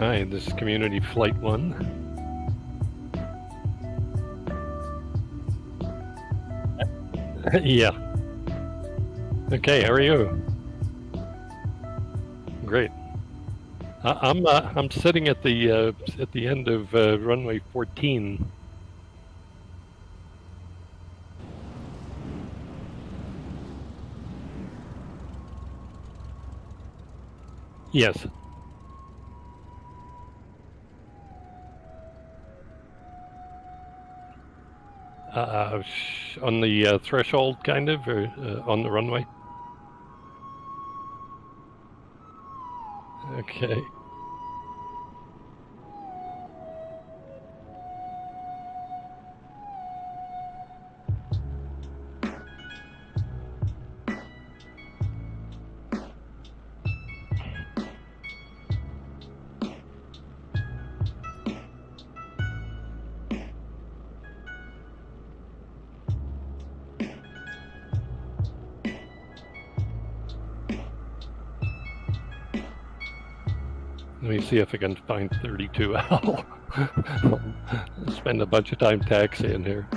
Hi, this is Community Flight 1. Yeah. Okay, how are you? Great. I'm sitting at the end of runway 14. Yes. On the threshold, kind of, or on the runway. Okay. Let me see if I can find 32L. I'll spend a bunch of time taxiing here.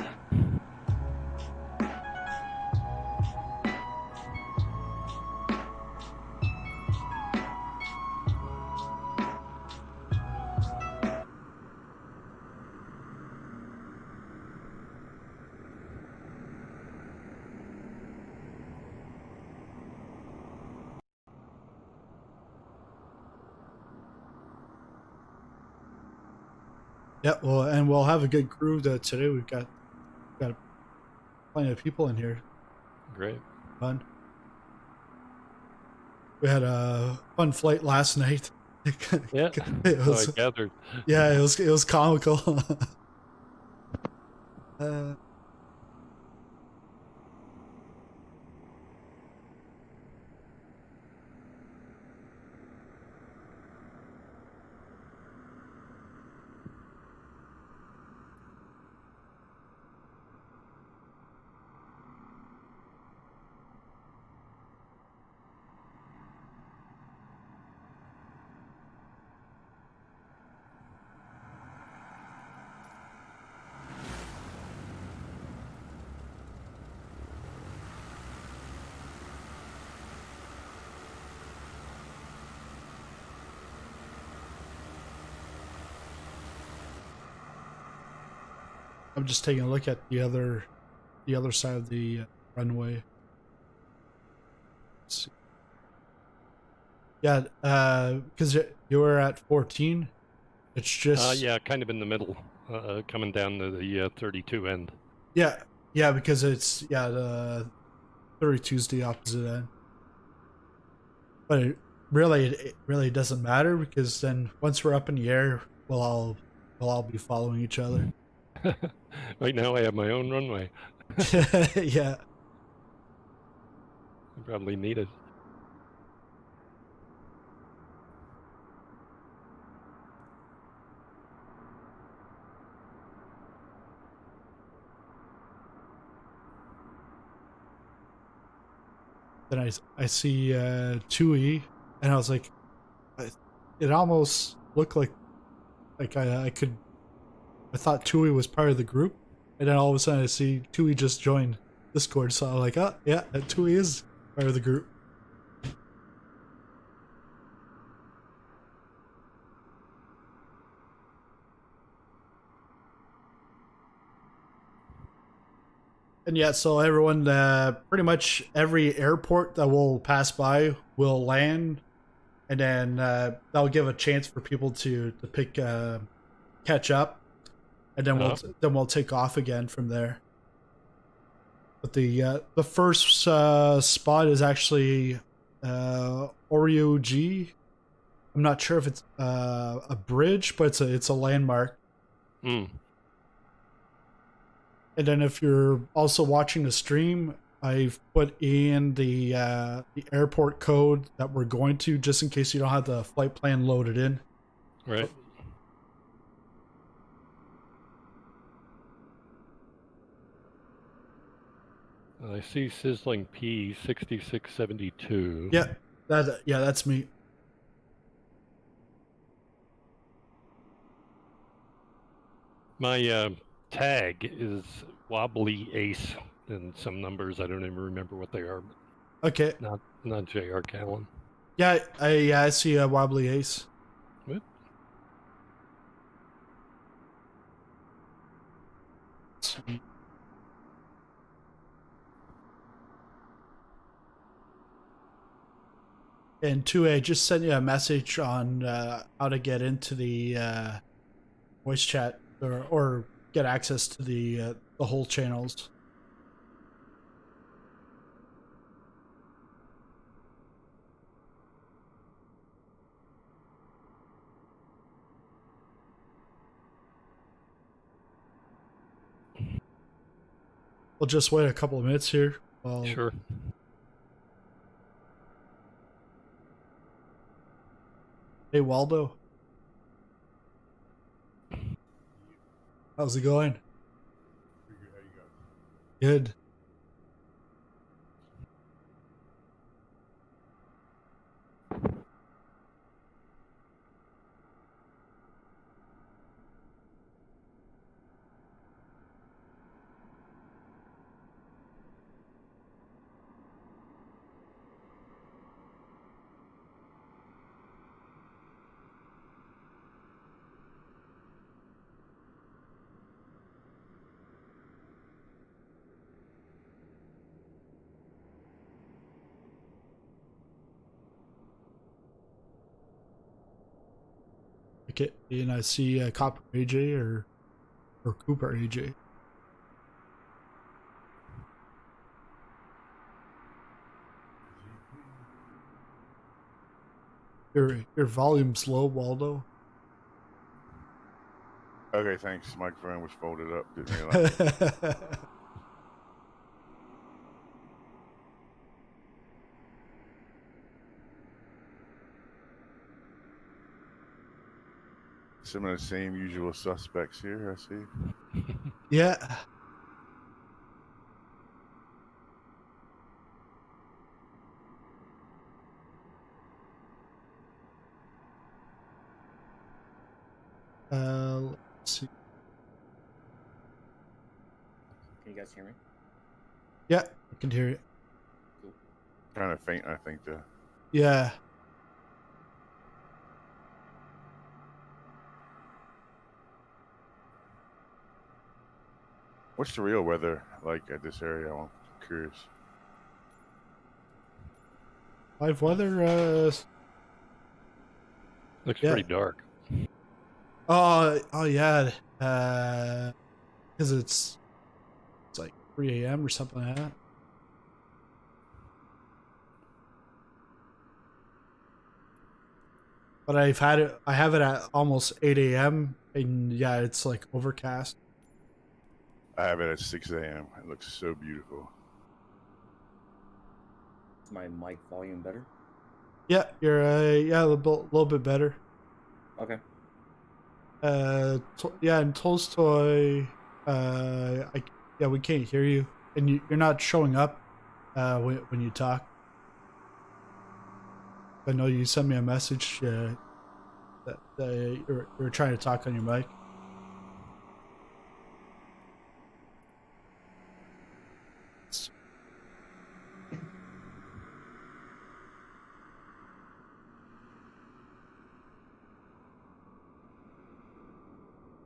Yeah, well, and we'll have a good crew today. We've got plenty of people in here. Great. Fun. We had a fun flight last night. Yeah. It was, I gathered. yeah, it was comical. I'm just taking a look at the other side of the runway. Yeah, because you were at 14. It's just yeah, kind of in the middle, coming down to the 32 end. yeah, because it's the 32 is the opposite end. But it really doesn't matter because then once we're up in the air, we'll all be following each other. Right now I have my own runway. Yeah. I probably need it. Then I see Tui, and I was like, it almost looked like I thought Tui was part of the group, and then all of a sudden I see Tui just joined Discord, so I'm like, oh yeah, Tui is part of the group. And yeah, so everyone, pretty much every airport that we'll pass by will land, and then that'll give a chance for people to pick catch up, and then we'll take off again from there. But the first spot is actually Oreo G. I'm not sure if it's a bridge, but it's a landmark. Mm. And then if you're also watching the stream, I've put in the airport code that we're going to, just in case you don't have the flight plan loaded in. Right. I see Sizzling P 6672. Yeah, that's me. My tag is wobbly ace and some numbers. I don't even remember what they are. Okay. Not J.R. Callan. Yeah, I see a wobbly ace. What? Sweet. And 2A, just sent you a message on how to get into the voice chat or get access to the whole channels. We'll just wait a couple of minutes here. Sure. Hey, Waldo. How's it going? Good. Okay, and I see Copper AJ or Cooper AJ. Your volume's low, Waldo. Okay, thanks. Microphone was folded up. Didn't realize. Some of the same usual suspects here, I see. Yeah. Let's see. Can you guys hear me? Yeah, I can hear it. Cool. Kind of faint, I think, though. Yeah. What's the real weather like at this area? I'm curious. Live weather, Looks Yeah. pretty dark. oh yeah. Because it's like 3 a.m. or something like that. But I have it at almost 8 a.m. and yeah, it's like overcast. I have it at 6 a.m. It looks so beautiful. Is my mic volume better? Yeah, you're yeah, a little bit better. Okay. Yeah, and Tolstoy, yeah, we can't hear you, and you're not showing up when you talk. I know you sent me a message that you're trying to talk on your mic.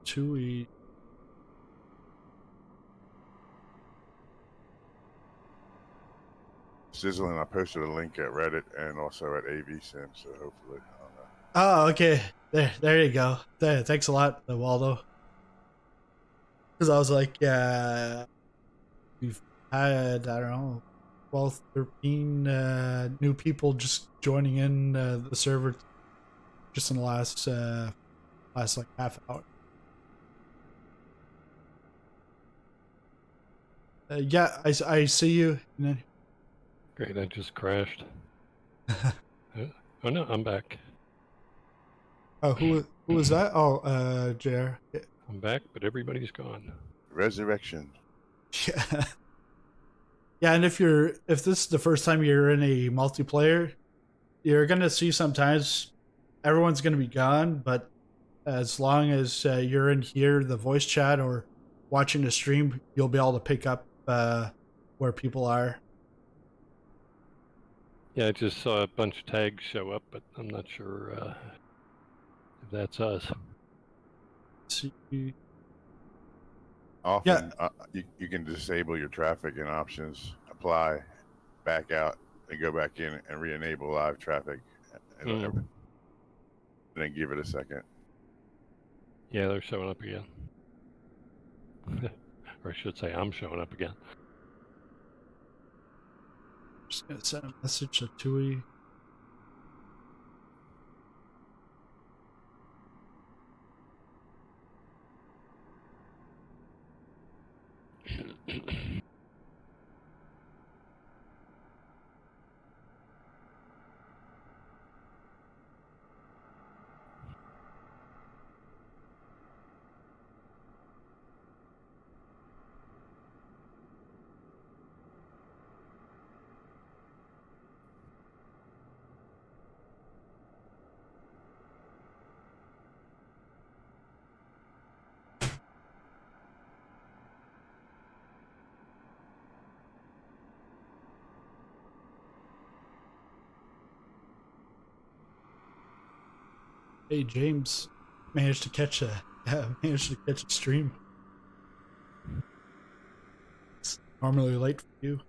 Chewy. Sizzling, I posted a link at Reddit and also at AVSim, so hopefully, I don't know. Oh, okay. There you go. Thanks a lot, Waldo. Because I was like, we've had, I don't know, 12, 13 new people just joining in the server just in the last like half hour. Yeah, I see you. Great, I just crashed. Oh no, I'm back. Oh, who was that? Oh, JR. Yeah. I'm back, but everybody's gone. Resurrection. Yeah. Yeah, and if this is the first time you're in a multiplayer, you're gonna see sometimes everyone's gonna be gone, but As long as you're in here, the voice chat or watching the stream, you'll be able to pick up where people are. Yeah, I just saw a bunch of tags show up, but I'm not sure if that's us. See. Often, you can disable your traffic and options, apply, back out, and go back in and re-enable live traffic, and then give it a second. Yeah, they're showing up again. Or I should say, I'm showing up again. Just gonna send a message to Tui. Hey James, managed to catch a stream. It's normally late for you.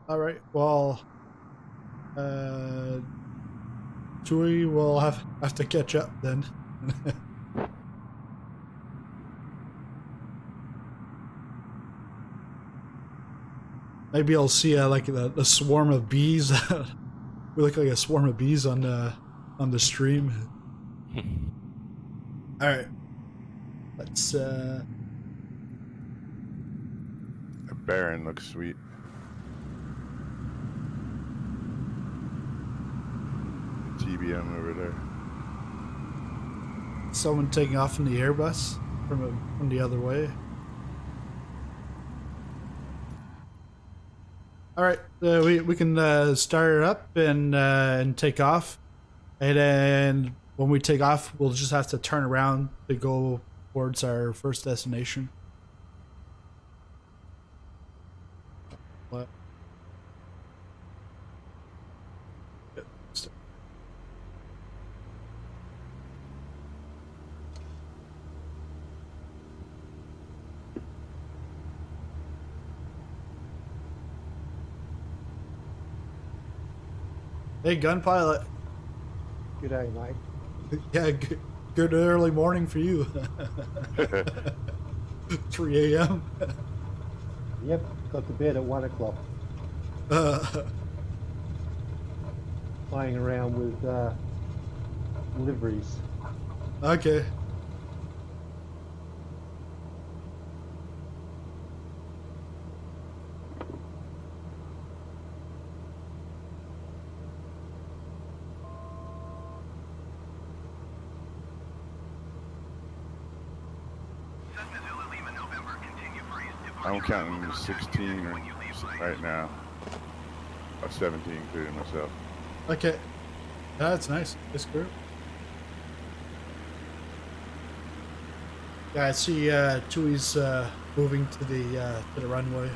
All right, well, Tui will have to catch up then. Maybe I'll see like a swarm of bees. We look like a swarm of bees on the stream. All right, let's. The Baron looks sweet. TBM over there. Someone taking off in the Airbus from the other way. All right, we can start it up and take off, and then when we take off, we'll just have to turn around to go towards our first destination. What? Hey, gun pilot. Good day, mate. Yeah, good early morning for you. 3 a.m. Yep, got to bed at 1 o'clock. Playing around with deliveries. Okay. I'm counting 16 right now. 17 including myself. Okay. That's nice. Nice group. Yeah, I see Tui's moving to the runway.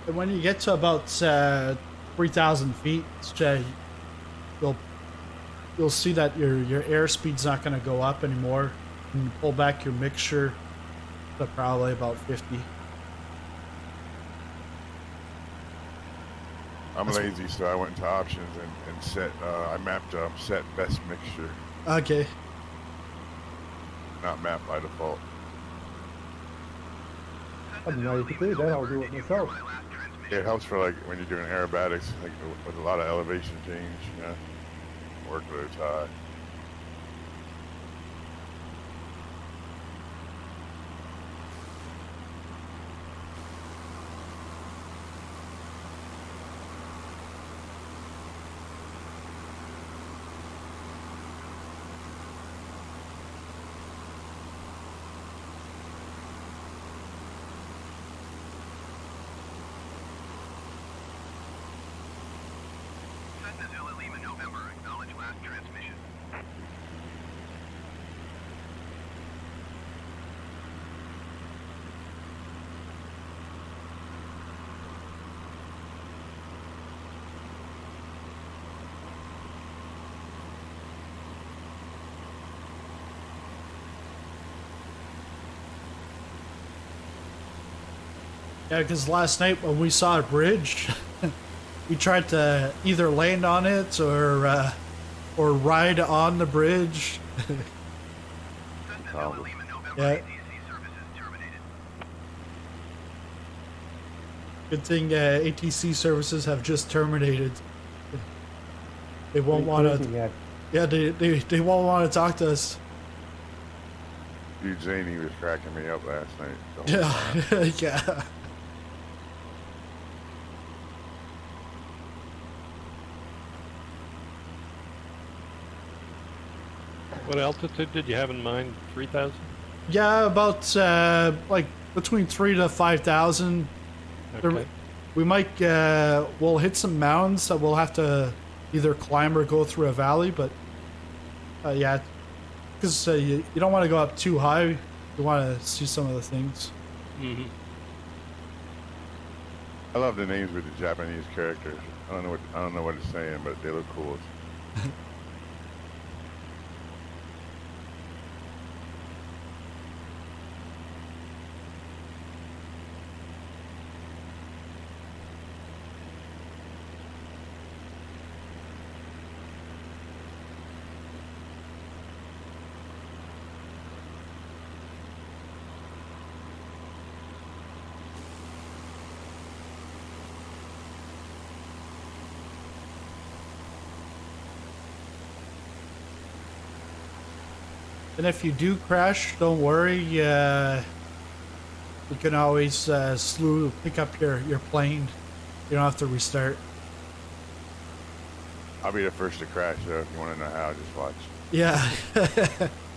And when you get to about 3,000 feet, you'll see that your airspeed's not going to go up anymore. And you pull back your mixture to probably about 50. I'm lazy, so I went into options and set. I mapped set best mixture, Okay. not map by default. I didn't know you could do that. I'll do it myself. It helps for like when you're doing aerobatics, like with a lot of elevation change, you know, workload's high. Yeah, because last night when we saw a bridge, we tried to either land on it or ride on the bridge. Yeah. Good thing ATC services have just terminated. They won't want to. Yeah, they won't want to talk to us. Dude, Zany was cracking me up last night. Yeah, yeah. What altitude did you have in mind? 3,000? Yeah, about like between 3 to 5,000. Okay. We might we'll hit some mountains that we'll have to either climb or go through a valley, but yeah, because you don't want to go up too high. You want to see some of the things. Mm-hmm. I love the names with the Japanese characters. I don't know what it's saying, but they look cool. And if you do crash, don't worry. You can always pick up your plane. You don't have to restart. I'll be the first to crash, though. If you want to know how, just watch. Yeah.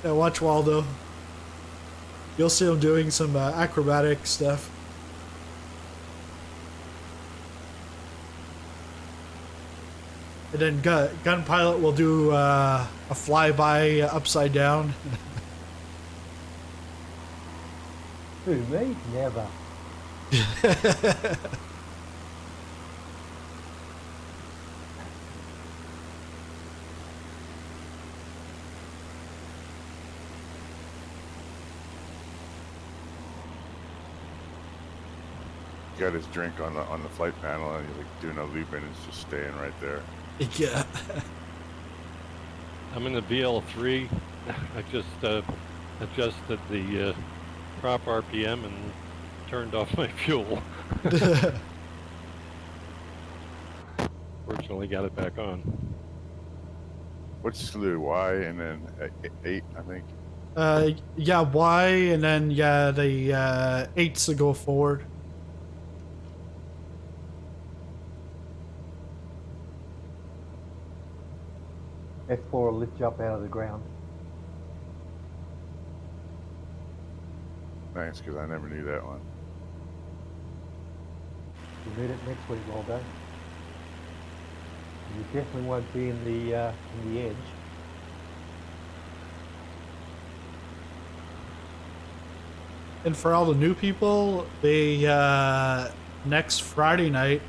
Yeah, watch Waldo. You'll see him doing some acrobatic stuff. And then Gun Pilot will do a flyby upside down. Who, me? Never. Got his drink on the flight panel, and he's like doing a loop, and it's just staying right there. Yeah. I'm in the VL3. I just adjusted the prop RPM and turned off my fuel. Fortunately, got it back on. What's Zulu? Y and then 8, I think. Yeah, Y, and then yeah, the 8s to go forward. F4 will lift you up out of the ground. Thanks, because I never knew that one. You'll need it next week, Waldo. You definitely won't be in the edge. And for all the new people, they next Friday night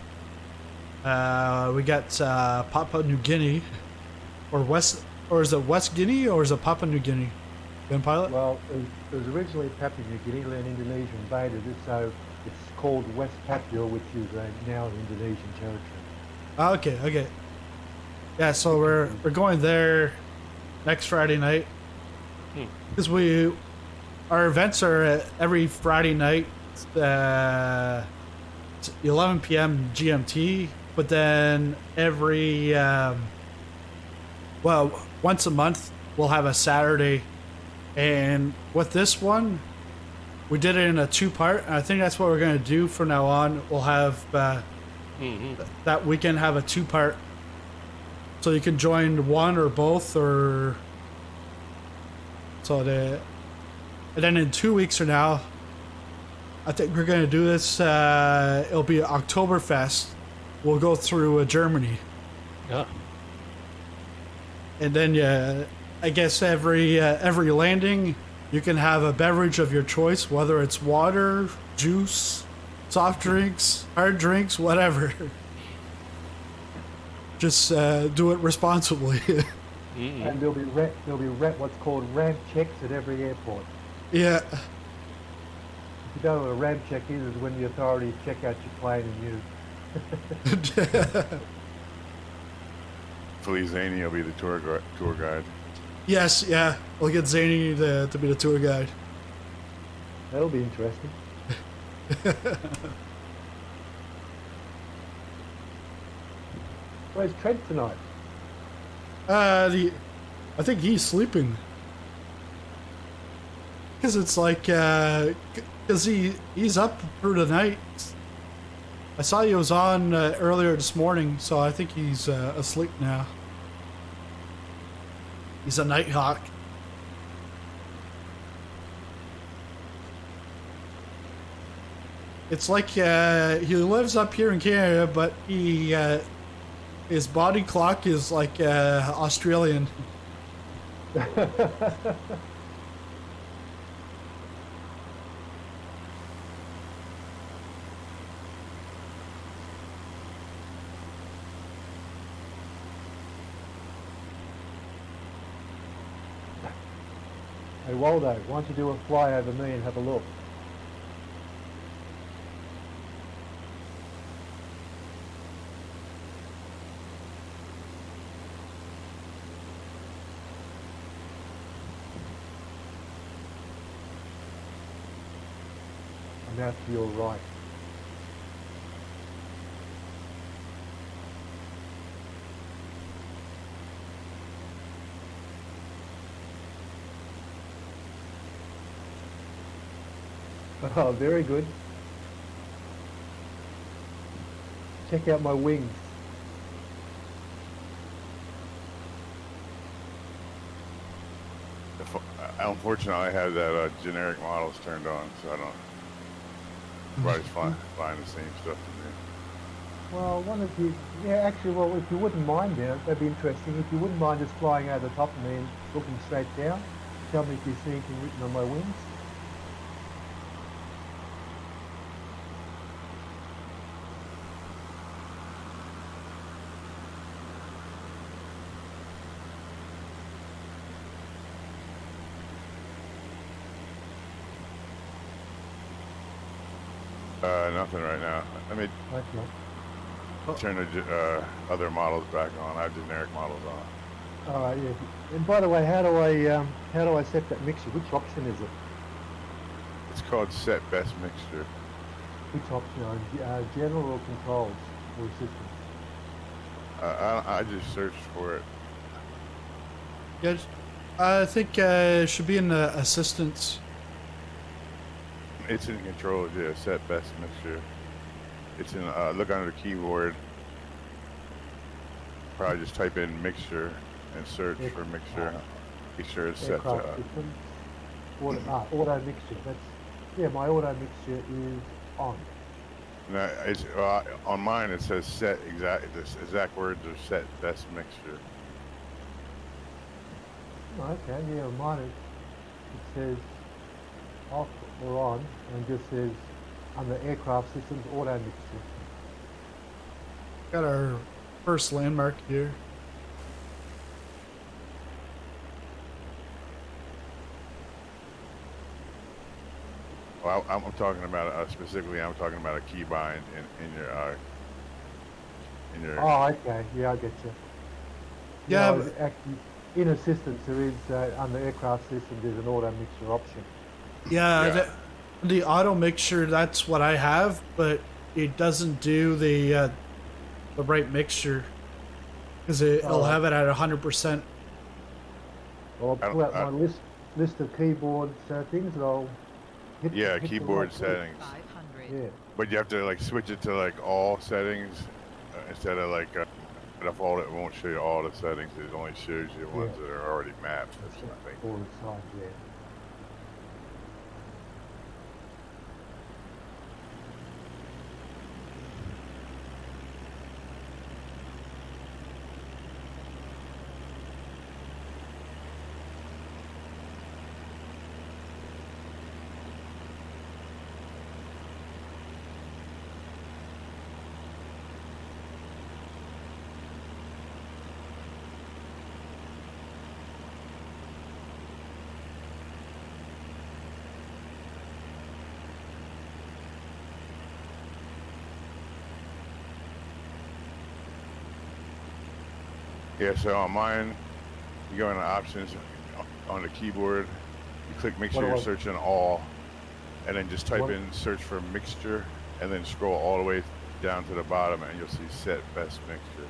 we got Papua New Guinea or is it West Guinea or is it Papua New Guinea? Gun Pilot? Well, it was originally Papua New Guinea, then Indonesia invaded it, so it's called West Papua, which is now Indonesian territory. Oh, okay. Yeah, so we're going there next Friday night because our events are every Friday night, 11 p.m. GMT, but then every once a month we'll have a Saturday. And with this one, we did it in a 2-part, and I think that's what we're going to do from now on. We'll have that weekend have a 2-part, so you can join one or both, or so and then in 2 weeks from now, I think we're going to do this. It'll be Oktoberfest. We'll go through Germany. Yeah. And then I guess every landing, you can have a beverage of your choice, whether it's water, juice, soft drinks, hard drinks, whatever. Just do it responsibly. And there'll be what's called ramp checks at every airport. Yeah. You know what a ram check is when the authorities check out your plane and you. Hopefully Zany will be the tour guide. Yes, yeah. We'll get Zany to be the tour guide. That'll be interesting. Where's Trent tonight? I think he's sleeping. Cause it's like, cause he's up through the night. I saw he was on earlier this morning, so I think he's asleep now. He's a night hawk. It's like he lives up here in Canada, but his body clock is like Australian. Hey Waldo, why don't you do a fly over me and have a look? I'm out to your right. Oh, very good. Check out my wings. Unfortunately, I have that generic models turned on, so I don't. Everybody's flying the same stuff to me. Well, one of you, yeah, actually, well, if you wouldn't mind, that'd be interesting. If you wouldn't mind just flying over the top of me and looking straight down, tell me if you see anything written on my wings. Nothing right now. Let me Okay. turn the other models back on. I have generic models on. All right, yeah. And by the way, how do I set that mixture? Which option is it? It's called Set Best Mixture. Which option? General or controls or systems? I just searched for it. Yeah, I think it should be in the assistance. It's in controls, yeah. Set Best Mixture. It's in. Look under the keyboard. Probably just type in mixture and search for mixture. Make sure it's set to. Aircraft systems. Auto mixture. That's yeah. My auto mixture is on. No, it's on mine. It says set exact. The exact words are set best mixture. Oh, okay, yeah. Mine it says off or on, and just says under aircraft systems auto mixture. Got our first landmark here. Well, I'm talking about specifically. I'm talking about a keybind in your. Oh, okay. Yeah, I get you. Yeah, No, actually, in assistance, there is under aircraft systems, there's an auto mixture option. Yeah, the auto mixture, that's what I have, but it doesn't do the right mixture because it'll have it at 100%. Well, I'll pull out my list of keyboard things, and I'll hit the keyboard right settings. 500. Yeah. But you have to like switch it to like all settings instead of like default. It won't show you all the settings. It only shows you the ones that are already mapped. That's what I think. Forward side, yeah. Yeah, so on mine, you go into options on the keyboard, you click make What sure do you're I- searching all, and then just type What- in search for mixture, and then scroll all the way down to the bottom, and you'll see set best mixture.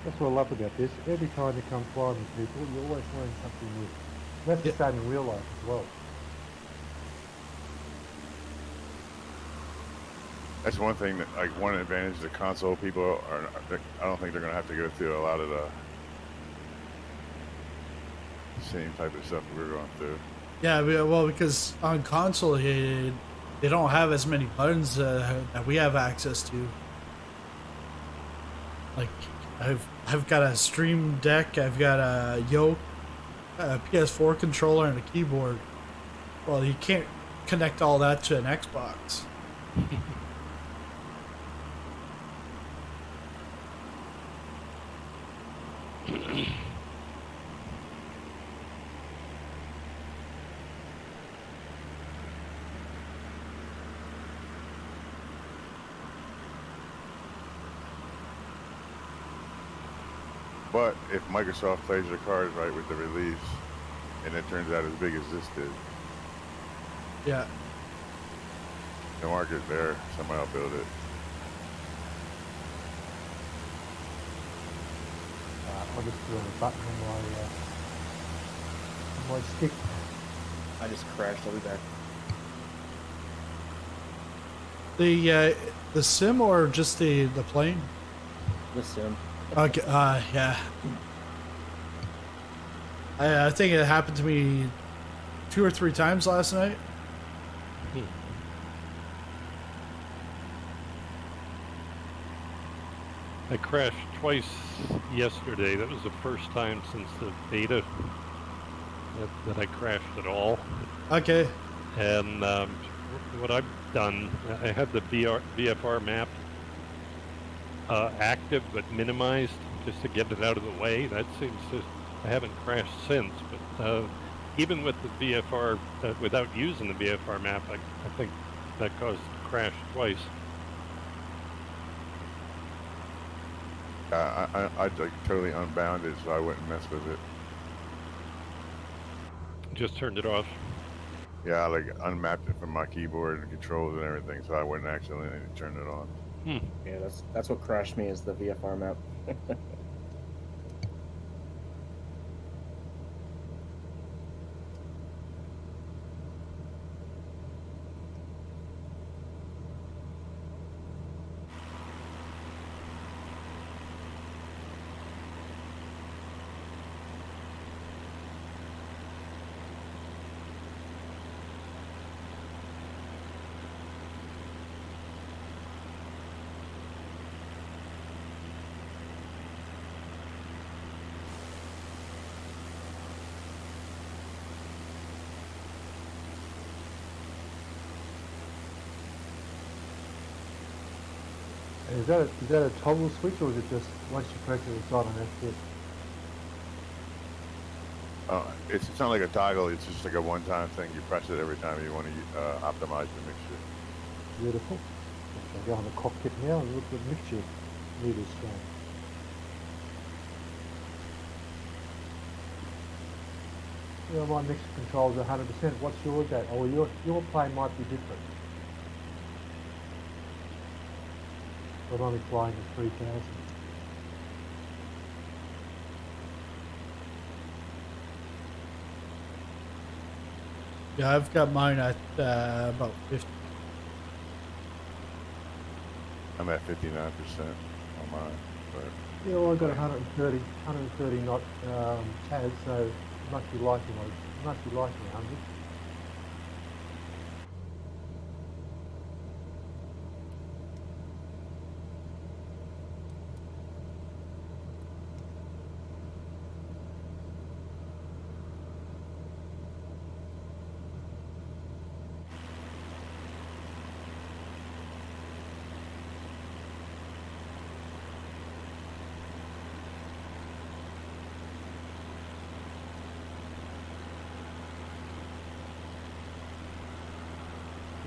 That's what I love about this. Every time you come flying with people, you always learn something new. That's the same in real life as well. That's one thing that, like, one advantage the console people are. I don't think they're gonna have to go through a lot of the same type of stuff we're going through. Yeah, well, because on console, they don't have as many buttons that we have access to. Like, I've got a Stream Deck, I've got a Yoke, a PS4 controller, and a keyboard. Well, you can't connect all that to an Xbox. But if Microsoft plays their cards right with the release, and it turns out as big as this did, Yeah. the market there, somebody will build it. I'll just put on a button on my stick. I just crashed. I'll be back. The sim or just the plane? The sim. Okay, yeah. I think it happened to me 2 or 3 times last night. I crashed twice yesterday. That was the first time since the beta that I crashed at all. Okay. And what I've done, I had the VFR map active but minimized just to get it out of the way. That seems to, I haven't crashed since, but even with the VFR, without using the VFR map, I think that caused a crash twice. I'd like totally unbound it so I wouldn't mess with it. Just turned it off. Yeah, I like unmapped it from my keyboard and controls and everything so I wouldn't accidentally turn it on. Yeah, that's what crashed me is the VFR map. Is that a toggle switch, or is it just once you press it, it's on and that's it? It's not like a toggle, it's just like a one-time thing. You press it every time you want to optimize the mixture. Beautiful. I'll go on the cockpit now and look at the mixture meters going. Yeah, my mixer controls 100%. What's yours at? Oh, your plane might be different. But I'm only flying at 3,000. Yeah, I've got mine at about 50. I'm at 59% on mine, but Yeah, well, I've got 130 knot TAS, so it must be liking 100.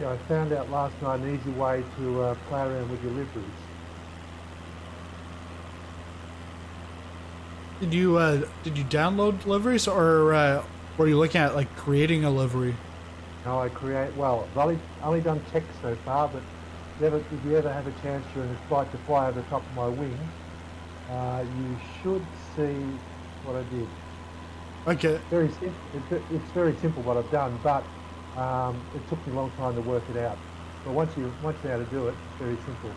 Yeah, I found out last night an easy way to play around with your liveries. Did you download liveries, or were you looking at like creating a livery? Now I create, well, I've only done text so far, but if you ever have a chance during a flight to fly over the top of my wing, you should see what I did. Okay. Very simple. It's very simple what I've done, but it took me a long time to work it out. But once you know how to do it, it's very simple.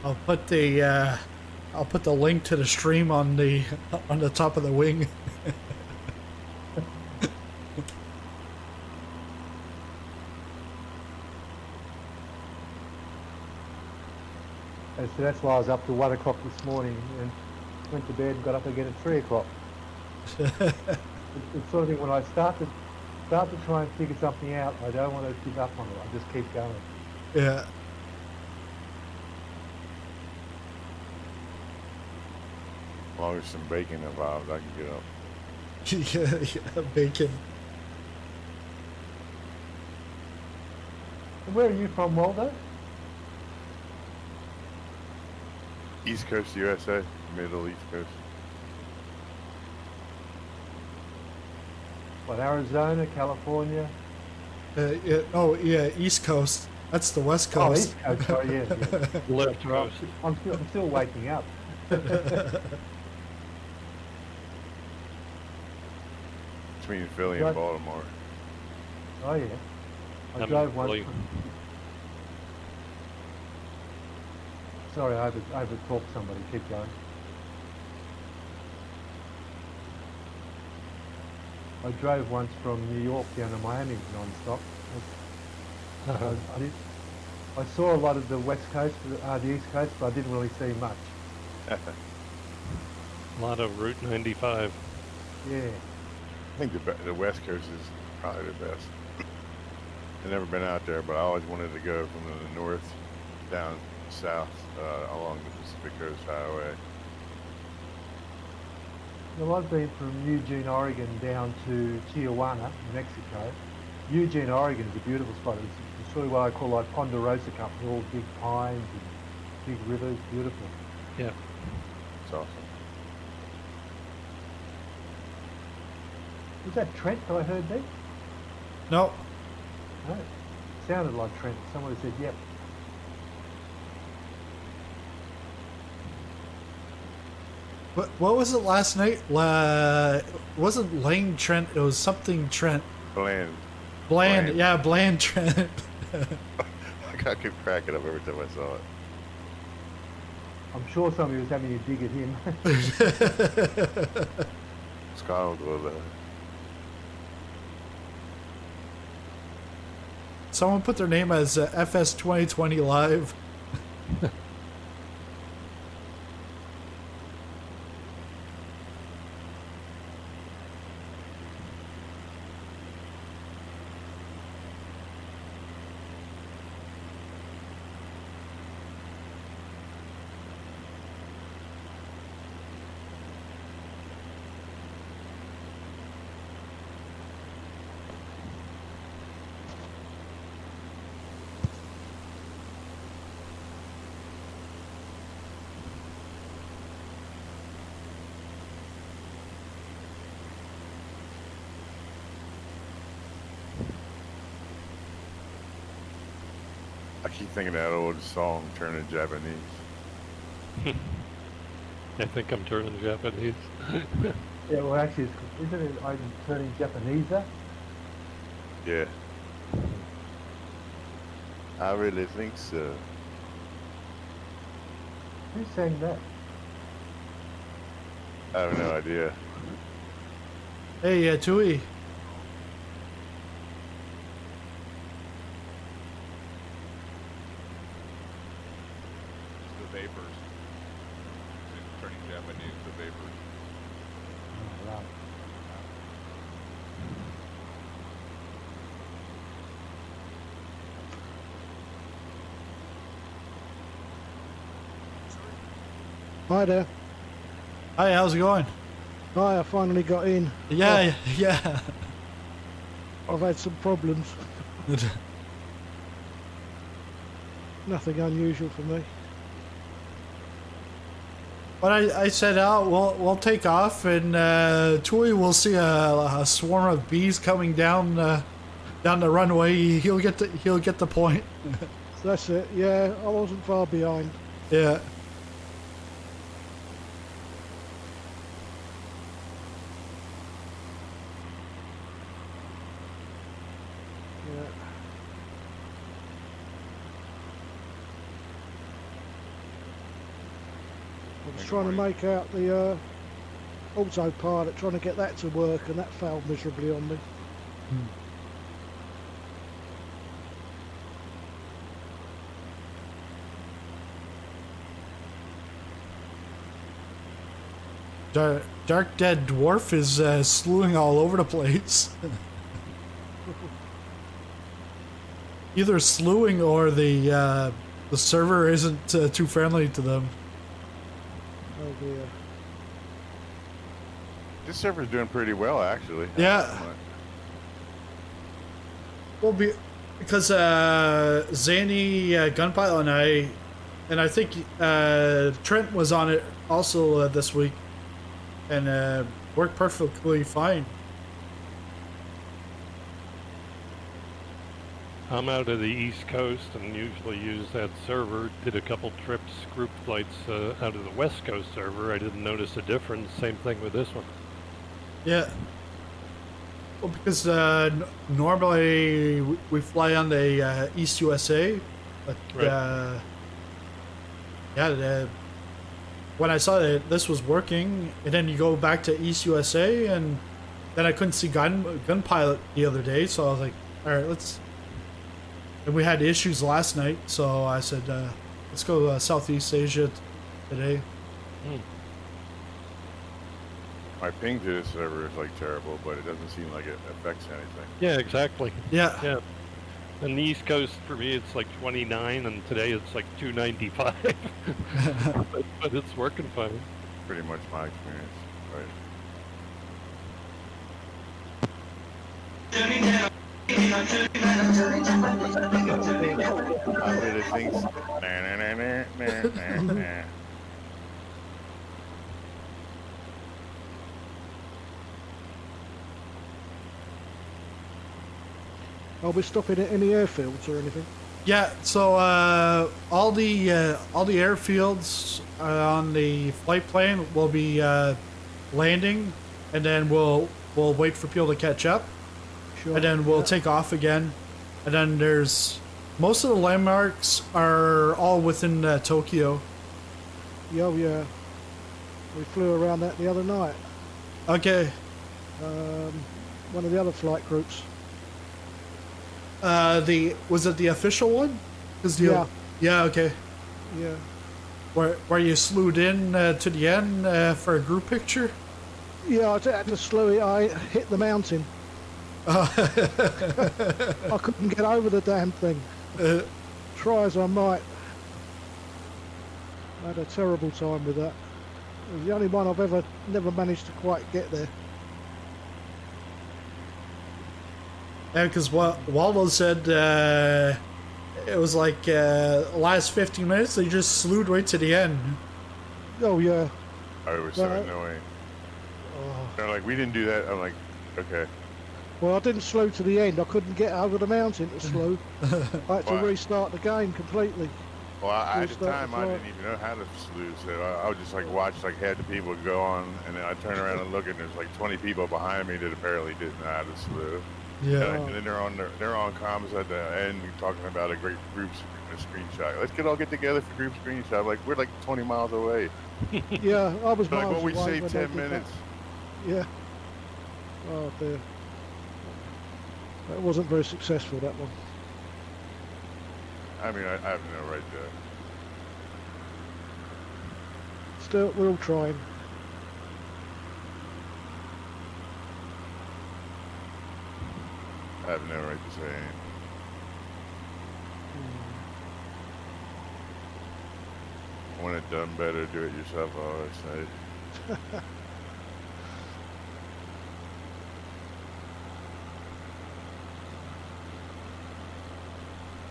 I'll put the link to the stream on the top of the wing. And so that's why I was up till 1 o'clock this morning and went to bed and got up again at 3 o'clock. It's sort of thing when I start to try and figure something out, I don't want to give up on it. I just keep going. Yeah. As long as some bacon involved, I can get up. Yeah, bacon. And where are you from, Waldo? East Coast USA, Middle East Coast. What, Arizona, California? Yeah, East Coast. That's the West Oh, Coast. East Coast. Oh, yeah. Left coast. I'm still waking up. Between Philly and Right. Baltimore. Oh, yeah. I I'm drove once. really- Sorry, I overtalked somebody. Keep going. I drove once from New York down to Miami non-stop. I saw a lot of the West Coast, the East Coast, but I didn't really see much. A lot of Route 95. Yeah. I think the West Coast is probably the best. I've never been out there, but I always wanted to go from the north down south along the Pacific Coast Highway. Well, I've been from Eugene, Oregon down to Tijuana, Mexico. Eugene, Oregon is a beautiful spot. It's sort of what I call like Ponderosa Country, all big pines and big rivers, beautiful. Yeah. It's awesome. Was that Trent that I heard there? No. No. It sounded like Trent. Somebody said, yep. What was it last night? It wasn't Lane Trent. It was something Trent. Bland. Bland. Yeah, Bland Trent. I keep cracking up every time I saw it. I'm sure somebody was having a dig at him. Scotland was Someone put their name as FS 2020 Live. I keep thinking that old song turning Japanese. I think I'm turning Japanese. Yeah, well, actually, isn't it? I'm turning Japanese. Yeah. I really think so. Who sang that? I have no idea. Hey, Tui. The vapors. Turning Japanese, the vapors. Oh, right. Hi there. Hi, how's it going? Hi, I finally got in. Yeah, yeah. I've had some problems. Nothing unusual for me. But I said, we'll take off, and Tui will see a swarm of bees coming down the runway. He'll get the point. That's it. Yeah, I wasn't far behind. Yeah. Yeah. I was trying to make out the autopilot, trying to get that to work, and that failed miserably on me. Dark Dead Dwarf is slewing all over the place. Either slewing or the server isn't too friendly to them. Oh dear. This server's doing pretty well, actually. Yeah. Well, because Zany, Gunpilot, and I think Trent was on it also this week, and worked perfectly fine. I'm out of the East Coast and usually use that server. Did a couple trips, group flights out of the West Coast server. I didn't notice a difference. Same thing with this one. Yeah. Well, because normally we fly on the East USA, but Right. yeah, when I saw that this was working, and then you go back to East USA, and then I couldn't see Gunpilot the other day, so I was like, all right, let's. And we had issues last night, so I said, let's go Southeast Asia today. My ping to this server is like terrible, but it doesn't seem like it affects anything. Yeah, exactly. Yeah. Yeah. On the East Coast, for me, it's like 29, and today it's like 295. but it's working fine. Pretty much my experience, right? I really think so. Are we stopping at any airfields or anything? Yeah, so all the airfields on the flight plan will be landing, and then we'll wait for people to catch up, Sure. and then we'll take off again. And then there's most of the landmarks are all within Tokyo. Yeah, yeah. We flew around that the other night. Okay. One of the other flight groups. Was it the official one? Yeah. Yeah. Okay. Yeah. Where you slewed in to the end for a group picture? Yeah, I had to slow it. I hit the mountain. I couldn't get over the damn thing. Try as I might. I had a terrible time with that. It was the only one I've never managed to quite get there. Yeah, because Waldo said it was like last 15 minutes, they just slewed right to the end. Oh, yeah. Oh, it was so Well, annoying. Oh. They're like, we didn't do that. I'm like, okay. Well, I didn't slow to the end. I couldn't get over the mountain to slow. I had to Wow. restart the game completely. Well, at the Restart time, the I flight. didn't even know how to slew, so I would just like watch like half the people go on, and then I turn around and look, and there's like 20 people behind me that apparently didn't know how to slew. Yeah. And then they're on comms at the end talking about a great group screenshot. Let's all get together for group screenshot. Like we're like 20 miles away. Yeah, I was Like, miles well, we away saved when they 10 did minutes. That. Yeah. Oh dear. That wasn't very successful, that one. I mean, I have no right to. Still, we're all trying. I have no right to say anything. I want it done better, do it yourself, I always say.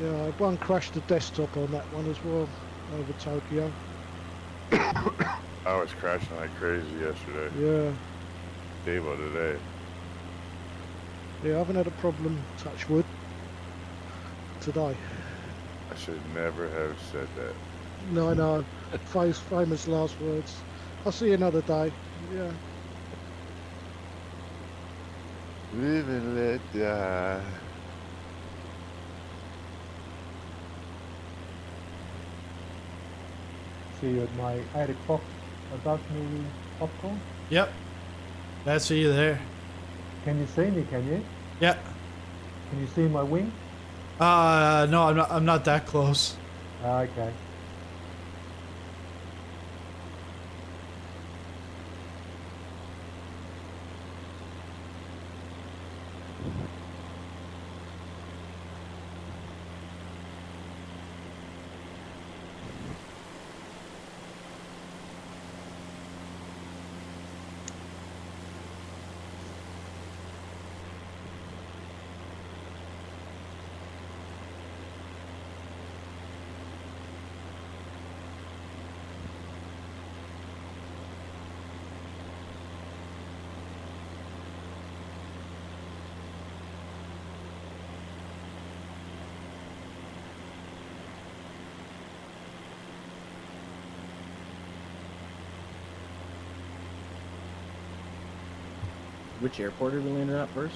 Yeah, I had one crashed the desktop on that one as well over Tokyo. I was crashing like crazy yesterday. Yeah, Stable today. yeah, I haven't had a problem, touch wood, today. I should never have said that. No, no, famous last words. I'll see you another day. Yeah. Live and let die. See you at my 8 o'clock above me popcorn. Yep. That's you there. Can you see me? Can you? Yeah. Can you see my wing? No, I'm not that close. Okay. Which airport are we landing at first?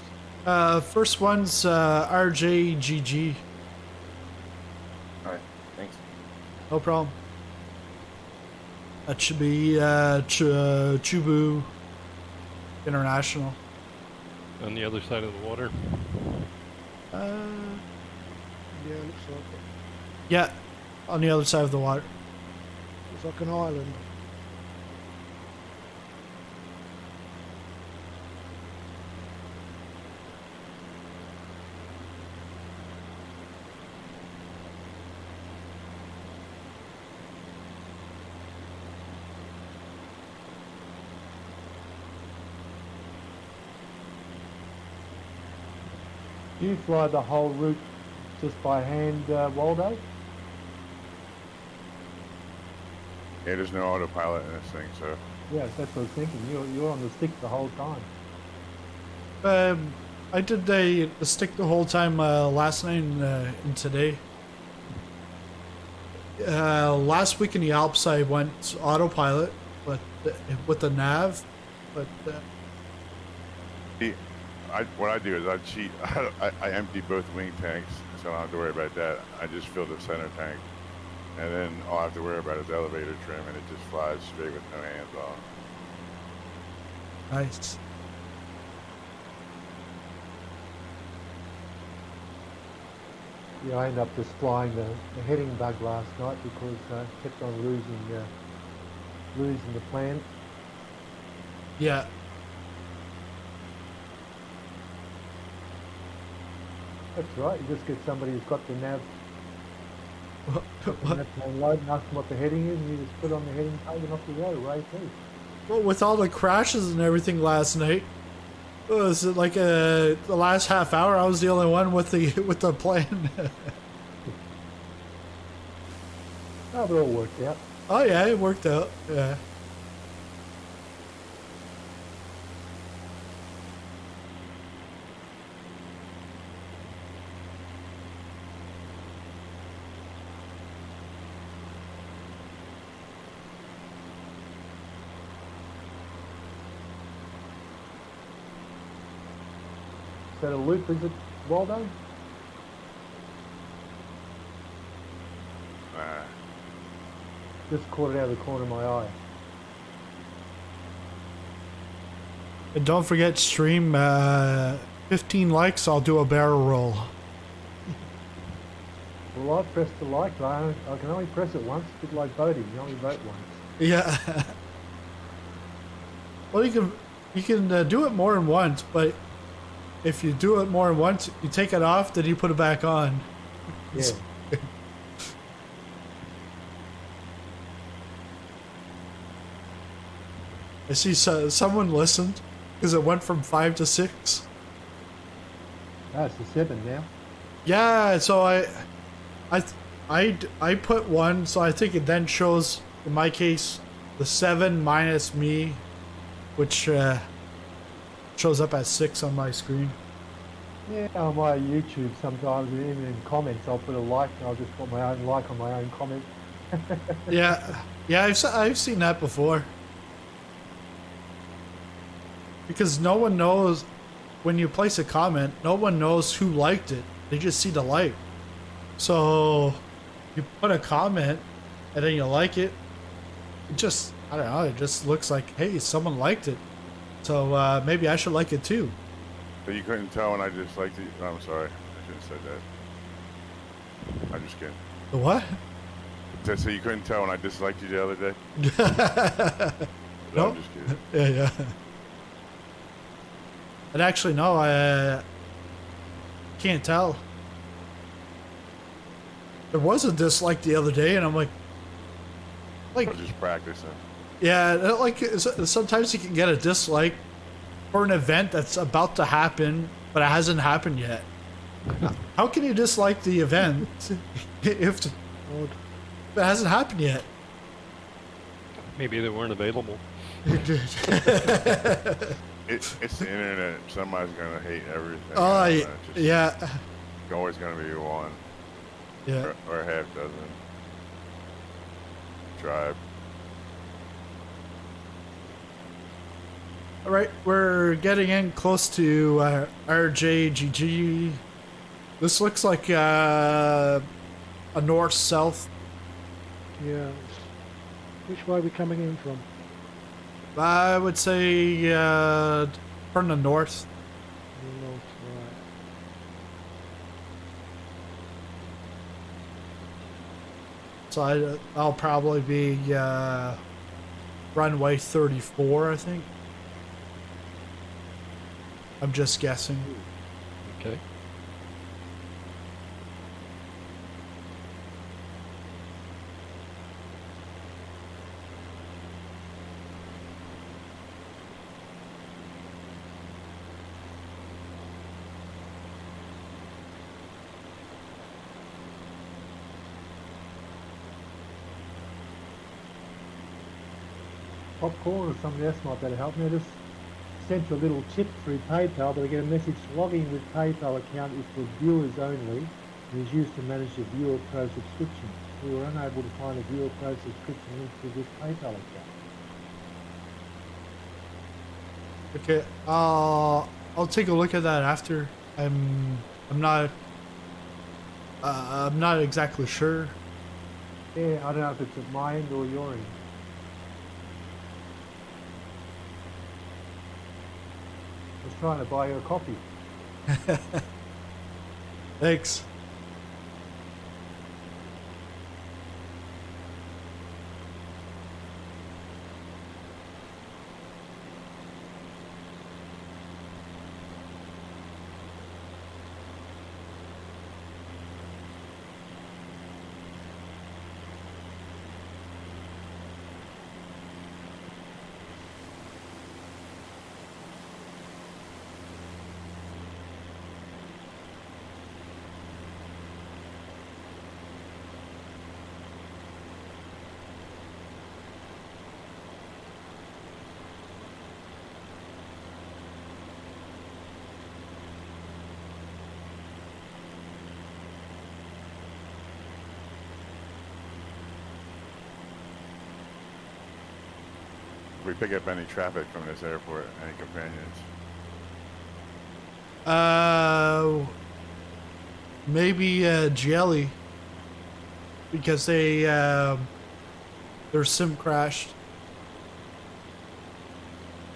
First one's RJGG. All right, thanks. No problem. That should be Chubu International. On the other side of the water. Yeah, looks like it. Yeah, on the other side of the water. Looks like an island. Do you fly the whole route just by hand, Waldo? Yeah, there's no autopilot in this thing, so Yeah, that's what I was thinking. You're on the stick the whole time. I did the stick the whole time last night and today. Last week in the Alps I went autopilot, but with the nav. But see, what I do is I cheat. I empty both wing tanks, so I don't have to worry about that. I just fill the center tank, and then all I have to worry about is elevator trim, and it just flies straight with no hands on. nice. Yeah, I ended up just flying the heading bug last night because I kept on losing the plan. Yeah. That's right. You just get somebody who's got the nav, What? nav plan load and ask them what the heading is, and you just put on the heading tag and off you go, right through. Well, with all the crashes and everything last night, was it like the last half hour? I was the only one with the plane. Oh, but it all worked out. Oh yeah, it worked out. Yeah. Is that a loop, is it, Waldo? Just caught it out of the corner of my eye. And don't forget, stream 15 likes. I'll do a barrel roll. Well, I pressed the like, but I can only press it once. A bit like voting, you only vote once. Yeah. Well, you can do it more than once, but if you do it more than once, you take it off, then you put it back on. Yeah. I see someone listened because it went from 5 to 6. Ah, it's the 7 now. Yeah, so I put 1, so I think it then shows, in my case, the 7 minus me, which shows up as 6 on my screen. Yeah, on my YouTube sometimes, even in comments, I'll put a like and I'll just put my own like on my own comment. Yeah, I've seen that before. Because no one knows, when you place a comment, no one knows who liked it. They just see the like. So you put a comment and then you like it. It just, I don't know, it just looks like, hey, someone liked it. So maybe I should like it too. So you couldn't tell when I disliked it? No, I'm sorry. I shouldn't have said that. I'm just kidding. The what? So you couldn't tell when I disliked you the other day? No. I'm just kidding. Yeah. And actually, no, I can't tell. There was a dislike the other day, and I'm like, I was just practicing. yeah, like sometimes you can get a dislike for an event that's about to happen, but it hasn't happened yet. How can you dislike the event if it hasn't happened yet? Maybe they weren't available. It's the internet. Somebody's gonna hate everything. Oh, It's just yeah. always gonna be one Yeah. or a half dozen tribe. All right, we're getting in close to RJGG. This looks like a north-south. Yeah. Which way are we coming in from? I would say from the north. North, right. So I'll probably be runway 34, I think. I'm just guessing. Okay. Popcorn or somebody else might better help me. I just sent you a little tip through PayPal, but I get a message logging with PayPal account is for viewers only and is used to manage the Viewer Pro subscription. We were unable to find a Viewer Pro subscription link to this PayPal account. Okay, I'll take a look at that after. I'm not exactly sure. Yeah, I don't know if it's at my end or your end. I was trying to buy you a coffee. Thanks. If we pick up any traffic from this airport, any companions? Maybe Jelly, because their sim crashed.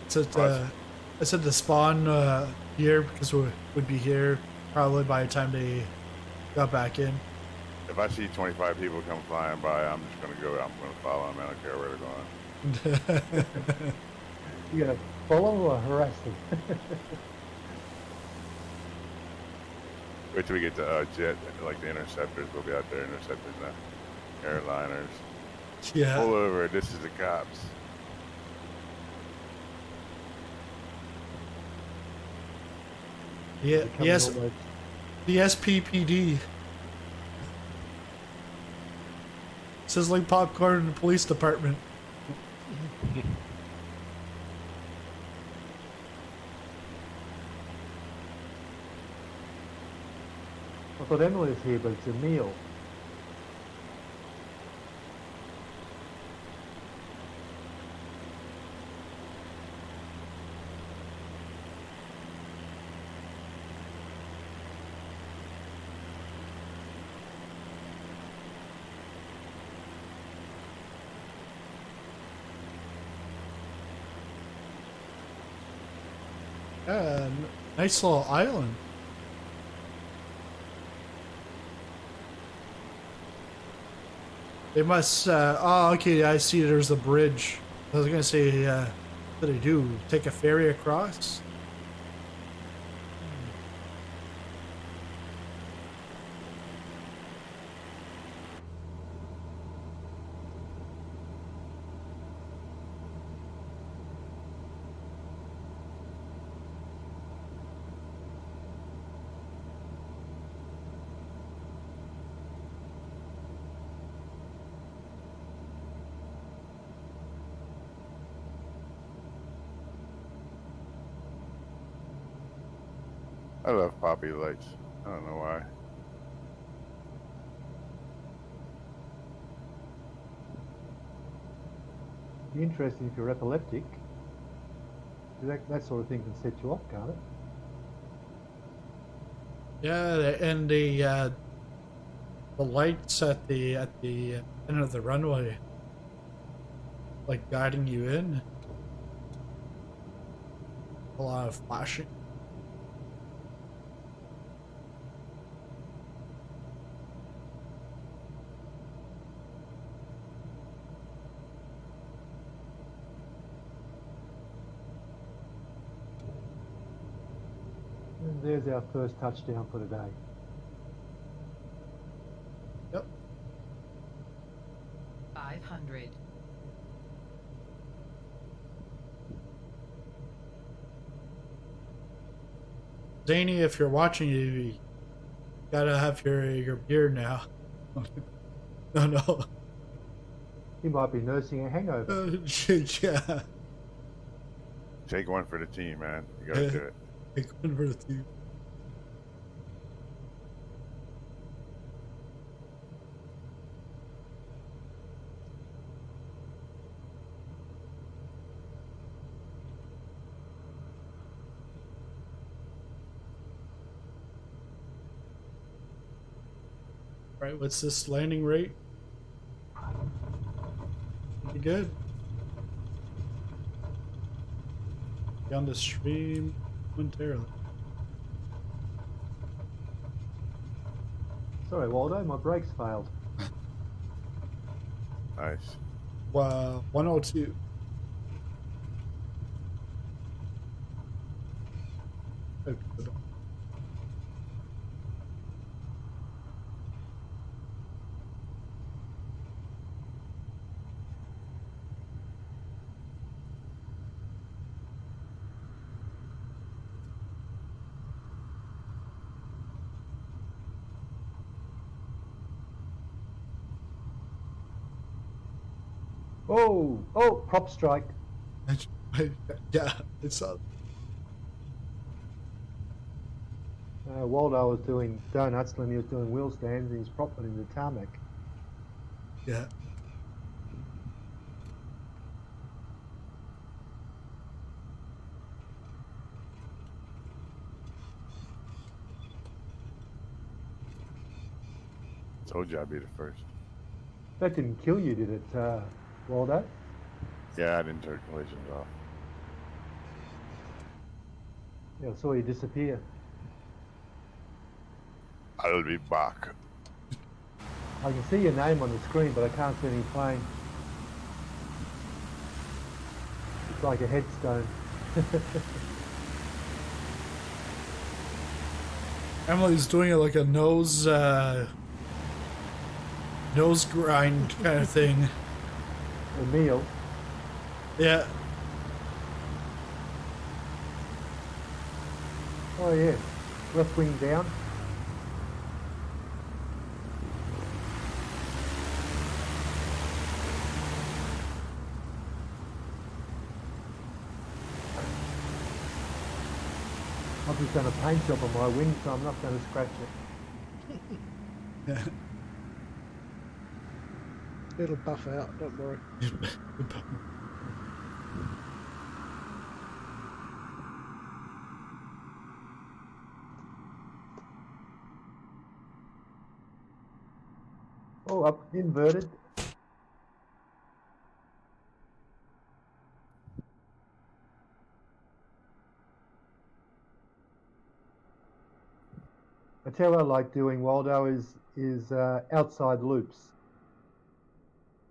It's at the spawn here because we would be here probably by the time they got back in. If I see 25 people come flying by, I'm just gonna go. I'm gonna follow them. I don't care where they're going. You gonna follow or harass them? Wait till we get to jet, like the interceptors. We'll be out there, interceptors now. Airliners. Yeah. Pull over. This is the cops. Yeah. Becoming Yes. almost- The SPPD. Sizzling Popcorn in the police department. I thought Emily was here, but it's Emil. Yeah, nice little island. They must, oh, okay, I see there's a bridge. I was gonna say, what do they do? Take a ferry across? I love poppy lights. I don't know why. Be interesting if you're epileptic. That sort of thing can set you off, can't it? Yeah, and the lights at the end of the runway, like guiding you in. A lot of flashing. And there's our first touchdown for today. Yep. 500. Zany, if you're watching, you gotta have your beer now. No. He might be nursing a hangover. Yeah. Take one for the team, man. You gotta do it. Take one for the team. Right, what's this landing rate? Pretty good. Be on the stream momentarily. Sorry, Waldo, my brakes failed. Nice. 102. Oh, good. Oh, prop strike. Yeah, it's Waldo was doing donuts when he was doing wheel stands and he's propping in the tarmac. yeah. Told you I'd be the first. That didn't kill you, did it, Waldo? Yeah, I didn't turn collisions off. Yeah, I saw you disappear. I'll be back. I can see your name on the screen, but I can't see any plane. It's like a headstone. Emily's doing it like a nose grind kind of thing. Emil. Yeah. Oh yeah. Left wing down. I've just done a paint job on my wing, so I'm not going to scratch it. It'll buff out, don't worry. Oh, up inverted. I tell you what I like doing, Waldo, is outside loops.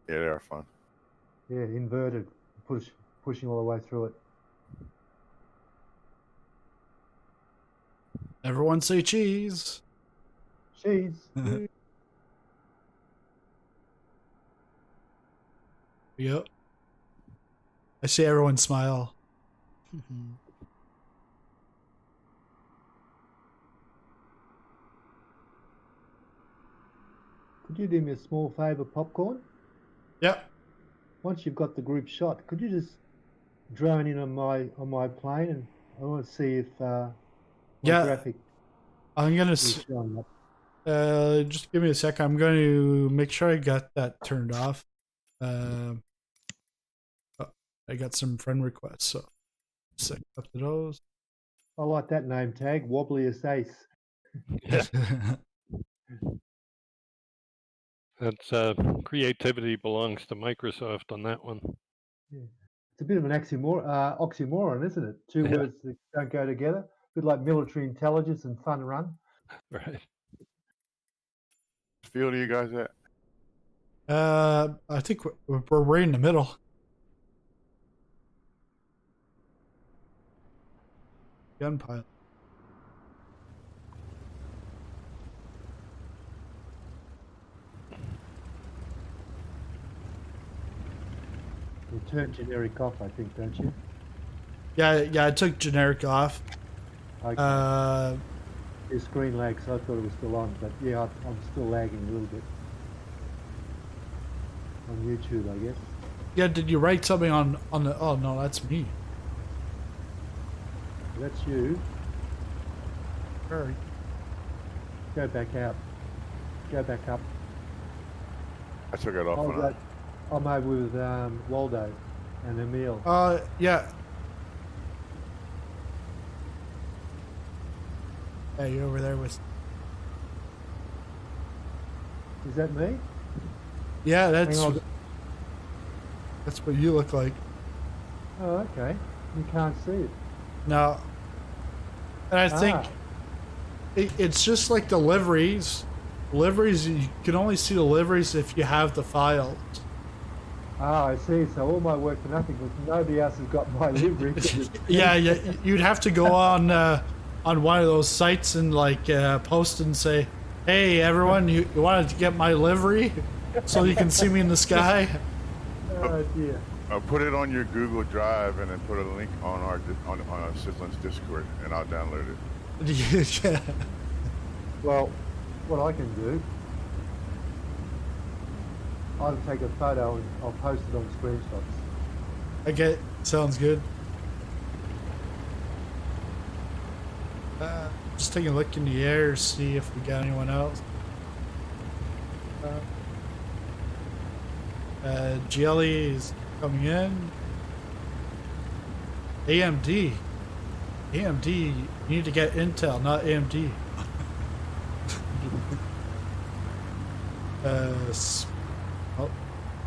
Yeah, they are fun. Yeah, inverted, pushing all the way through it. Everyone say cheese. Cheese. Yep. I see everyone smile. Could you do me a small favour, Popcorn? Yep. Once you've got the group shot, could you just drone in on my plane, and I want to see if my graphic I'm gonna is showing up. just give me a sec. I'm going to make sure I got that turned off. Oh, I got some friend requests, so set up to those. I like that name tag, Wobbliest Ace. That's creativity belongs to Microsoft on that one. Yeah. It's a bit of an oxymoron, isn't it? Two words that don't go together. A bit like military intelligence and fun run. Right. What field are you guys at? I think we're right in the middle. Gun pile. You turn generic off, I think, don't you? Yeah, I took generic off. Okay. Your screen lag, so I thought it was still on, but yeah, I'm still lagging a little bit. On YouTube, I guess. Yeah, did you write something on the? Oh no, that's me. That's you. Sorry. Go back out. Go back up. I took it off. I'm over with Waldo and Emil. Yeah. Yeah, you're over there with. Is that me? Yeah, that's Hang on. that's what you look like. Oh, okay. You can't see it. No. And I think it's just like the liveries. Liveries, you can only see the liveries if you have the files. Ah, I see. So all my work for nothing because nobody else has got my livery. Yeah, you'd have to go on one of those sites and like post and say, "Hey, everyone, you wanted to get my livery, so you can see me in the sky." Oh dear. Put it on your Google Drive and then put a link on our Sizzling's Discord, and I'll download it. Yeah. Well, what I can do, I'll take a photo and I'll post it on screenshots. Okay, sounds good. Just taking a look in the air, see if we got anyone else. GLE is coming in. AMD, you need to get Intel, not AMD.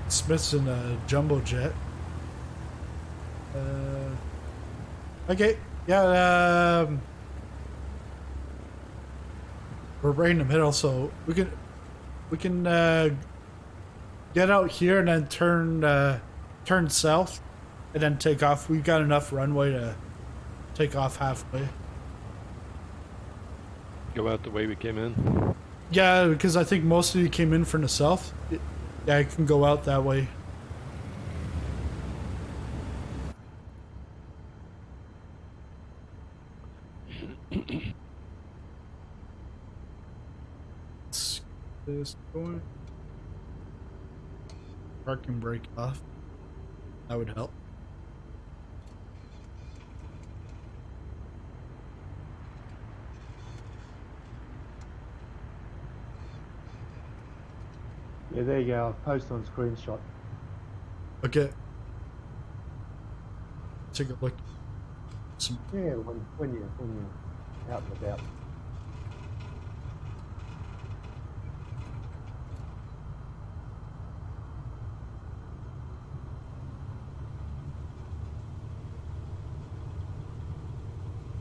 Smith's in a jumbo jet. Okay, yeah. We're right in the middle, so we can get out here and then turn south, and then take off. We've got enough runway to take off halfway. Go out the way we came in. Yeah, because I think most of you came in from the south. Yeah, I can go out that way. Let's get this going. Parking brake off. That would help. Yeah, there you go. I'll post on screenshot. Okay. Take a look. Some Yeah, when you're out and about.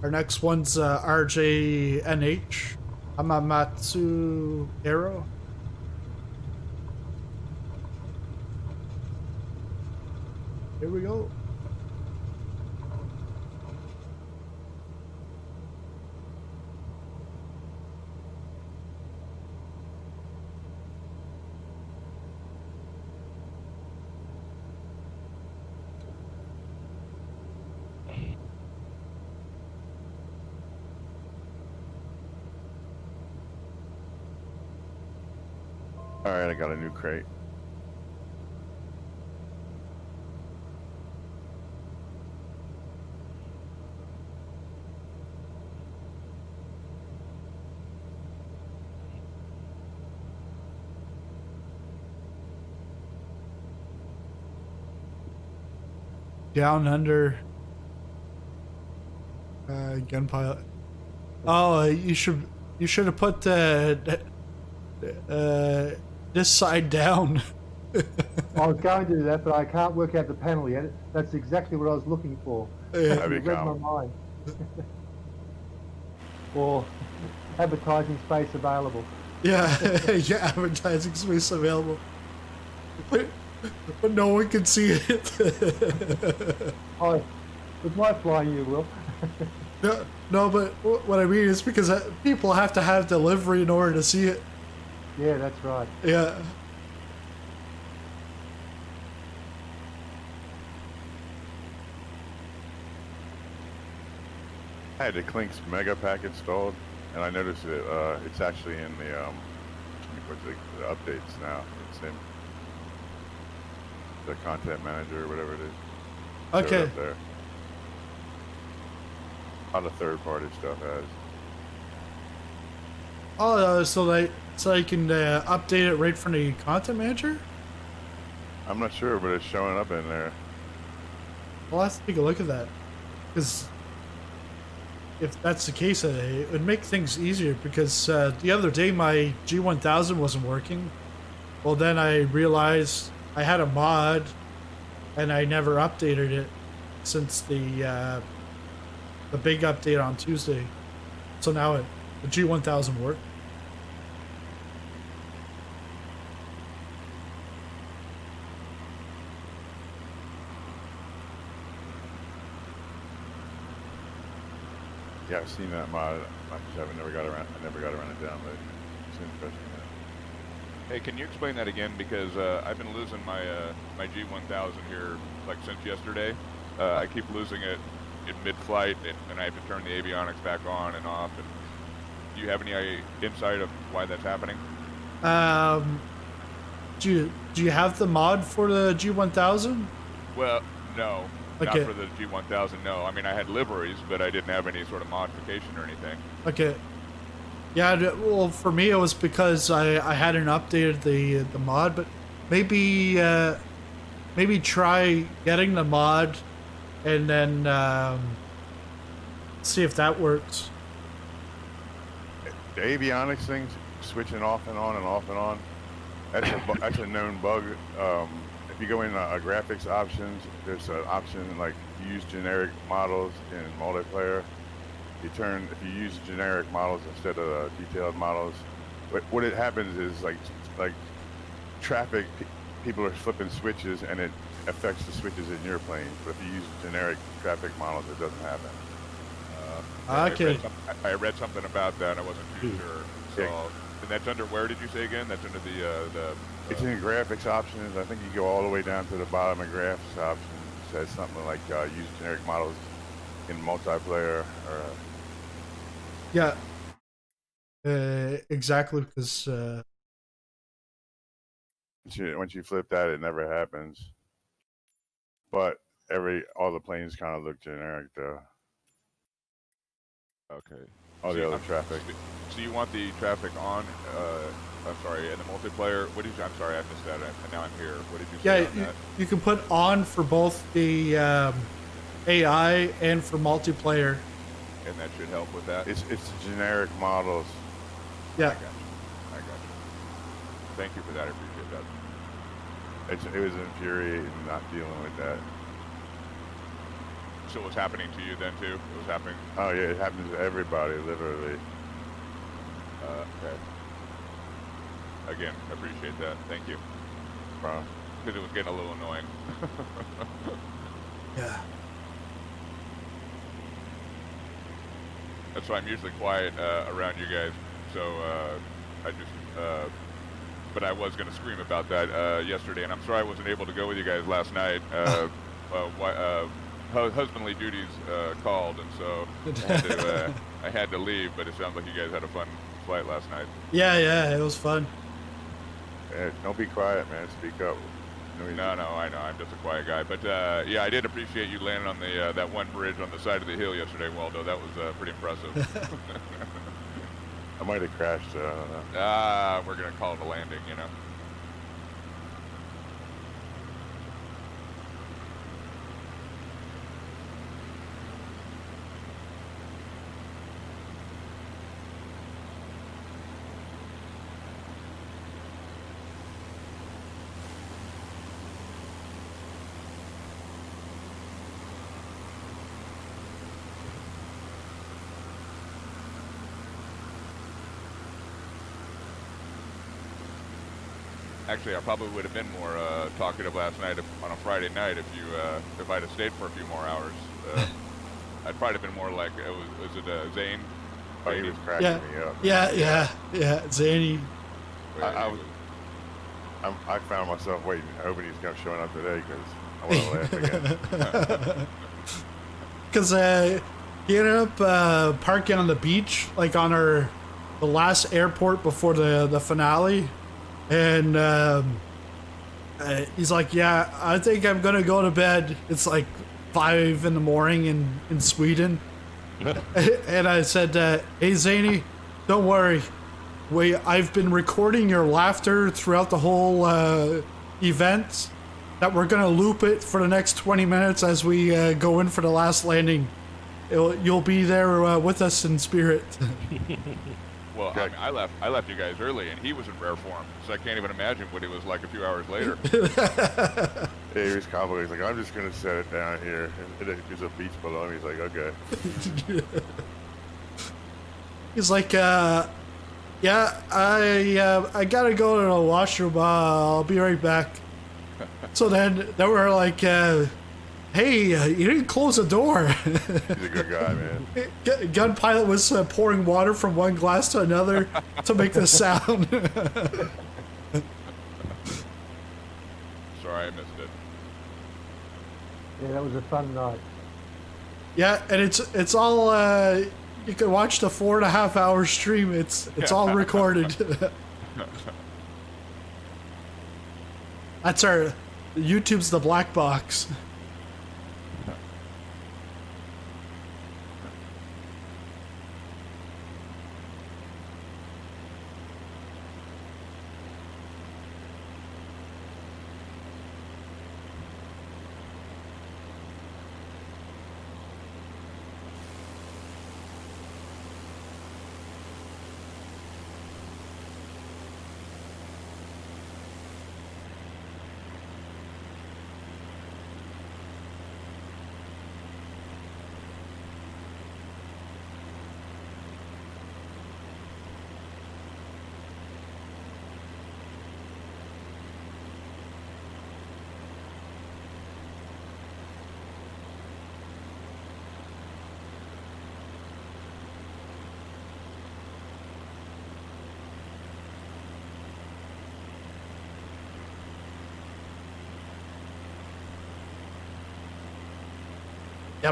Our next one's RJNH. Hamamatsu Arrow. Here we go. All right, I got a new crate. Down under. Gun pilot. Oh, you should have put this side down. I was going to do that, but I can't work out the panel yet. That's exactly what I was looking for. Yeah. That'd You be read my calm. mind. Or advertising space available. Yeah, yeah, advertising space available. But no one can see it. Oh, with my flying you will. No, but what I mean is because people have to have delivery in order to see it. Yeah, that's right. Yeah. I had the Clinks Mega Pack installed, and I noticed that it's actually in the what's the updates now. It's in the content manager or whatever it is. Showed Okay. up there. All the third-party stuff has. Oh, so I can update it right from the content manager. I'm not sure, but it's showing up in there. Well, let's take a look at that, because if that's the case, it would make things easier. Because the other day my G1000 wasn't working. Well, then I realized I had a mod, and I never updated it since the big update on Tuesday. So now the G1000 worked. Yeah, I've seen that mod. I just never got around to downloading it. It's interesting. Hey, can you explain that again? Because I've been losing my my G1000 here like since yesterday. I keep losing it in mid-flight, and I have to turn the avionics back on and off. And do you have any insight of why that's happening? Do you have the mod for the G1000? Well, no, Okay. not for the G1000. No, I mean I had liveries, but I didn't have any sort of modification or anything. Okay. Yeah, well, for me it was because I hadn't updated the mod, but maybe try getting the mod and then see if that works. The avionics things switching off and on and off and on. That's a known bug. If you go in graphics options, there's an option like if you use generic models in multiplayer. If you use generic models instead of detailed models, what it happens is like traffic, people are flipping switches and it affects the switches in your plane. But if you use generic traffic models, it doesn't happen. Okay. I read something about that. I wasn't too sure. So, Yeah. and that's under where did you say again? That's under the It's in graphics options. I think you go all the way down to the bottom of graphics options. It says something like use generic models in multiplayer or. Yeah. Exactly, because Once you flip that, it never happens. But all the planes kind of look generic though. Okay. All So the you- other traffic. So you want the traffic on, sorry, and the multiplayer. What did you? I'm sorry, I missed that. And now I'm here. What did you Yeah, say on that? you can put on for both the AI and for multiplayer. And that should help with that. It's generic models. Yeah. I got you. Thank you for that. I appreciate that. It was infuriating not dealing with that. So it was happening to you then too? It was happening. Oh yeah, it happens to everybody, literally. Okay. Again, I appreciate that. Thank you. Because it was getting a little annoying. Yeah. That's why I'm usually quiet around you guys. So I just, but I was going to scream about that yesterday, and I'm sorry I wasn't able to go with you guys last night. Husbandly duties called, and so I had to leave. But it sounds like you guys had a fun flight last night. Yeah, it was fun. Yeah, don't be quiet, man. Speak up. No, I know. I'm just a quiet guy. But yeah, I did appreciate you landing on the that one bridge on the side of the hill yesterday, Waldo. That was pretty impressive. I might have crashed. I don't know. We're gonna call it a landing, you know. Actually, I probably would have been more talkative last night on a Friday night if I'd have stayed for a few more hours. I'd probably have been more like, was it Zane? Oh, he was cracking me up. Yeah, Zany. I found myself waiting, hoping he's going to show up today because I want to laugh again. Because he ended up parking on the beach, like on the last airport before the finale. And he's like, yeah, I think I'm going to go to bed. It's like 5 in the morning in Sweden. And I said, hey, Zany, don't worry. I've been recording your laughter throughout the whole event. That we're going to loop it for the next 20 minutes as we go in for the last landing. You'll be there with us in spirit. Well, I mean, I left you guys early, and he was in rare form, so I can't even imagine what he was like a few hours later. Yeah, he was confident. He's like, I'm just going to set it down here. And there's a beach below him. He's like, okay. He's like, yeah, I got to go to the washroom. I'll be right back. So then we're like, hey, you didn't close the door. He's a good guy, man. Gun Pilot was pouring water from one glass to another to make the sound. Sorry, I missed it. Yeah, that was a fun night. Yeah, and it's all you can watch the 4.5 hour stream. It's all recorded. That's our YouTube's the black box. Yeah,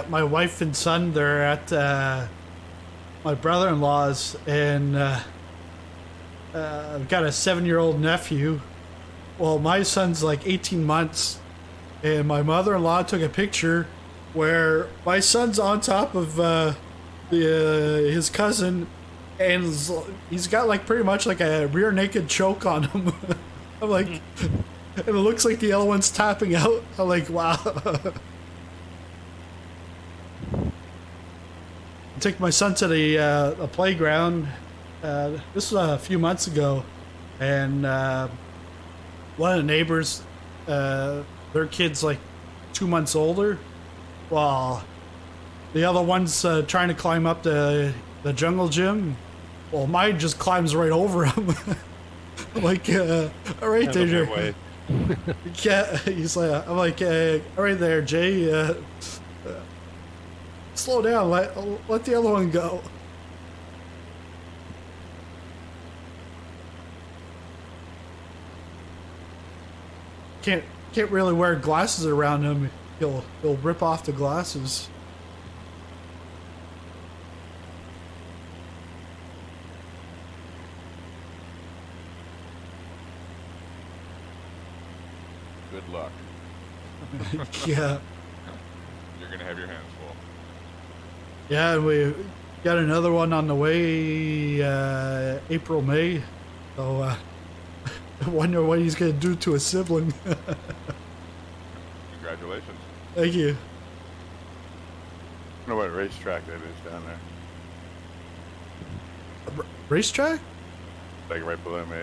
my wife and son, they're at my brother-in-law's, and I've got a 7-year-old nephew. Well, my son's like 18 months, and my mother-in-law took a picture where my son's on top of his cousin, and he's got like pretty much like a rear naked choke on him. I'm like, and it looks like the other one's tapping out. I'm like, wow. I took my son to the playground. This was a few months ago, and one of the neighbors, their kid's like 2 months older. Well, the other one's trying to climb up the jungle gym. Well, mine just climbs right over him. Like, all right there, Jay. Yeah, he's like, I'm like, all right there, Jay. Slow down. Let the other one go. Can't really wear glasses around him. He'll rip off the glasses. Good luck. Yeah. You're gonna have your hands full. Yeah, and we got another one on the way, April, May. So, I wonder what he's gonna do to a sibling. Congratulations. Thank you. I don't know what racetrack that is down there. Racetrack? Like right below me.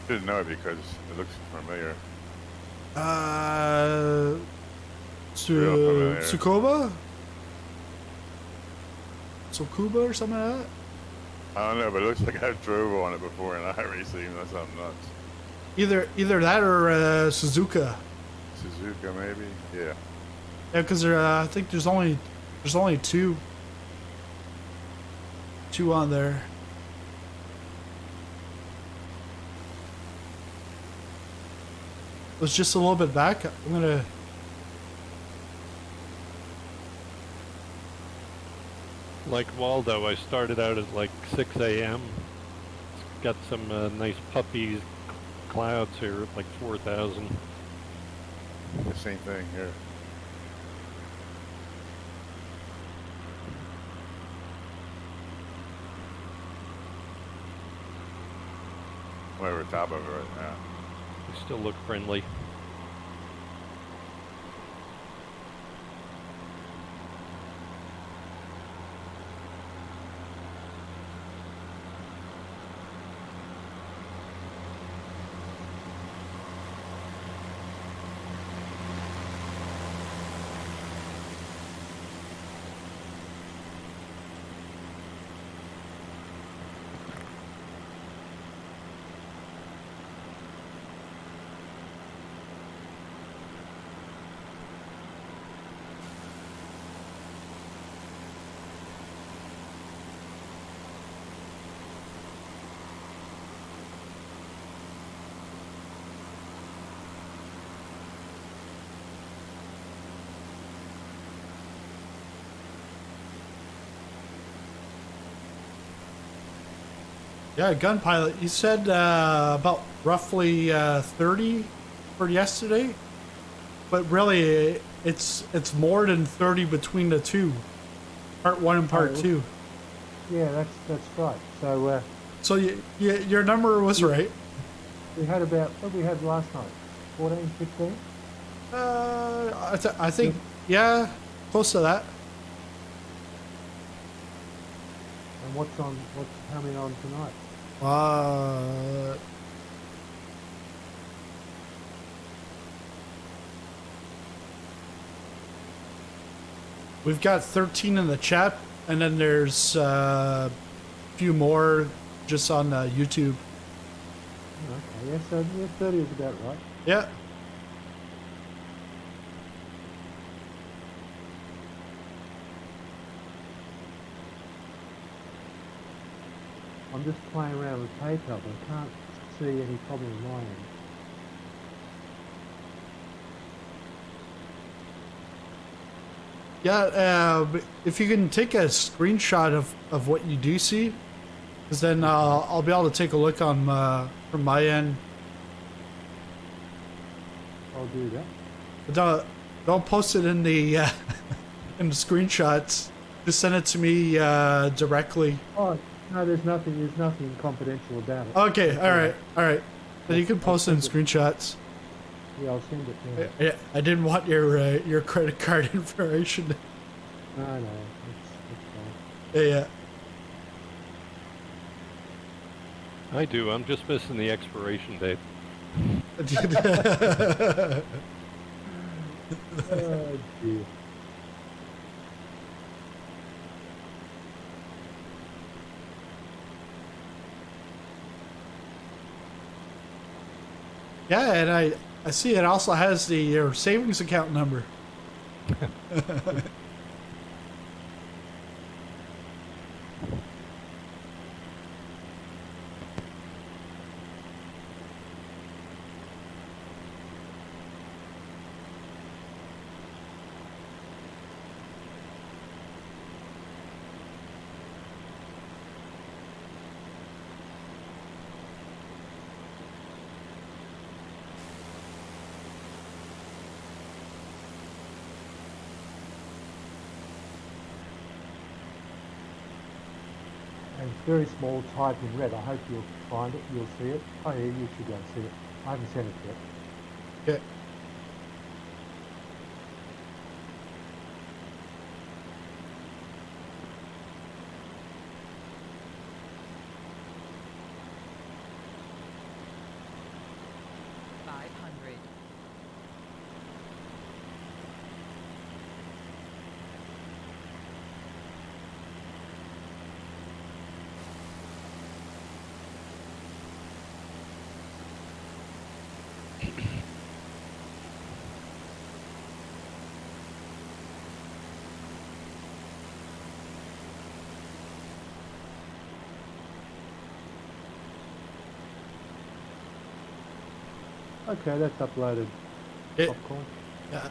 Didn't know it because it looks familiar. Su familiar. Tsukuba? Tsukuba or something like that? I don't know, but it looks like I drove on it before in iRacing. Unless I'm nuts. Either that or Suzuka. Suzuka, maybe. Yeah. Yeah, because I think there's only two on there. It was just a little bit back. I'm gonna. Like Waldo, I started out at like 6 a.m. Got some nice puppy clouds here at like 4,000. The same thing here. I'm over top of it right now. They still look friendly. Yeah, gun pilot. You said about roughly 30 for yesterday, but really it's more than 30 between the two, part one and part two. Yeah, that's right. So So your number was right. we had about what we had last night, 14, 15. I think yeah, close to that. And what's coming on tonight? We've got 13 in the chat, and then there's a few more just on YouTube. Okay, yeah, so 30 is about right. Yeah. I'm just playing around with PayPal, but I can't see any problem in my end. Yeah, if you can take a screenshot of what you do see, because then I'll be able to take a look on from my end. I'll do that. But don't post it in the in the screenshots. Just send it to me directly. Oh, no, there's nothing confidential about it. Okay, all right. Then you can post in send it. screenshots. Yeah, I'll send it now. Yeah, I didn't want your credit card information. No, it's fine. Yeah. I do. I'm just missing the expiration date. Oh, dear. Yeah, and I see it also has your savings account number. And it's very small type in red. I hope you'll find it. You'll see it. Oh yeah, you should go and see it. I haven't sent it yet. Yeah. Okay, that's uploaded. Yeah. Popcorn. Yeah.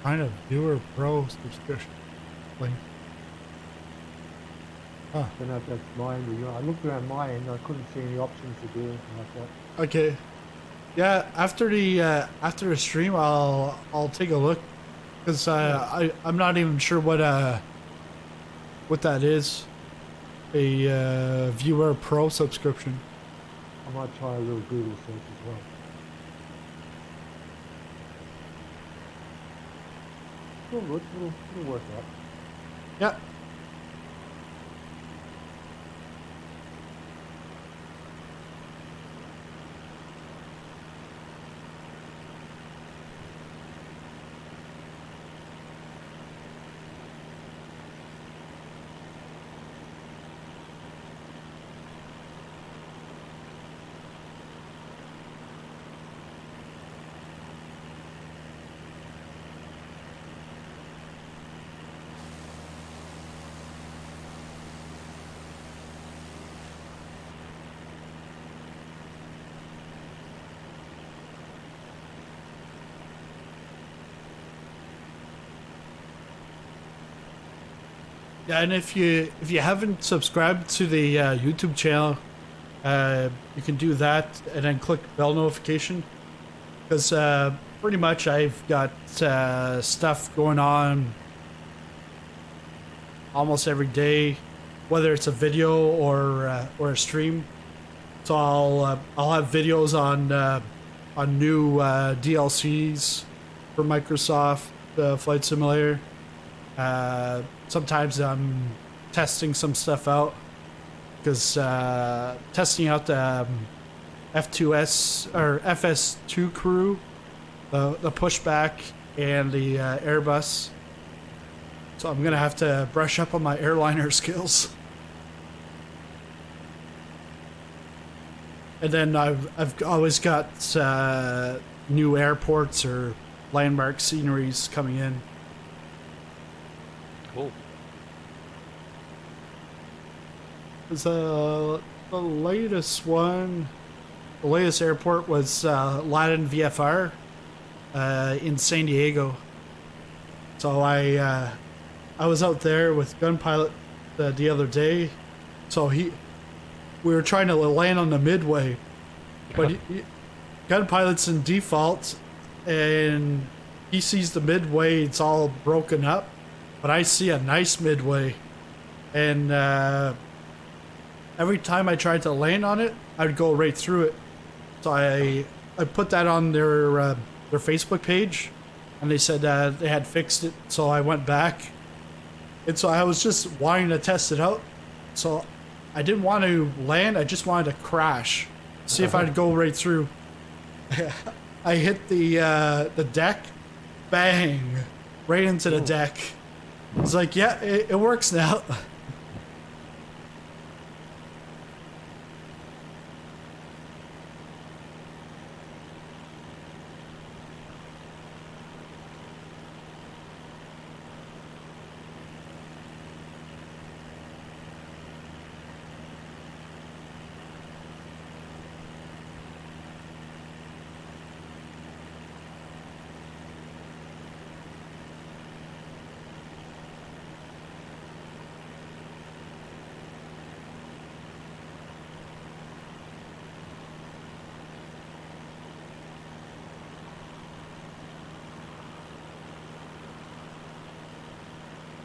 Kind of viewer pro subscription link. I don't know if that's my end or your. I looked around my end. I couldn't see any options to do anything like that. Okay. Yeah, after the stream, I'll take a look because I'm not even sure what that is. A viewer pro subscription. I might try a little Google search as well. It'll work out. Yeah. Yeah, and if you haven't subscribed to the YouTube channel, you can do that and then click bell notification because pretty much I've got stuff going on almost every day, whether it's a video or a stream. So I'll have videos on new DLCs for Microsoft Flight Simulator. Sometimes I'm testing some stuff out because testing out the F2S or FS2 crew, the pushback and the Airbus. So I'm gonna have to brush up on my airliner skills. And then I've always got new airports or landmark sceneries coming in. Cool. The latest one, the latest airport was Latin VFR in San Diego. So I was out there with Gun Pilot the other day. So we were trying to land on the midway, but Gun Pilot's in default, and he sees the midway. It's all broken up, but I see a nice midway, and every time I tried to land on it, I'd go right through it. So I put that on their Facebook page, and they said they had fixed it. So I went back, and so I was just wanting to test it out. So I didn't want to land. I just wanted to crash, see if I'd go right through. I hit the deck, bang, right into the deck. It's like, yeah, it works now.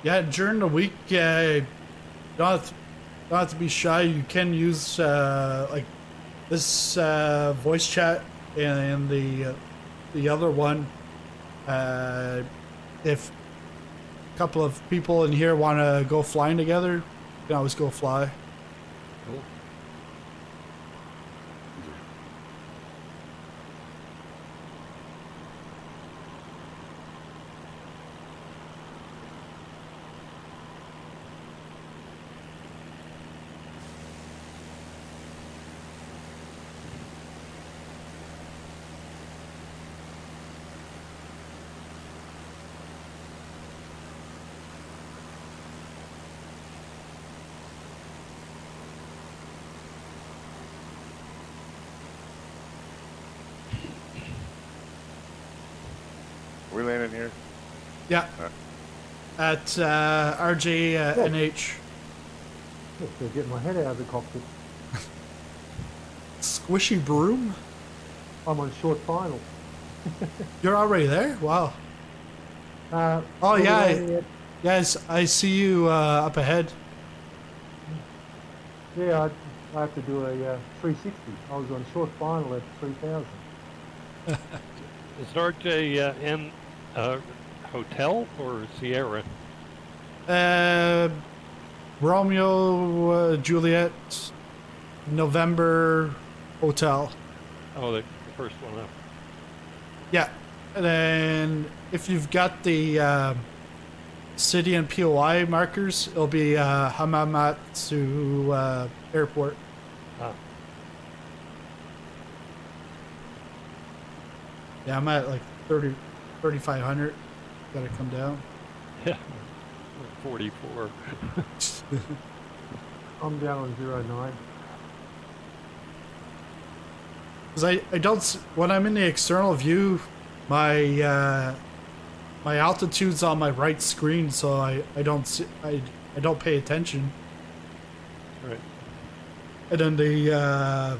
Yeah, during the week, don't have to be shy. You can use like this voice chat and the other one. If a couple of people in here want to go flying together, you can always go fly. Cool. We landing here? Yeah. At RJ NH. Just to get my head out of the cockpit. Squishy broom? I'm on short final. You're already there? Wow. Oh we're yeah, landing at- yes, I see you up ahead. Yeah, I have to do a 360. I was on short final at 3,000. Is RJ in hotel or Sierra? Romeo, Juliet, November, hotel. Oh, the first one up. Yeah, and then if you've got the city and POI markers, it'll be Hamamatsu Airport. Ah. Yeah, I'm at like 3,500. Gotta come down. Yeah. 44. I'm down on 09. Because I don't when I'm in the external view, my my altitude's on my right screen, so I don't see, I don't pay attention. Right. And then the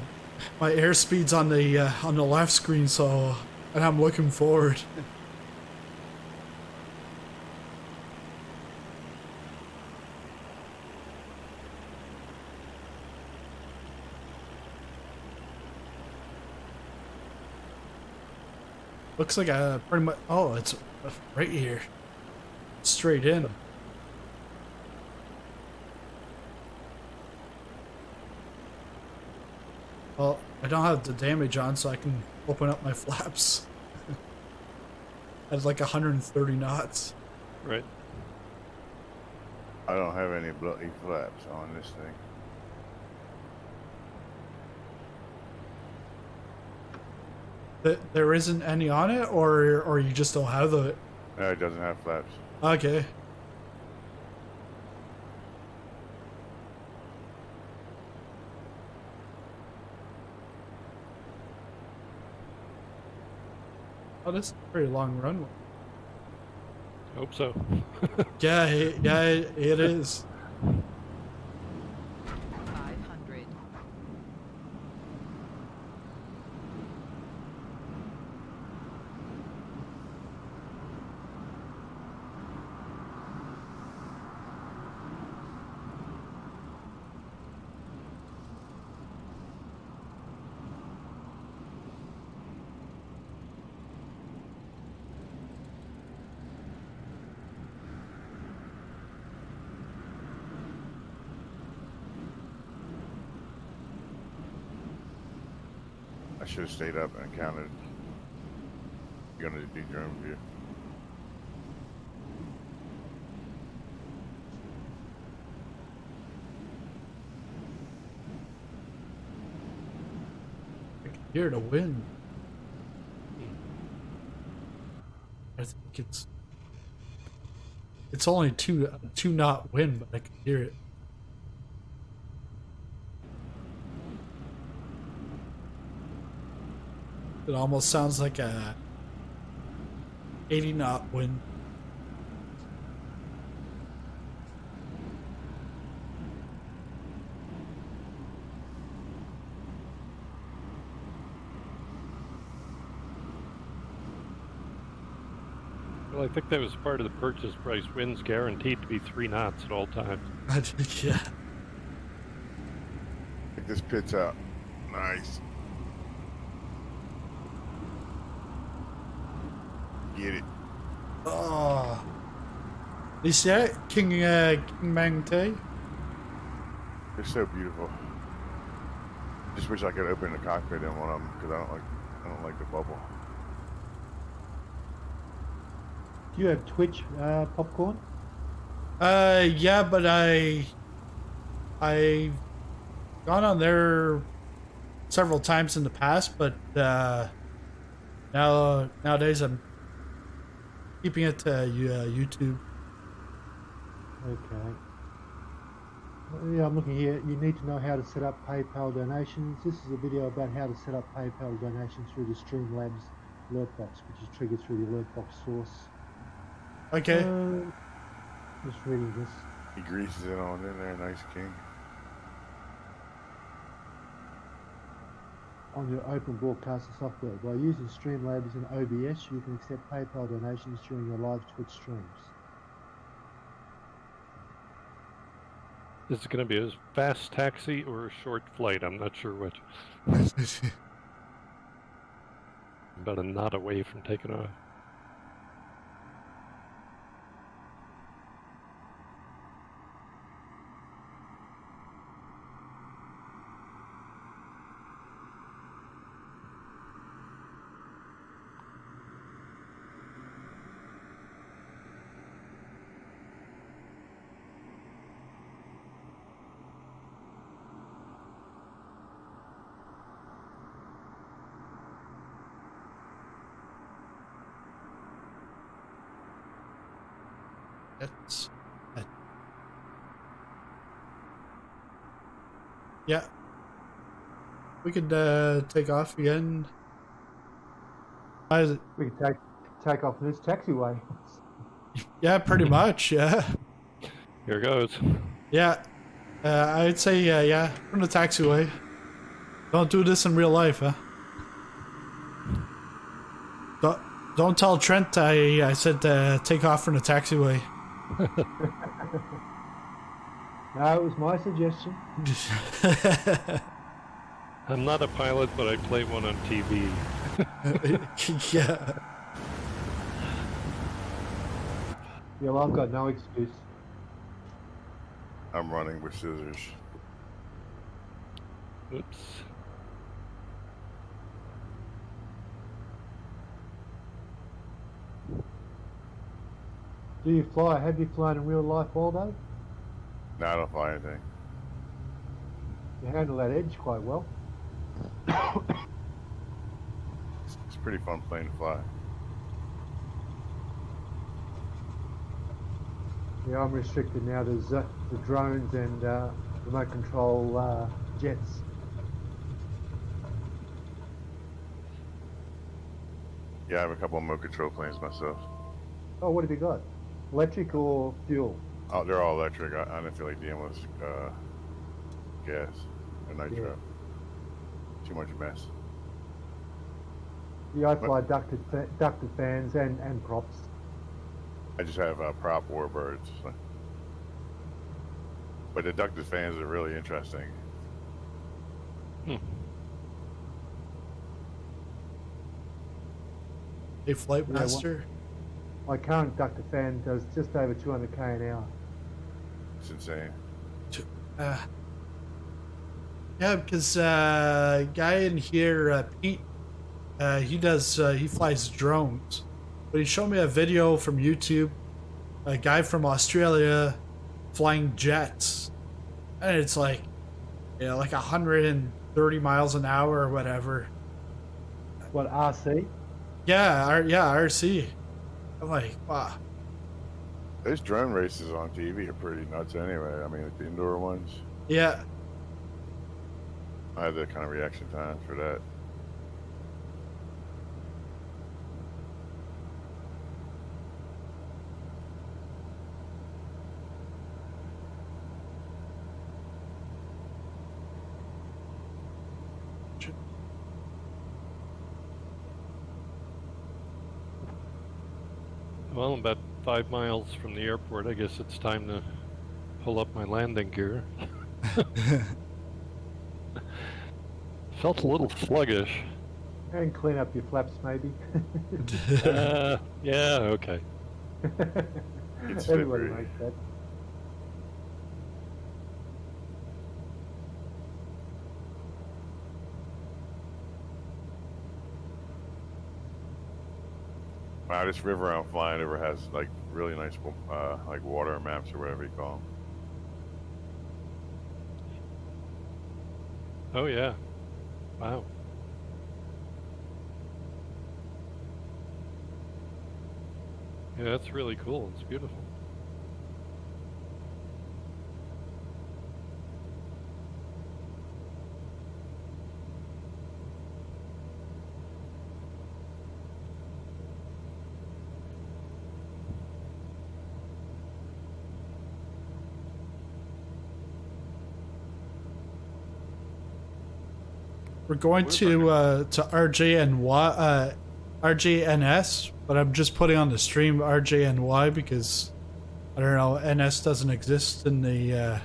my airspeed's on the left screen, so and I'm looking forward. Looks like a pretty much. Oh, it's right here, straight in. Well, I don't have the damage on, so I can open up my flaps. At like 130 knots. Right. I don't have any bloody flaps on this thing. there isn't any on it, or you just don't have the. No, it doesn't have flaps. Okay. Oh, this is a pretty long runway. Hope so. Yeah, it is. 500. I should have stayed up and counted. Gonna do drone view. I can hear the wind. I think it's only two knot wind, but I can hear it. It almost sounds like a 80 knot wind. Well, I think that was part of the purchase price. Wind's guaranteed to be 3 knots at all times. Yeah. Check this pit's out. Nice. Get it. Oh. You see it? King Mang Tay? They're so beautiful. Just wish I could open the cockpit in one of them because I don't like the bubble. Do you have Twitch popcorn? Yeah, but I've gone on there several times in the past, but nowadays I'm keeping it to YouTube. Okay. Yeah, I'm looking here. You need to know how to set up PayPal donations. This is a video about how to set up PayPal donations through the Streamlabs alert box, which is triggered through the alert box source. Okay. Just reading this. He greases it on in there, nice king. On your open broadcaster software. By using Streamlabs and OBS, you can accept PayPal donations during your live Twitch streams. This is going to be a fast taxi or a short flight. I'm not sure which. About a knot away from taking off. That's yeah. We could take off again. We can take off this taxiway. Yeah, pretty much. Yeah. Here goes. Yeah. I'd say yeah, from the taxiway. Don't do this in real life, huh? Don't tell Trent I said take off from the taxiway. No, it was my suggestion. I'm not a pilot, but I play one on TV. Yeah. Yeah, well, I've got no excuse. I'm running with scissors. Oops. Do you fly? Have you flown in real life, Waldo? No, I don't fly anything. You handle that edge quite well. It's pretty fun plane to fly. Yeah, I'm restricted now to the drones and remote control jets. Yeah, I have a couple of remote control planes myself. Oh, what have you got? Electric or fuel? Oh, they're all electric. I don't feel like dealing with gas or nitro. Too much mess. Yeah, I fly ducted fans and props. I just have prop warbirds. So. But the ducted fans are really interesting. Hey, Flight Master. My current ducted fan does just over 200k an hour. It's insane. Yeah, because guy in here, Pete, he flies drones. But he showed me a video from YouTube, a guy from Australia flying jets, and it's like, like 130 miles an hour or whatever. What, RC? Yeah, RC. I'm like, wow. Those drone races on TV are pretty nuts anyway. I mean, like the indoor ones. Yeah. I had that kind of reaction time for that. Well, I'm about 5 miles from the airport. I guess it's time to pull up my landing gear. Felt a little sluggish. And clean up your flaps, maybe. Yeah, okay. It's Everybody slippery. makes that. Wow, this river I'm flying over has like really nice like water maps or whatever you call them. Oh, yeah. Wow. Yeah, that's really cool. It's beautiful. We're going to RJNS, but I'm just putting on the stream RJNY because I don't know, NS doesn't exist in the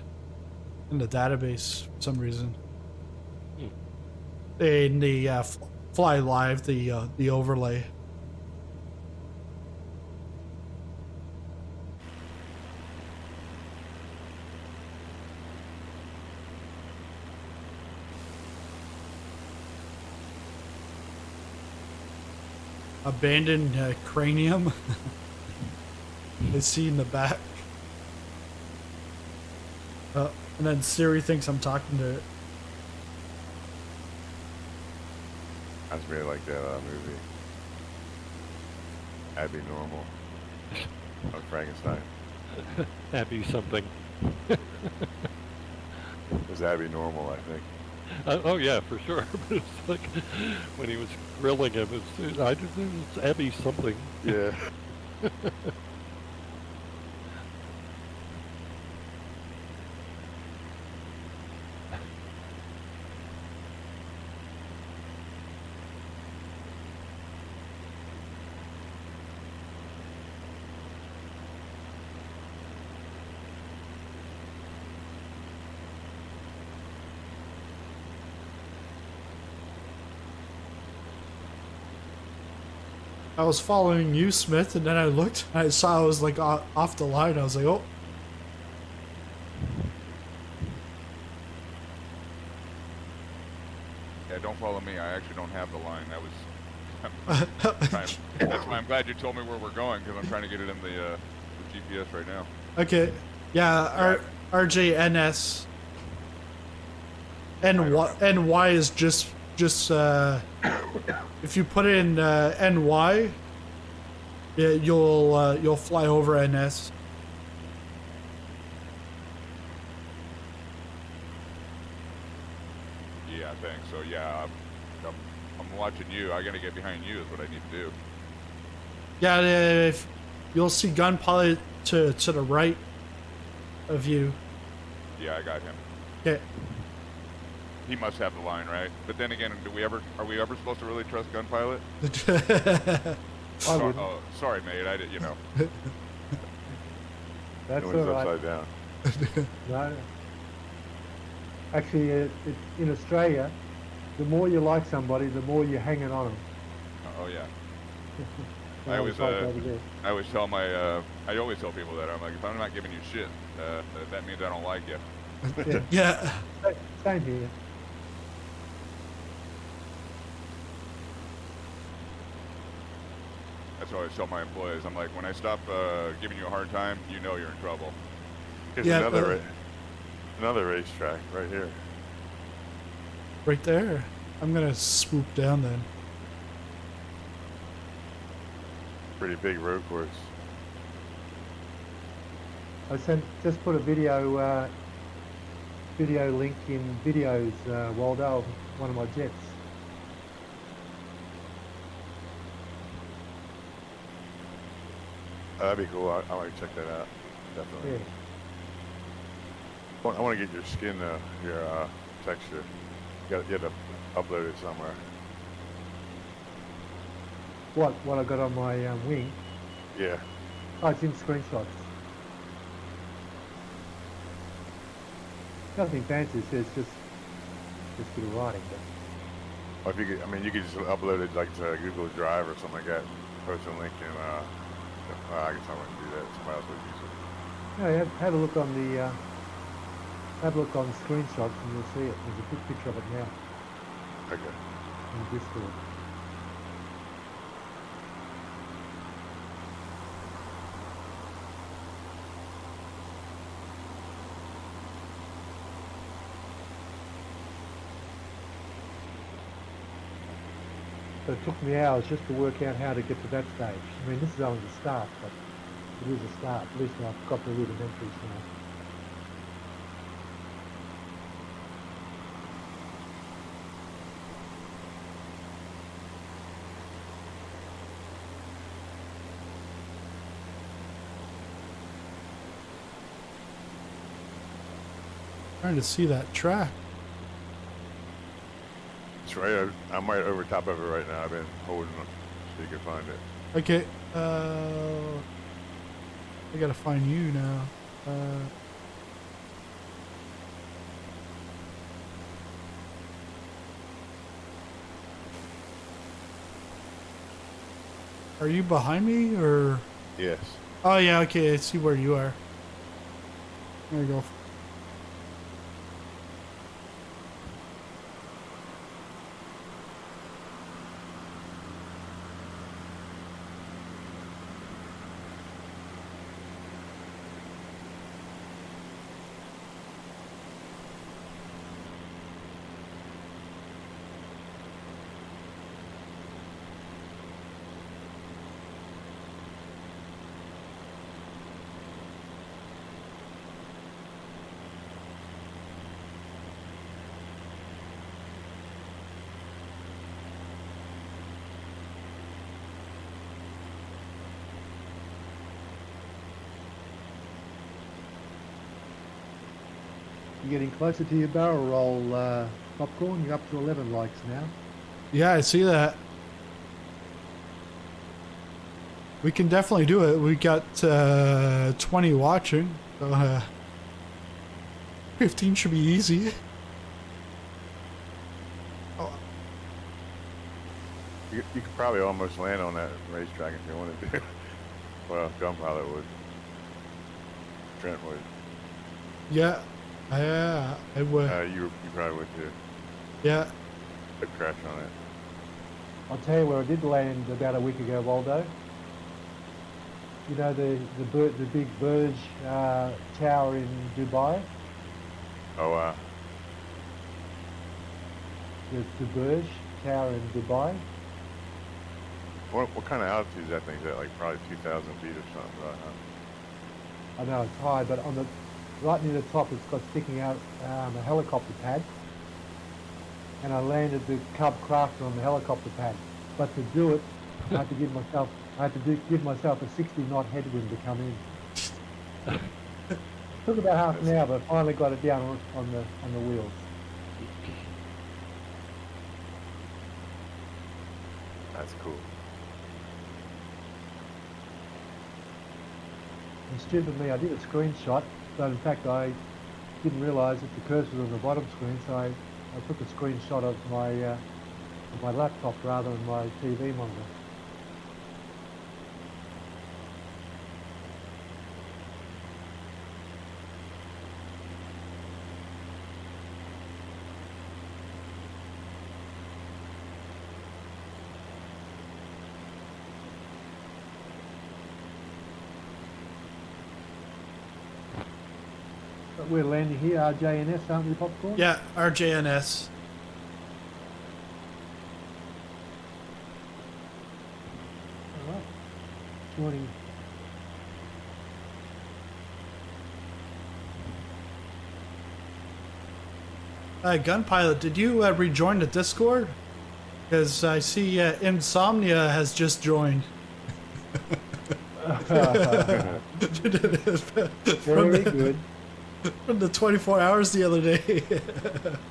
database for some reason. In the Fly Live, the overlay. Abandoned cranium. I see in the back. And then Siri thinks I'm talking to it. I just really like that movie. Abby Normal. On Frankenstein. Happy something. It was Abby Normal, I think. Oh yeah, for sure. But it's like when he was grilling him, it's Abby something. Yeah. I was following you, Smith, and then I looked and I saw I was like off the line. I was like, oh. Yeah, don't follow me. I actually don't have the line. That was. That's why I'm glad you told me where we're going because I'm trying to get it in the GPS right now. Okay. Yeah, RJNS. And Y is just just if you put in NY, you'll fly over NS. Yeah, I think so. Yeah, I'm watching you. I gotta get behind you is what I need to do. Yeah, if you'll see gun pilot to the right of you. Yeah, I got him. Okay. He must have the line, right? But then again, are we ever supposed to really trust gun pilot? I wouldn't. Oh, sorry, mate. I did, you know. That's Doing all it right. upside down. No. Actually, in Australia, the more you like somebody, the more you're hanging on them. Oh yeah. So I it's always like over there. I always tell I always tell people that I'm like, if I'm not giving you shit, that means I don't like you. Yeah. Same here. That's what I always tell my employees. I'm like, when I stop giving you a hard time, you know you're in trouble. Here's Yeah, another racetrack right here. Right there. I'm gonna swoop down then. Pretty big road course. I just put a video link in videos, Waldo, of one of my jets. Oh, that'd be cool. I might check that out. Definitely. Yeah. I want to get your skin, your texture. You have to upload it somewhere. What I got on my wing? Yeah. Oh, it's in screenshots. Nothing fancy. It's just a bit of writing. But Or if you could, I mean, you could just upload it like to Google Drive or something like that. Post a link and I guess I wouldn't do that. Somebody else would use it. no, have a look on the screenshots and you'll see it. There's a good picture of it now Okay. in Discord. But it took me hours just to work out how to get to that stage. I mean, this is only the start, but it is a start. At least I've got the rudimentaries now. Trying to see that track. It's right. I'm right over top of it right now. I've been holding it so you can find it. Okay. I gotta find you now. Are you behind me or? Yes. Oh yeah. Okay. I see where you are. There you go. You're getting closer to your barrel roll, Popcorn. You're up to 11 likes now. Yeah, I see that. We can definitely do it. We got 20 watching, so 15 should be easy. Oh, You could probably almost land on that racetrack if you wanted to. Well, Gun Pilot would. Trent would. yeah, I would. You probably would too. Yeah, I'd crash on it. I'll tell you where I did land about a week ago, Waldo. You know the big Burj tower in Dubai? Oh, the Burj Tower in Dubai. What kind of altitude is that thing? Is that like probably 2,000 feet or something? Right, huh? I know it's high, but on the right near the top, it's got sticking out a helicopter pad. And I landed the Cub Crafter on the helicopter pad. But to do it, I had to give myself a 60-knot headwind to come in. Took about half an hour, but I finally got it down on the wheels. That's cool. And stupid me, I did a screenshot, but in fact I didn't realise that the cursor was on the bottom screen, so I took a screenshot of my laptop rather than my TV monitor. But we're landing here, RJNS, aren't we, Popcorn? Yeah, RJNS. Alright. Joining. Gun Pilot, did you rejoin the Discord? Because I see Insomnia has just joined. Very good. From the 24 hours the other day.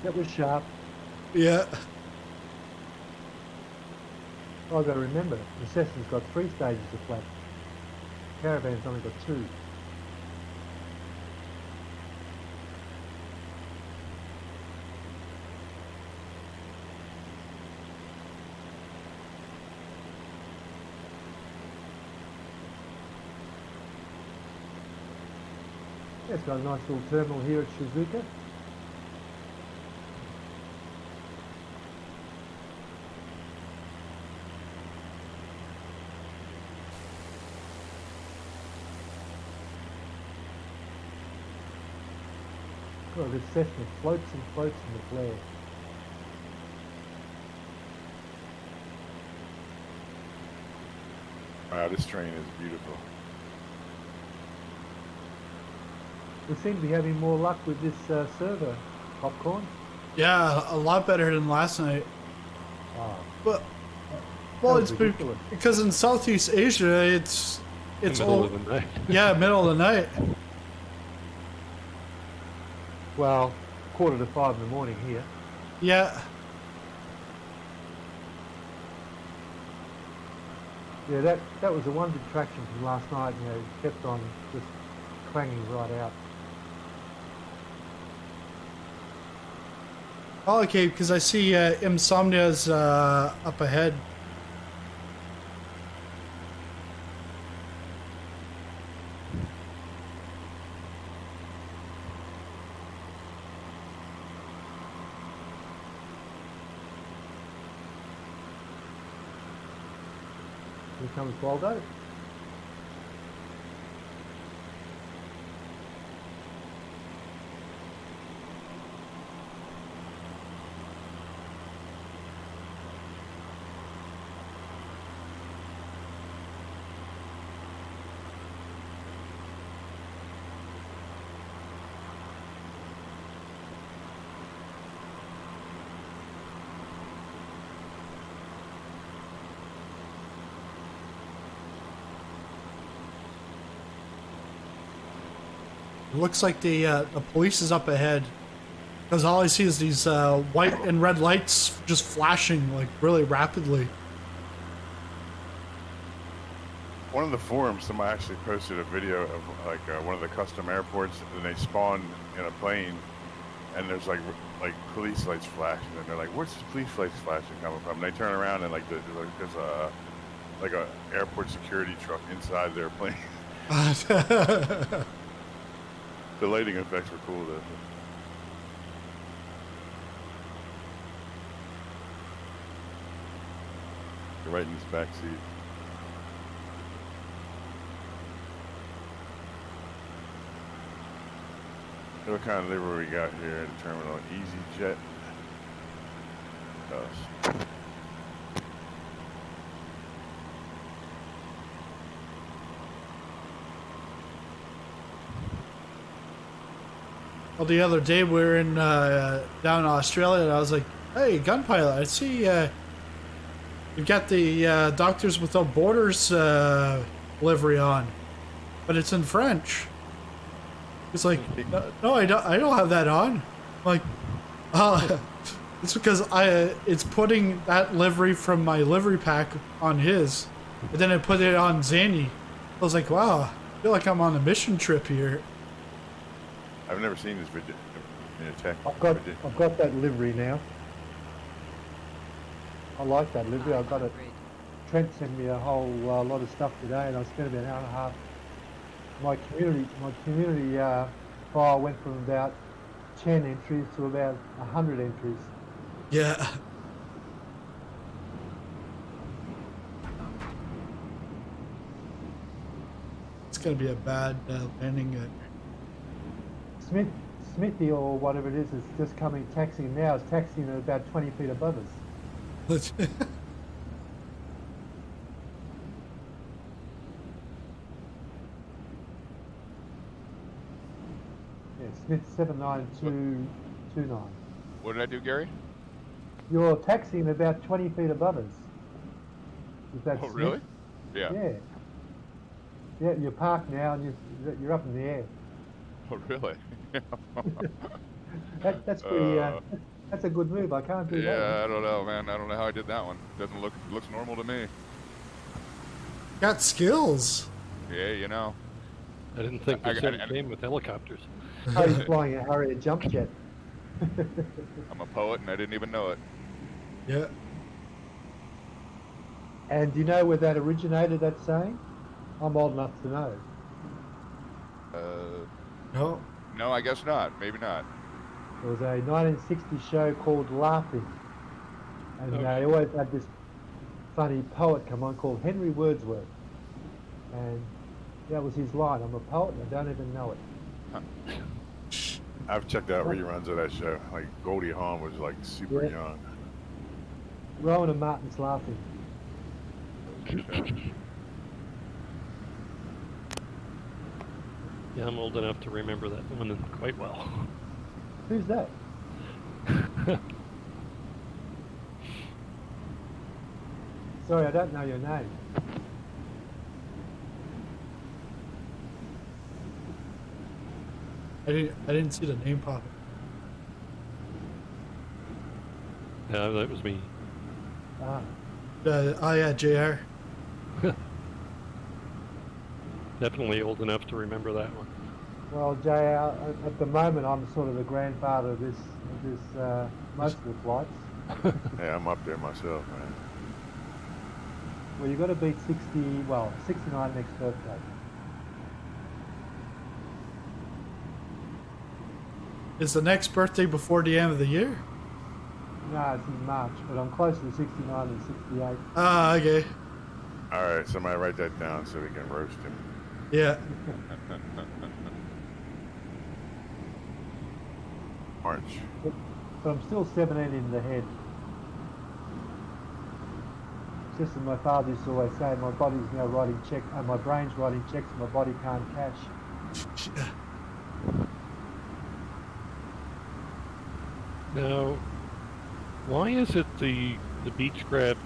That was sharp. Yeah. Oh, I've got to remember, the Cessna's got 3 stages of flap. Caravan's only got 2. Yeah, it's got a nice little terminal here at Shizuoka. Oh, this Cessna floats and floats in the flare. Wow, this train is beautiful. We seem to be having more luck with this server, Popcorn. Yeah, a lot better than last night. Wow. But well, That it's was ridiculous. because in Southeast Asia, it's middle all of the night. yeah, middle of the night. Well, 4:45 in the morning here. Yeah. Yeah, that was the one detraction from last night. You know, it kept on just clanging right out. Oh, okay, because I see Insomnia's up ahead. Here comes Waldo. It looks like the police is up ahead. Because all I see is these white and red lights just flashing like really rapidly. One of the forums, somebody actually posted a video of like one of the custom airports, and they spawn in a plane, and there's like police lights flashing, and they're like, "Where's the police lights flashing coming from?" And they turn around and there's a airport security truck inside their plane. The lighting effects were cool though. You're right in this back seat. What kind of livery we got here in the terminal? EasyJet. does. Well, the other day we were in down in Australia, and I was like, "Hey, gun pilot, I see you've got the Doctors Without Borders livery on, but it's in French." He's like, "No, I don't have that on." I'm like, it's because it's putting that livery from my livery pack on his, and then I put it on Zanny. I was like, "Wow, I feel like I'm on a mission trip here." I've never seen this video in a tech. I've got that livery now. I like that livery. I've got it. Trent sent me a whole lot of stuff today, and I spent about an hour and a half. My community file went from about 10 entries to about 100 entries. Yeah. It's gonna be a bad landing. Smithy or whatever it is just coming taxiing now. Is taxiing at about 20 feet above us. Yeah, Smith 79229. What did I do, Gary? You're taxiing about 20 feet above us. Is that Oh, Smith? really? Yeah. Yeah. Yeah, you're parked now and you're up in the air. Oh, really? That's pretty. That's a good move. I can't do that. Yeah, I don't know, man. I don't know how I did that one. Looks normal to me. Got skills. Yeah, you know. I didn't think this ever came with helicopters. Oh, he's flying a Harrier jump jet. I'm a poet and I didn't even know it. Yeah. And do you know where that originated, that saying? I'm old enough to know. No. No, I guess not. Maybe not. There was a 1960 show called Laughing. And they always had this funny poet come on called Henry Wordsworth. And that was his line. I'm a poet and I don't even know it. Huh. I've checked out reruns of that show. Like Goldie Hawn was like super young. Rowan and Martin's Laughing. Yeah, I'm old enough to remember that one quite well. Who's that? Sorry, I don't know your name. I didn't see the name pop. Yeah, that was me. Ah. Oh yeah, JR. Definitely old enough to remember that one. Well, JR, at the moment I'm sort of the grandfather of this most of the flights. Yeah, I'm up there myself, man. Well, you've got to beat 69 next birthday. Is the next birthday before the end of the year? No, it's in March, but I'm closer to 69 than 68. Ah, okay. All right, somebody write that down so we can roast him. Yeah. March. But I'm still 17 in the head. Just as my father used to always say, my body's now writing checks, and my brain's writing checks, and my body can't cash. Now, why is it the beach crabs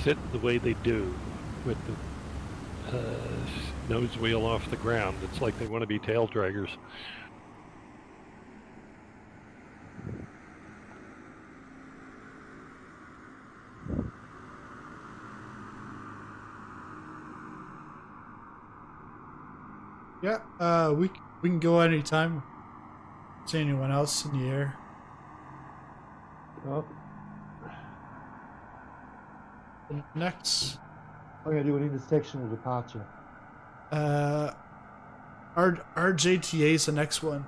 sit the way they do with the nose wheel off the ground? It's like they want to be tail draggers. Yeah, we can go anytime. See anyone else in the air? Oh, Next, I'm going to do an intersectional departure. RJTA is the next one.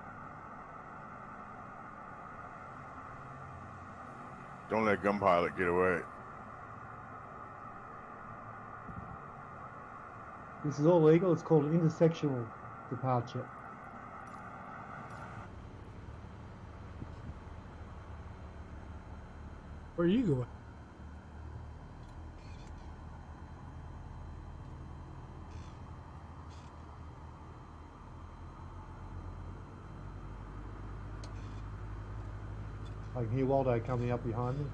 Don't let Gun Pilot get away. This is all legal. It's called an intersectional departure. Where are you going? I can hear Waldo coming up behind me.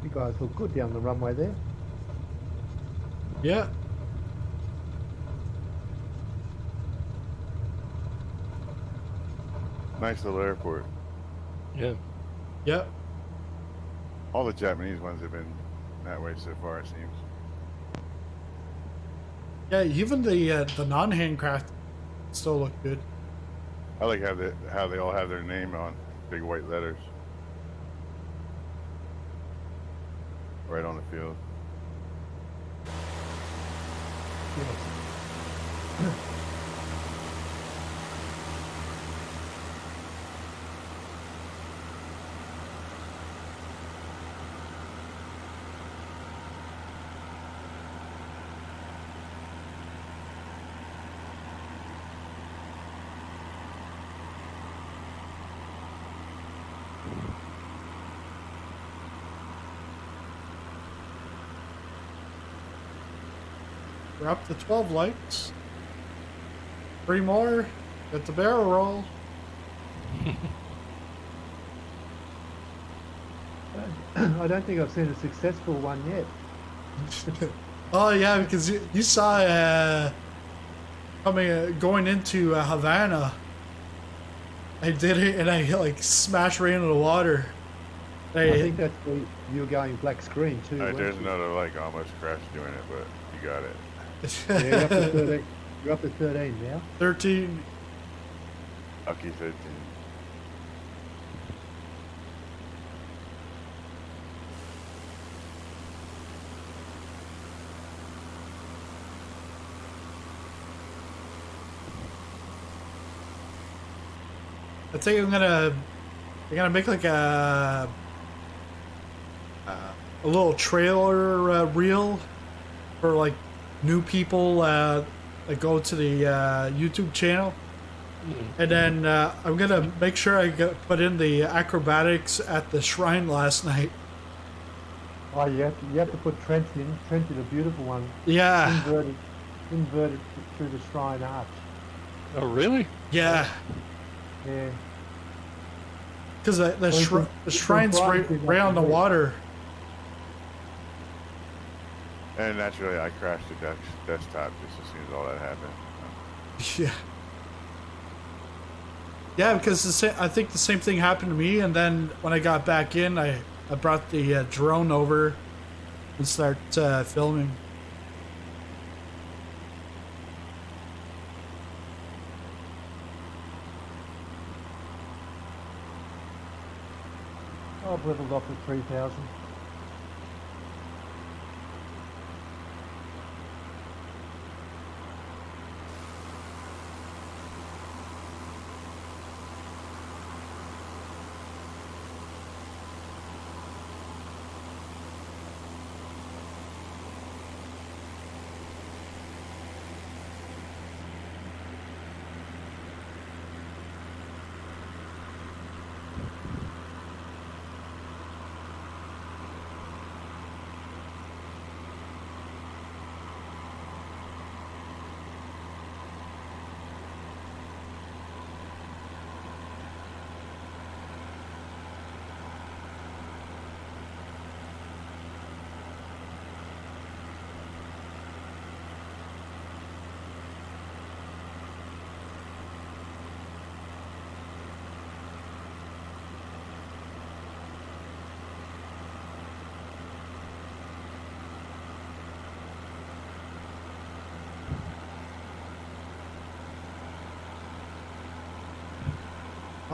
You guys look good down the runway there. Yeah. Nice little airport. Yeah. Yep. All the Japanese ones have been that way so far, it seems. Yeah, even the non-handcraft still look good. I like how they all have their name on big white letters right on the field. We're up to 12 likes. 3 more. Get the barrel roll. I don't think I've seen a successful one yet. Oh yeah, because you saw going into Havana. I did it and I like smashed right into the water. I think that's where you were going black screen too. All right, weren't there's you? another like almost crash doing it, but you got it. Yeah, you're up to 13. You're up to 13 now. 13. Lucky 13. I think I'm gonna make like a little trailer reel for like new people that go to the YouTube channel, and then I'm gonna make sure I put in the acrobatics at the shrine last night. Oh, you have to put Trent in. Trent did a beautiful one. Yeah, Inverted through the shrine arch. Oh, really? yeah, Yeah. because the shrine's right on the water. And naturally, I crashed the desktop just as soon as all that happened. Yeah. Yeah, because I think the same thing happened to me, and then when I got back in, I brought the drone over and start filming. I've leveled off at 3,000.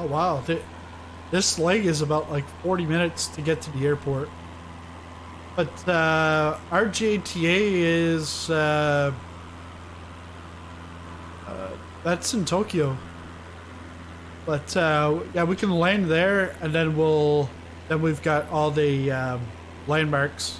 Oh wow, this leg is about like 40 minutes to get to the airport. But RGATA is that's in Tokyo. But yeah, we can land there, and then we've got all the landmarks.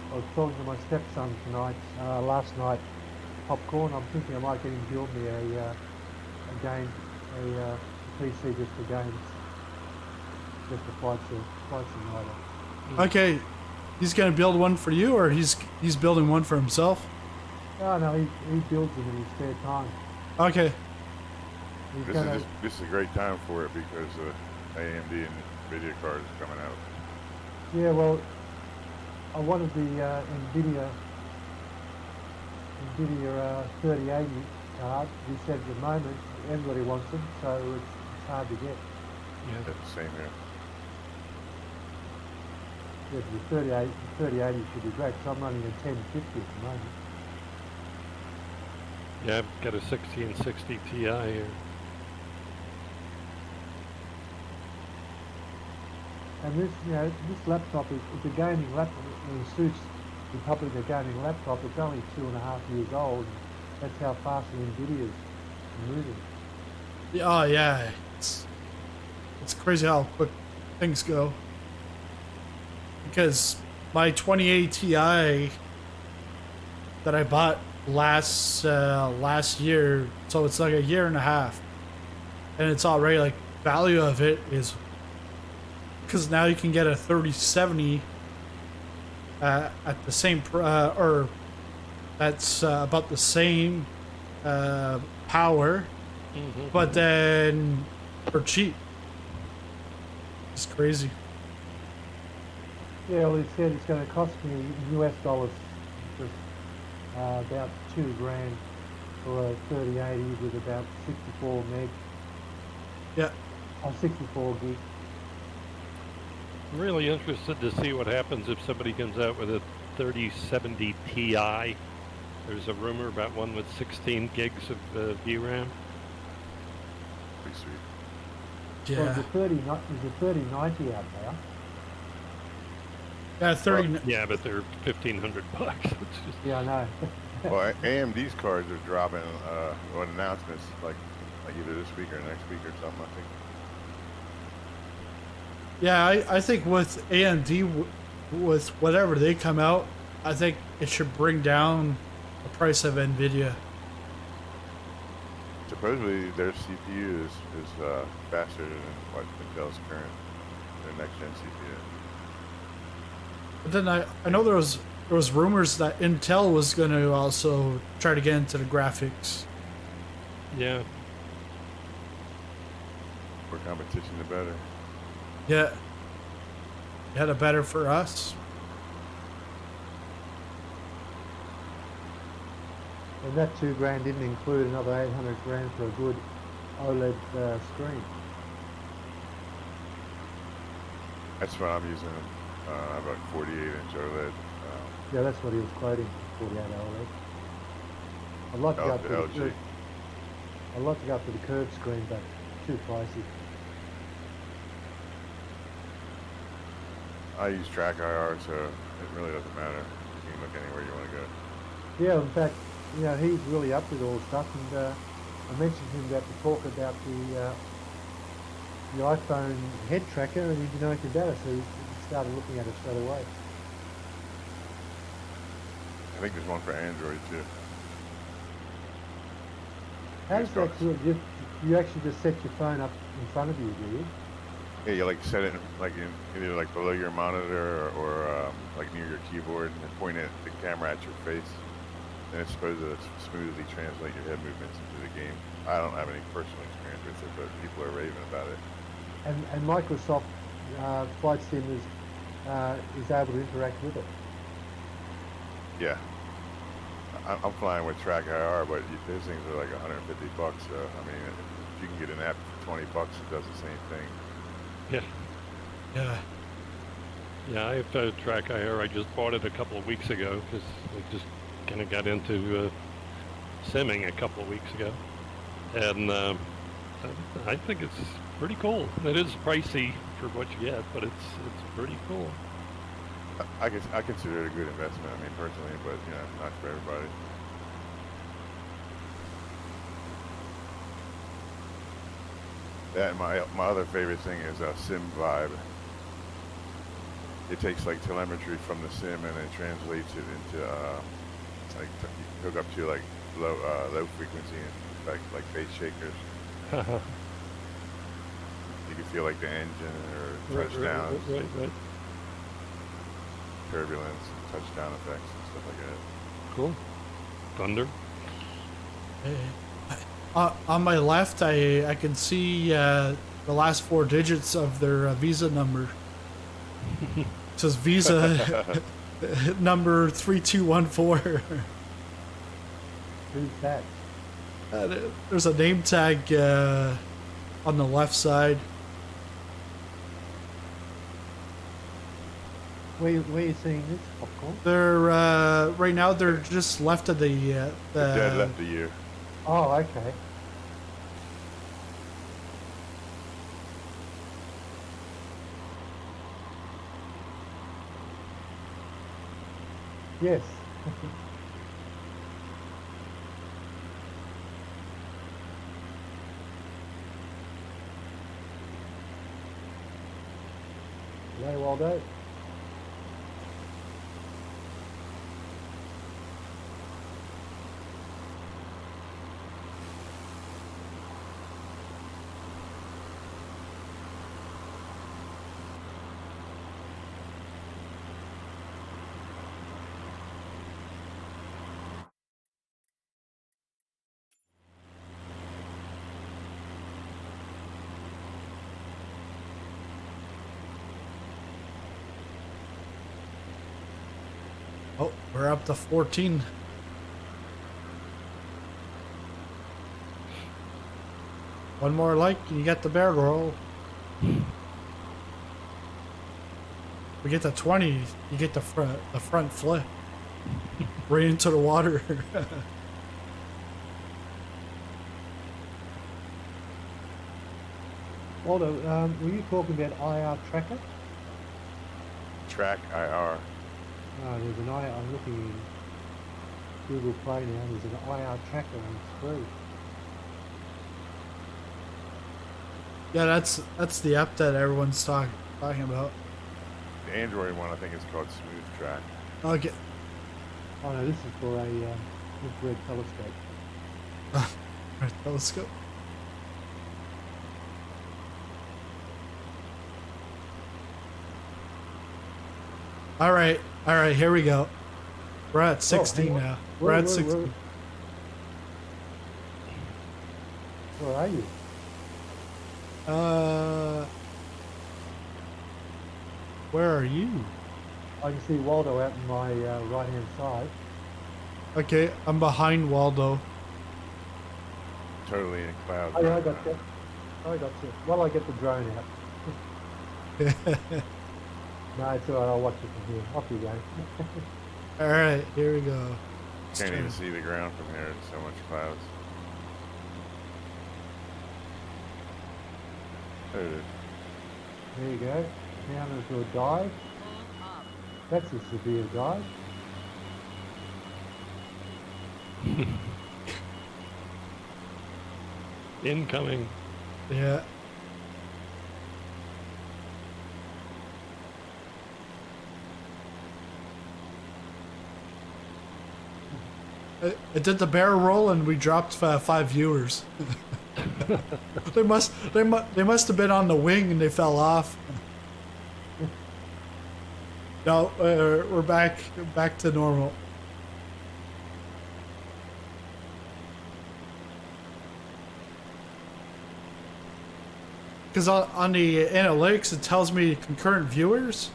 I was talking to my stepson tonight, last night, popcorn. I'm thinking I might get him to build me a game, a PC just for games, just a flight simulator. Okay, he's gonna build one for you, or he's building one for himself. No, he builds them in his spare time. Okay. This is a great time for it because AMD and Nvidia cards are coming out. Yeah, well, I wanted the Nvidia 3080 card. He said at the moment everybody wants them, so it's hard to get. Yeah, that's the same here. Yeah, the 3080 should be great. So I'm running a 1050 at the moment. Yeah, I've got a 1660 Ti here. And this laptop it's a gaming laptop. It suits the public a gaming laptop. It's only 2.5 years old. That's how fast the Nvidia's moving. Oh yeah, it's crazy how quick things go. Because my 2080 Ti that I bought last year, so it's like a year and a half, and it's already like value of it is because now you can get a 3070 at the same or that's about the same power, but then for cheap. It's crazy. Yeah, well, he said it's going to cost me in US dollars just about $2,000 for a 3080 with about 64 meg. Yeah. Or 64 gig. I'm really interested to see what happens if somebody comes out with a 3070 Ti. There's a rumor about one with 16 gigs of VRAM. Pretty sweet. Yeah. Well, there's a 3090 out now. Yeah, 30. Yeah, but they're $1,500. It's just, Yeah, I know. Well, AMD's cards are dropping on announcements like either this week or next week or something, I think. Yeah, I think with AMD, with whatever they come out, I think it should bring down the price of Nvidia. Supposedly their CPU is faster than what Intel's current, their next gen CPU. But then I know there was rumors that Intel was going to also try to get into the graphics. yeah. More competition, the better. Yeah. Yeah, the better for us. And that $2,000 didn't include another $800 for a good OLED screen. That's what I'm using. About 48-inch OLED. Yeah, that's what he was quoting, 48 OLED. I'd like to go up to the LG. curved, I'd like to go up to the curved screen, but too pricey. I use track IR, so it really doesn't matter. You can look anywhere you want to go. Yeah, in fact, he's really up with all the stuff, and I mentioned to him about to talk about the iPhone head tracker, and he didn't know anything about it, so he started looking at it straight away. I think there's one for Android too. How does that do it? You actually just set your phone up in front of you, do you? Yeah, you like set it like either like below your monitor or like near your keyboard and point it the camera at your face. And it's supposed to smoothly translate your head movements into the game. I don't have any personal experience with it, but people are raving about it. And Microsoft Flight Sim is able to interact with it. Yeah. I'm flying with Track IR, but those things are like 150 bucks. So I mean, if you can get an app for 20 bucks, it does the same thing. Yeah. Yeah. Yeah, I have Track IR. I just bought it a couple of weeks ago because I just kind of got into simming a couple of weeks ago. And I think it's pretty cool. It is pricey for what you get, but it's pretty cool. I consider it a good investment. I mean, personally, but you know, not for everybody. That and my other favorite thing is Sim Vibe. It takes like telemetry from the sim and it translates it into like you hook up to like low frequency and like phase shakers. You can feel like the engine or touchdowns, Right. turbulence, touchdown effects, and stuff like that. Cool. Thunder. On my left, I can see the last 4 digits of their Visa number. It says Visa number 3214. Who's that? There's a name tag on the left side. Where are you seeing this, Popcorn? They're right now. They're just left of the Dead left of you. Oh, okay. Yes. Hey, Waldo. Oh, we're up to 14. One more like, and you get the barrel roll. We get to 20, you get the front flip. Right into the water. Waldo, were you talking about IR tracker? Track IR. No, there's an IR. I'm looking in Google Play now. There's an IR tracker and it's free. Yeah, that's the app that everyone's talking about. The Android one, I think, is called Smooth Track. Okay. Oh no, this is for a infrared telescope. Telescope. All right, here we go. We're at 16 hang on. now. We're at 16. Where are you? Where are you? I can see Waldo out on my right hand side. Okay, I'm behind Waldo. Totally in clouds. Oh yeah, I right got now. you. I got you. While I get the drone out. No, it's alright, I'll watch it from here. Off you go. All right, here we go. Can't even see the ground from here. There's so much clouds. There it is. There you go. Now I'm going to do a dive. That's a severe dive. Incoming. Yeah. It did the barrel roll and we dropped 5 viewers. they must have been on the wing and they fell off. No, we're back to normal. Because on the analytics it tells me concurrent viewers,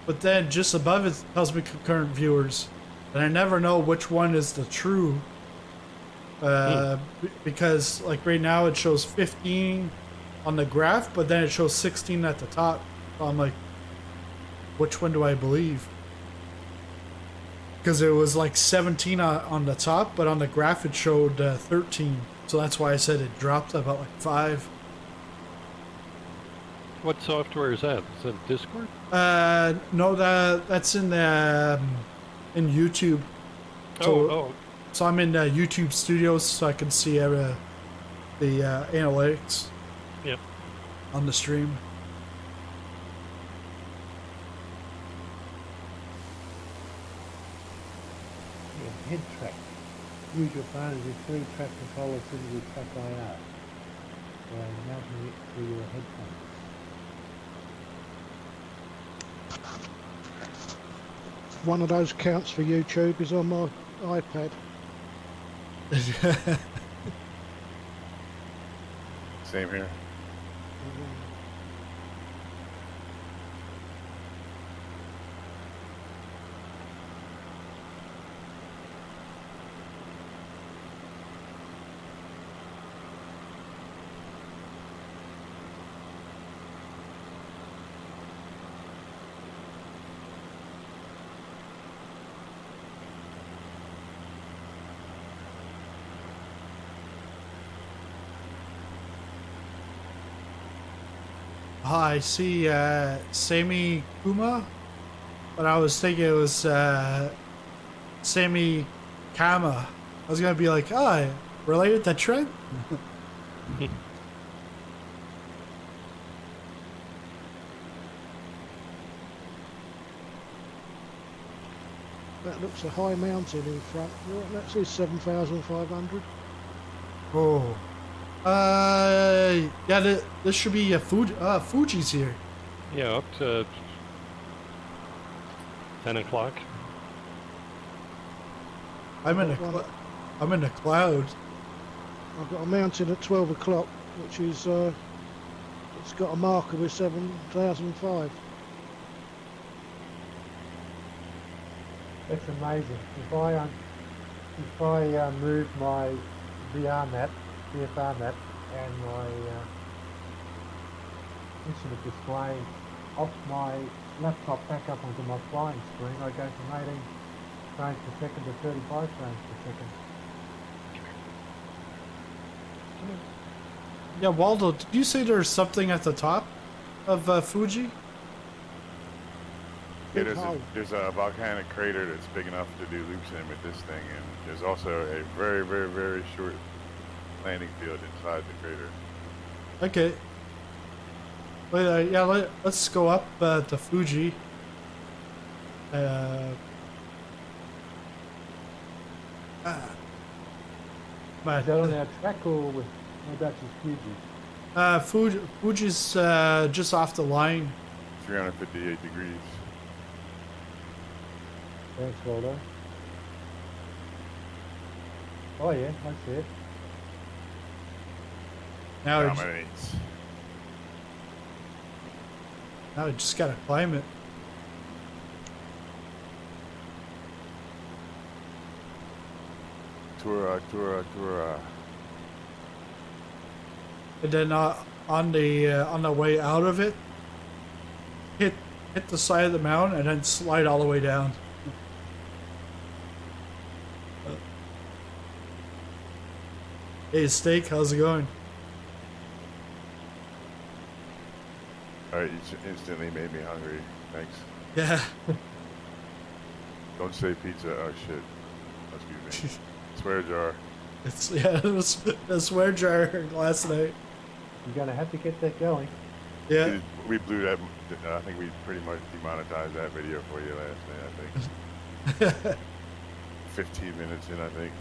but then just above it tells me concurrent viewers, and I never know which one is the true. Because like right now it shows 15 on the graph, but then it shows 16 at the top. So I'm like, which one do I believe? Because it was like 17 on the top, but on the graph it showed 13. So that's why I said it dropped about like 5. What software is that? Is that Discord? No, that's in YouTube. So, so I'm in YouTube Studios, so I can see the analytics. Yep. On the stream. Yeah, head track. Use your phone as a 3-track controller fitted with track IR. By mounting it to your headphones. One of those counts for YouTube is on my iPad. Same here. I see Sammy Kuma, but I was thinking it was Sammy Kama. I was gonna be like, oh, related to Trent? That looks a high mountain in front. That says 7,500. Oh. Yeah, this should be a Fuji's here. Yeah, up to 10 o'clock. I'm in the cloud. I've got a mountain at 12 o'clock, which is it's got a marker with 7,005. That's amazing. If I move my VFR map, and my instrument display off my laptop back up onto my flying screen, I go from 18 frames per second to 35 frames per second. Yeah, Waldo, did you say there's something at the top of Fuji? Yeah, there's a volcanic crater that's big enough to do loops in with this thing, and there's also a very, very, very short landing field inside the crater. Okay. Well, yeah, let's go up to Fuji. Is that on our track or with that's just Fuji? Fuji's just off the line. 358 degrees. Thanks, Waldo. Oh yeah, I see it. Now we Dominates. just gotta climb it. Tura. And then on the way out of it, hit the side of the mountain and then slide all the way down. Hey, Steak, how's it going? Alright, you instantly made me hungry. Thanks. Yeah. Don't say pizza. Oh shit. Excuse me. Swear jar. It was a swear jar last night. You're gonna have to get that going. Yeah. We blew that. I think we pretty much demonetized that video for you last night, I think. 15 minutes in, I think.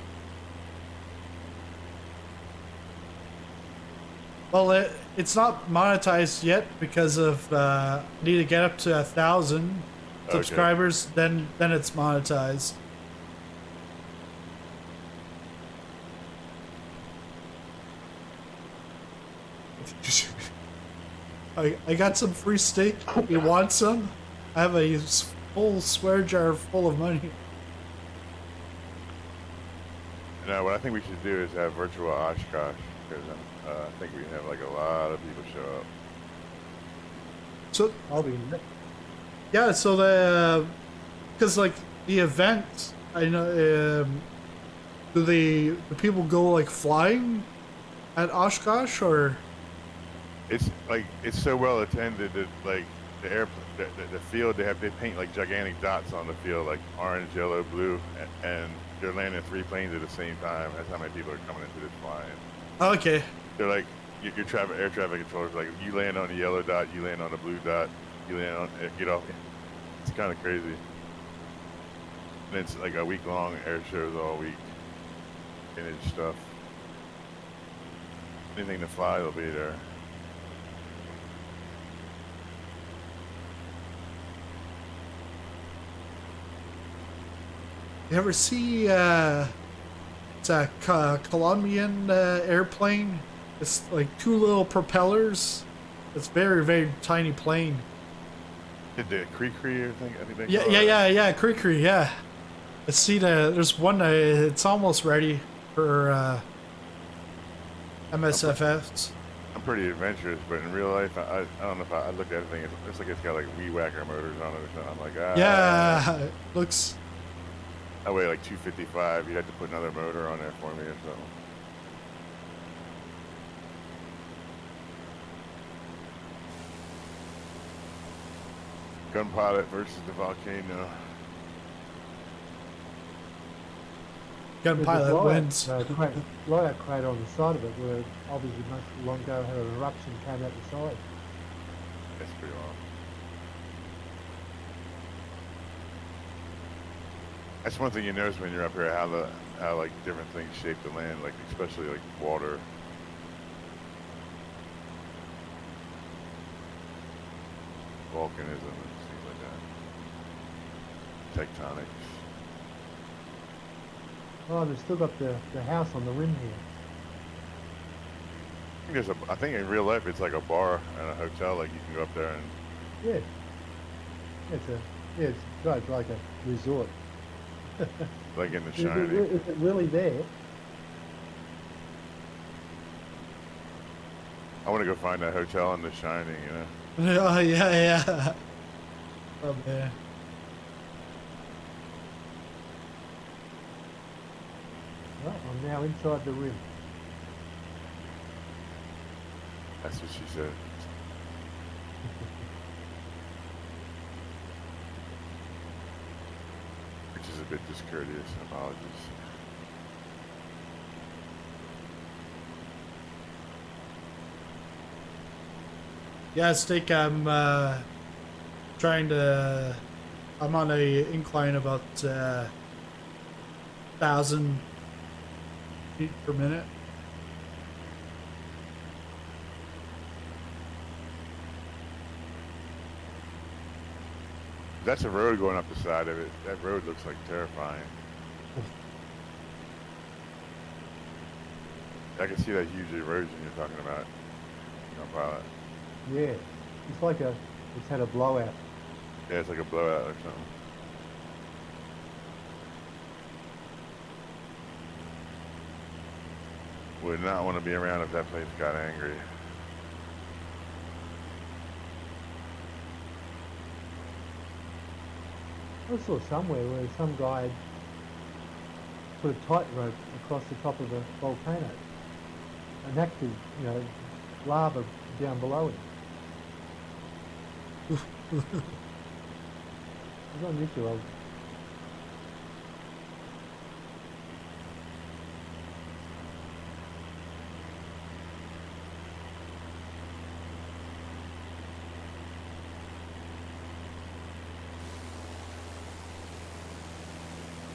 Well, it's not monetized yet because of need to get up to 1,000 subscribers. Then it's monetized. I got some free steak. You want some? I have a full swear jar full of money. No, what I think we should do is have virtual Oshkosh, because I think we have like a lot of people show up. So I'll be yeah, so because like the event, I know, do people go like flying at Oshkosh or? It's like it's so well attended that like the field they paint like gigantic dots on the field like orange, yellow, blue, and they're landing 3 planes at the same time. That's how many people are coming into this flying. Okay. They're like your air traffic controllers. Like you land on the yellow dot, you land on the blue dot, you land on get off. It's kind of crazy. And it's like a week-long air shows all week. Vintage stuff. Anything to fly will be there. You ever see it's a Colombian airplane? It's like 2 little propellers. It's very tiny plane. Did the Cree or thing? I think they Yeah, call yeah, it. yeah, Cree, yeah. I see there's one. It's almost ready for MSFFs. I'm pretty adventurous, but in real life, I don't know if I look at everything. It looks like it's got like weed whacker motors on it or something. I'm like, Yeah, looks. I weigh like 255. You'd have to put another motor on there for me or something. Gun pilot versus the volcano. Gun pilot wins. Blowout crater on the side of it, where obviously not long ago had an eruption came out the side. That's pretty long. That's one thing you notice when you're up here, how like different things shape the land, like especially like water. Volcanism and things like that. Tectonics. Oh, they've still got the house on the rim here. I think in real life it's like a bar and a hotel. Like you can go up there and Yeah. It's right, it's like a resort. like in The Is Shining. it really there? I want to go find that hotel in The Shining. You know. Oh yeah. Oh man. Right, I'm now inside the rim. That's what she said. Which is a bit discourteous. Apologies. Yeah, Steak, I'm I'm on a incline about 1,000 feet per minute. That's a road going up the side of it. That road looks like terrifying. I can see that huge erosion you're talking about. Pilot. Yeah. It's like it's had a blowout. Yeah, it's like a blowout or something. Would not want to be around if that place got angry. I saw somewhere where some guy had put a tightrope across the top of the volcano and actually, lava down below him. It's unusual.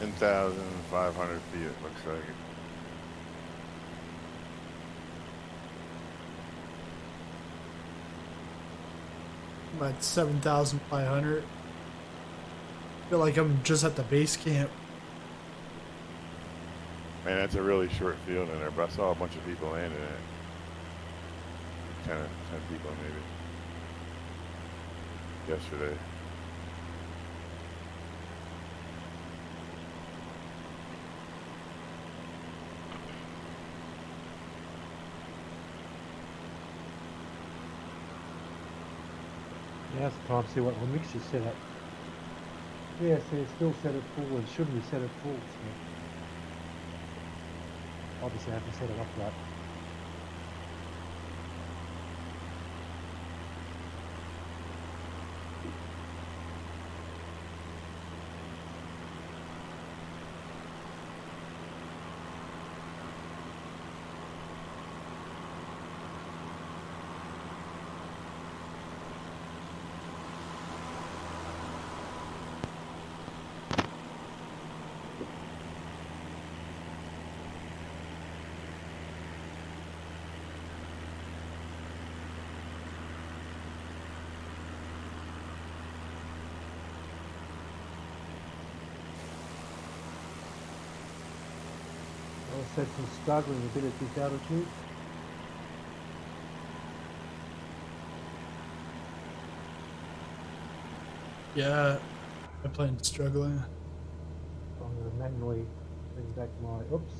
In 1,500 feet, it looks like. About 7,500. Feel like I'm just at the base camp. Man, that's a really short field in there, but I saw a bunch of people landing in it. 10 people maybe. Yesterday. Now's the time to see what the mixture's set at. Yes, it's still set at full and shouldn't be set at full. So obviously I have to set it up right. Cessna's struggling a bit at this altitude. Yeah, my plane's struggling. I'm going to manually bring back my, oops.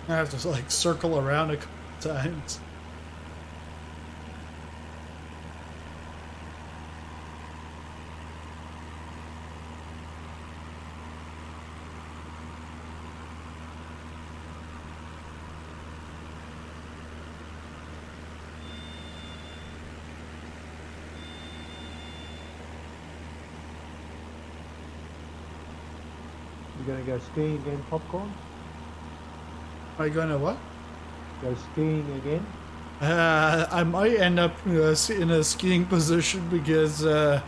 I have to like circle around a couple times. You're going to go skiing again, Popcorn? Am I gonna what? Go skiing again? I might end up in a skiing position because the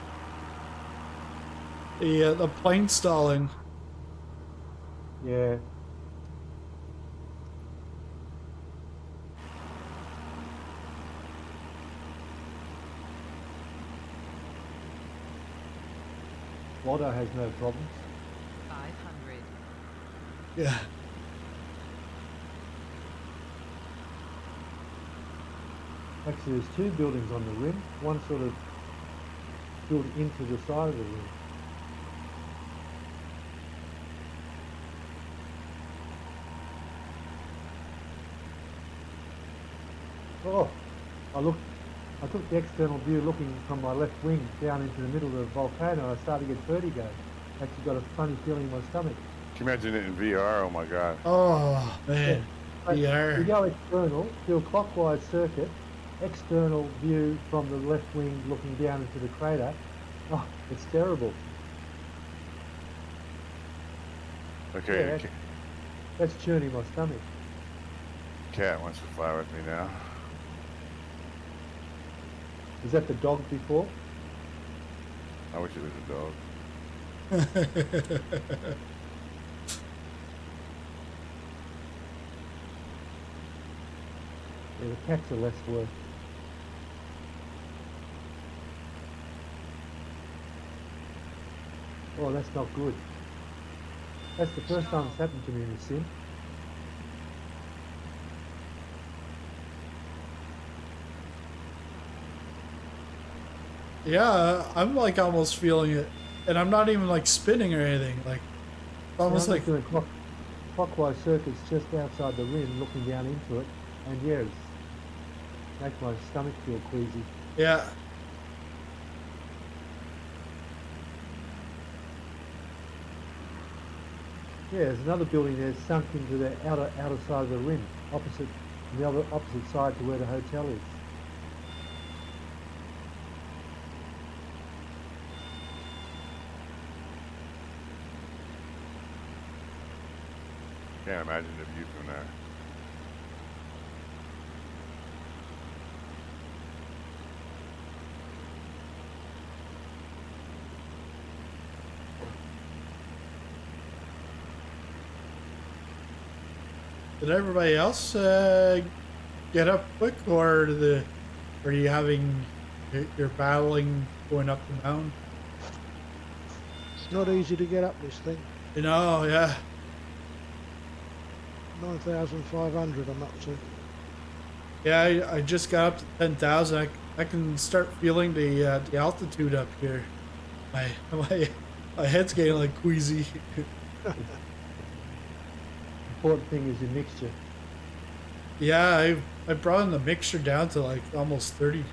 plane's stalling. Yeah. Lotto has no problems. 500. Yeah. Actually, there's two buildings on the rim. One sort of built into the side of the rim. Oh, I took the external view looking from my left wing down into the middle of the volcano. I started to get vertigo. Actually got a funny feeling in my stomach. Can you imagine it in VR? Oh my god. Oh man, But VR. You go external, do a clockwise circuit, external view from the left wing looking down into the crater. Oh, it's terrible. Okay, Yeah. That's churning my stomach. cat wants to fly with me now. Is that the dog before? I wish it was a dog. Yeah, the cats are less worth. Oh, that's not good. That's the first time it's happened to me in the sim. Yeah, I'm like almost feeling it, and I'm not even like spinning or anything. Like almost I'm like doing clockwise circuits just outside the rim, looking down into it, and yeah, it's make my stomach feel queasy. yeah. Yeah, there's another building there sunk into the outer side of the rim, opposite side to where the hotel is. Can't imagine the view from there. Did everybody else get up quick, or are you having you're battling going up the mountain? It's not easy to get up this thing. You know, yeah. 9,500 I'm up to. Yeah, I just got up to 10,000. I can start feeling the altitude up here. My head's getting like queasy. Important thing is your mixture. Yeah, I brought in the mixture down to like almost 30.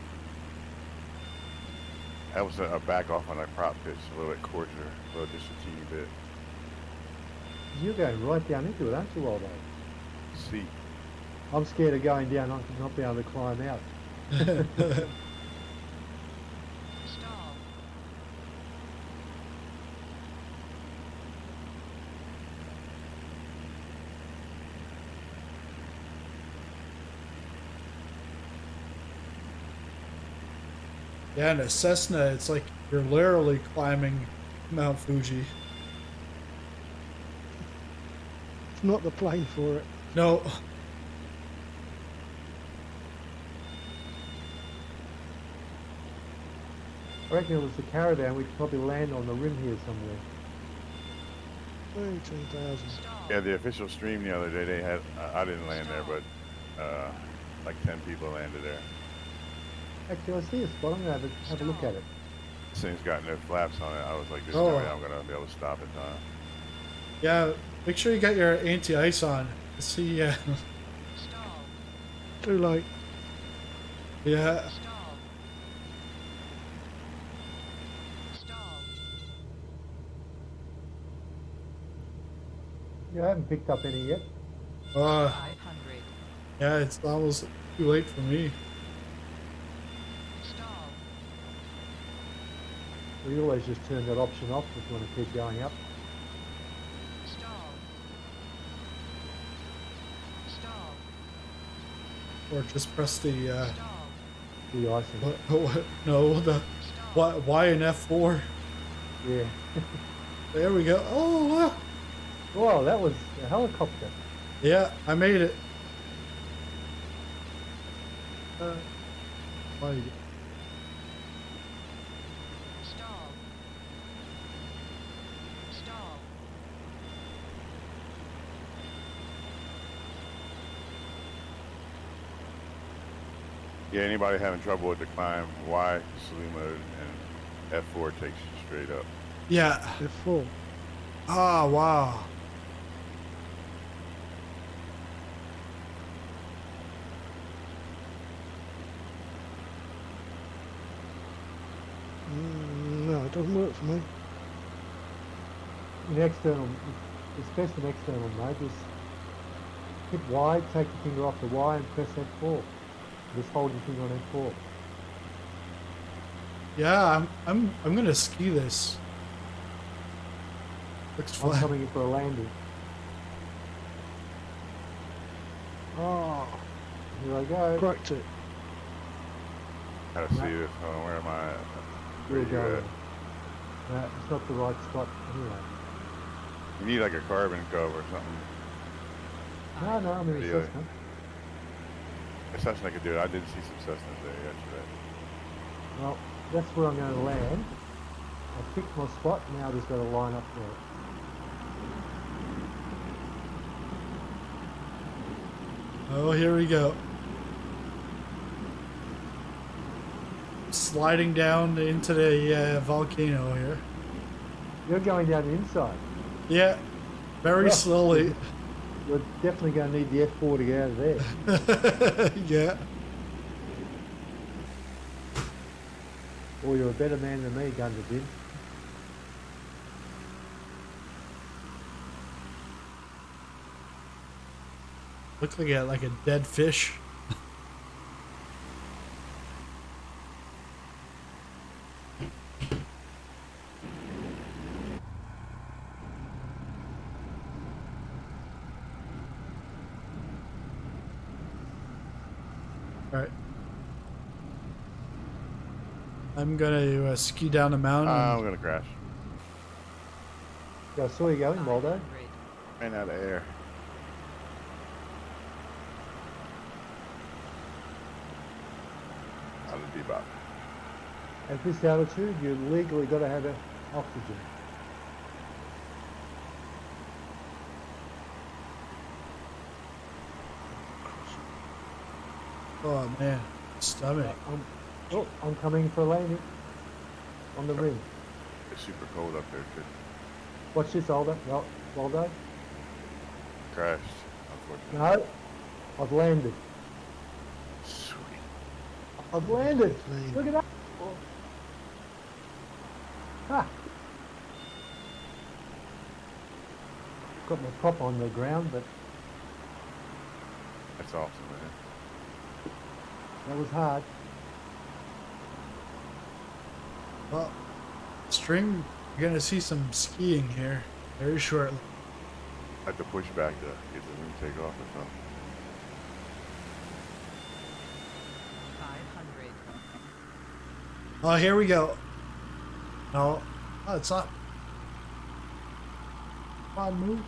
That was a back off on that prop pitch, a little bit coarser, a little just a teeny bit. You're going right down into it, aren't you, Waldo? See, I'm scared of going down, not being able to climb out. Stall. Yeah, in a Cessna, it's like you're literally climbing Mount Fuji. It's not the plane for it. No, I reckon it was the caravan, we could probably land on the rim here somewhere. 18,000. yeah, the official stream the other day, they had, I didn't land there, but like 10 people landed there. Actually, I see a spot, I'm going to have a look at it. This thing's got no flaps on it. I was like, there's Oh. no way I'm going to be able to stop it. yeah, make sure you got your anti-ice on. See, Stall. Too late. yeah, Stall. Stall. Yeah, I haven't picked up any yet. 500. yeah, it's almost too late for me. Stall. We always just turn that option off if you want to keep going up. Stall. Stall. Or just press the, Stall. The icing. no, the Stall. Y and F4. Yeah. There we go. Oh, wow. Wow, that was a helicopter. Yeah, I made it. Why you- Stall. Stall. Yeah, anybody having trouble with the climb, Y, slew mode, and F4 takes you straight up. Yeah. They're full. Ah, wow. No, it doesn't work for me. In external, it's best in external mode. Just hit Y, take your finger off the Y and press F4. Just hold your finger on F4. Yeah, I'm gonna ski this. Looks I'm fun. coming in for a landing. Oh, Here I go. cracked it. How to see this? Oh, where am I? Where Here we you go. at? No, it's not the right spot. Anyway. You need like a carbon cover or something. No, I'm in a Really? Cessna. A Cessna could do it. I did see some Cessnas there yesterday. Well, that's where I'm going to land. I picked my spot, now I just got to line up for it. Oh, here we go. Sliding down into the volcano here. You're going down the inside. Yeah, very Yeah. slowly. You're definitely going to need the F4 to get out of there. Yeah. Or you're a better man than me, Guns did. Look like a dead fish. All right. I'm gonna ski down the mountain. I'm gonna crash. Yeah, I saw you going, Waldo. 500. Ran out of air. Out of bebop. At this altitude, you legally got to have oxygen. Oh man, stomach. Oh, I'm coming for a landing on the rim. It's super cold up there too. Watch this, Aldo. Well, Waldo. Crashed, unfortunately. No, I've landed. Sweet. I've landed. Plane. Look at that. Ha! Got my prop on the ground, but That's awesome, man. that was hard. Well, stream, you're gonna see some skiing here very shortly. I have to push back to get the wing take off or something. 500. Oh, here we go. No, oh, it's not. Come on, move.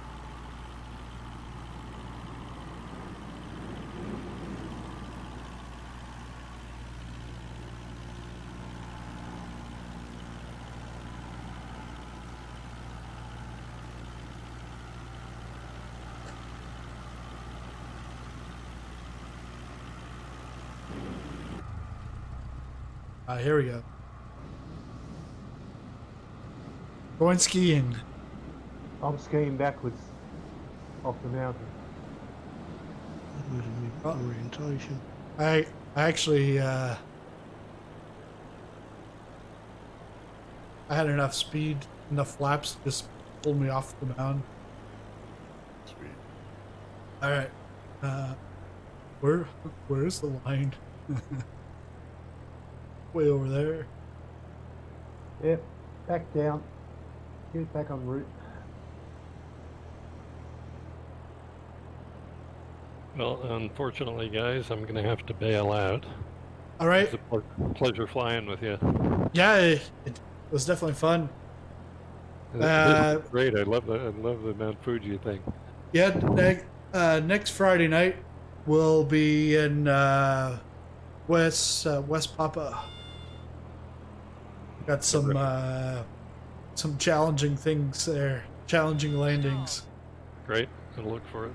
Here we go. Going skiing. I'm skiing backwards off the mountain. Losing my orientation. I actually I had enough speed, enough flaps to just pull me off the mountain. Sweet. All right. Where's the line? Way over there. Yep, back down. Get back en route. Well, unfortunately, guys, I'm going to have to bail out. All right. It's a pleasure flying with you. Yeah, it was definitely fun. This is great. I love the Mount Fuji thing. Yeah, next Friday night we'll be in West Papa. Got some challenging things there, challenging landings. Great. I'll look for it.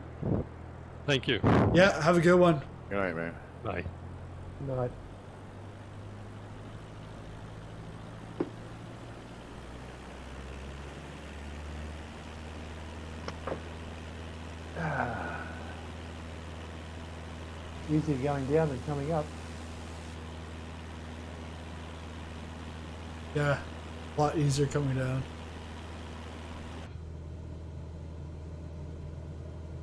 Thank you. Yeah, have a good one. Good night, man. Bye. Night. Easier going down than coming up. Yeah, a lot easier coming down.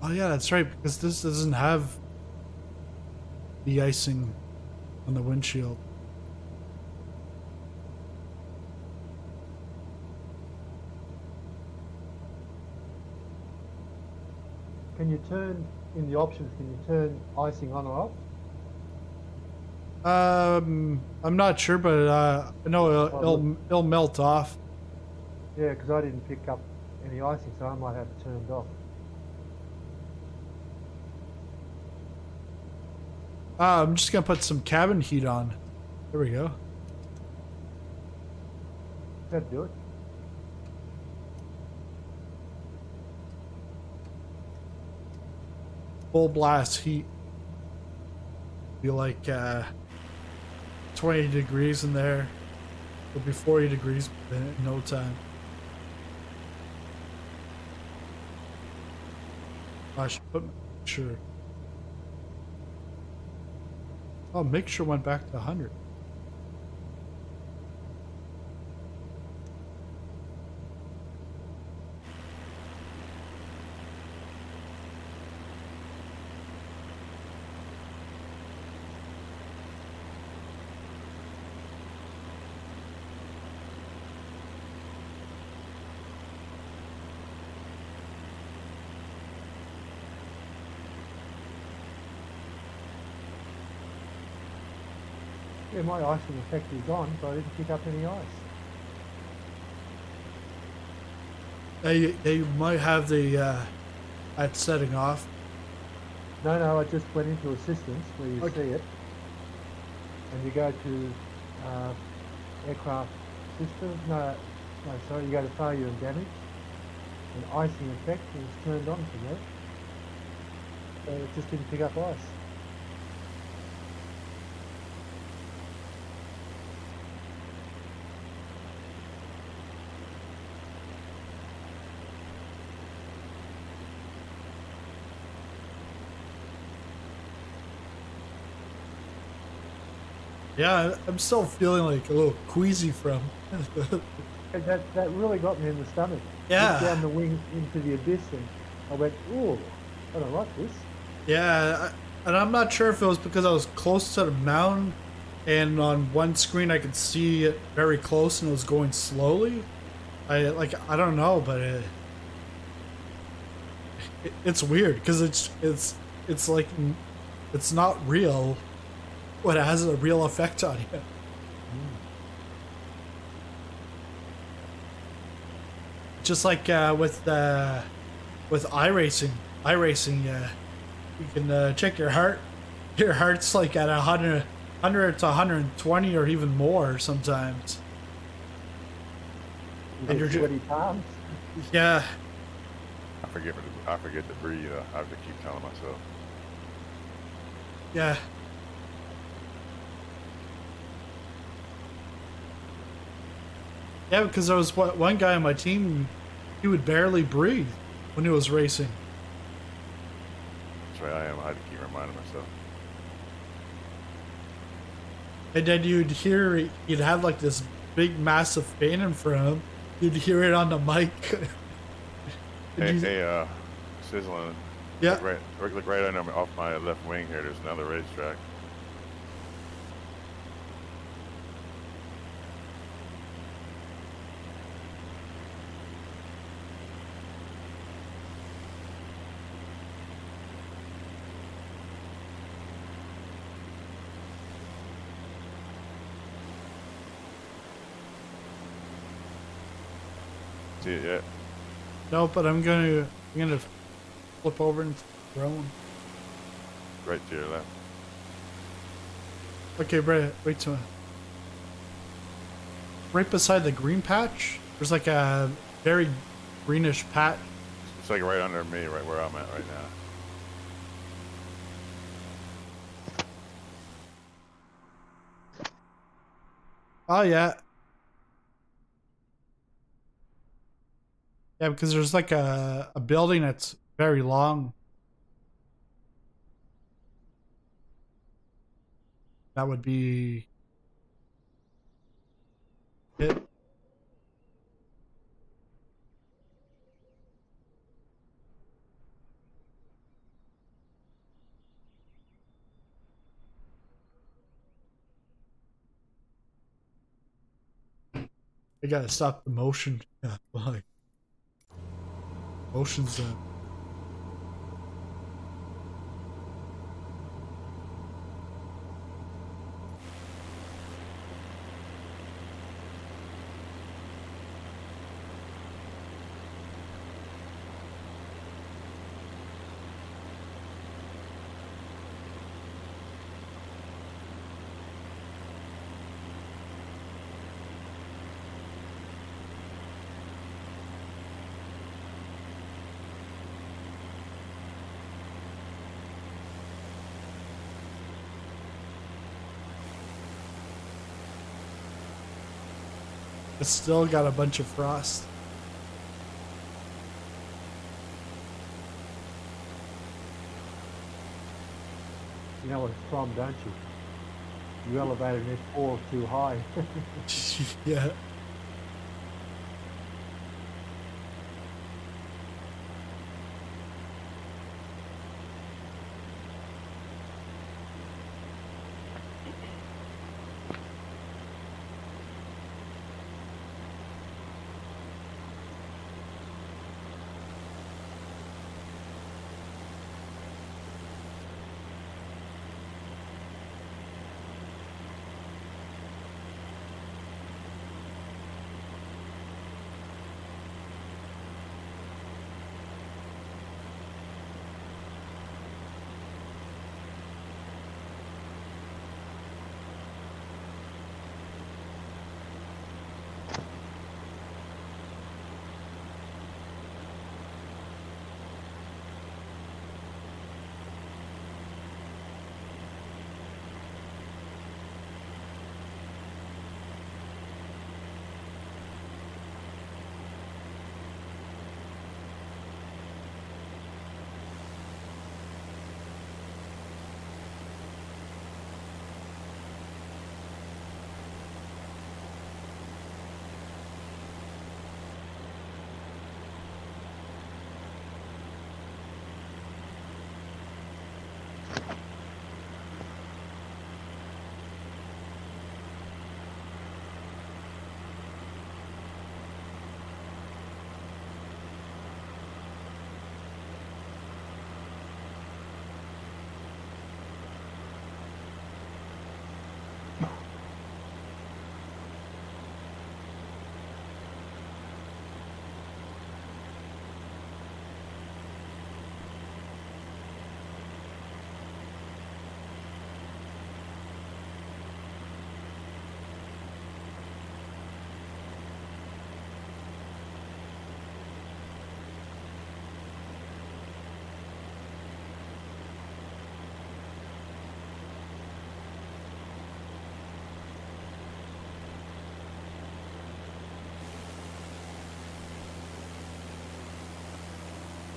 Oh yeah, that's right, because this doesn't have the icing on the windshield. Can you turn, in the options, can you turn icing on or off? I'm not sure, but I know it'll melt off. Yeah, because I didn't pick up any icing, so I might have it turned off. I'm just gonna put some cabin heat on. There we go. That'd do it. Full blast heat. Be like 20 degrees in there. It'll be 40 degrees in no time. I should put mixture. Oh, mixture went back to 100. Yeah, my icing effect is on, so I didn't pick up any ice. They might have the at setting off. No, I just went into assistance where you Okay. see it, and you go to aircraft system. No, sorry, you go to failure and damage, and icing effect is turned on for me. So it just didn't pick up ice. Yeah, I'm still feeling like a little queasy from. And that really got me in the stomach. Yeah. Looked down the wing into the abyss, and I went, "Ooh, I don't like this." Yeah, and I'm not sure if it was because I was close to the mountain, and on one screen I could see it very close and it was going slowly. I don't know, but it's weird because it's like it's not real, but it has a real effect on you. Just like with iRacing, you can check your heart. Your heart's like at 100 to 120 or even more sometimes. And you're sweaty palms. Yeah, I forget to breathe. I have to keep telling myself. yeah. Yeah, because there was one guy on my team, he would barely breathe when he was racing. That's right, I am. I had to keep reminding myself. And then you'd have like this big massive fan in front of him. You'd hear it on the mic. Hey, Sizzling. Yeah. Look right under off my left wing here. There's another racetrack. See it yet? No, but I'm gonna flip over and drone. Right to your left. Okay, wait till right beside the green patch. There's like a very greenish patch. It's like right under me, right where I'm at right now. Oh yeah. Yeah, because there's like a building that's very long. That would be it. I gotta stop the motion. Yeah, like motion's it's still got a bunch of frost. You know what it's from, don't you? You elevated an S4 too high. Yeah.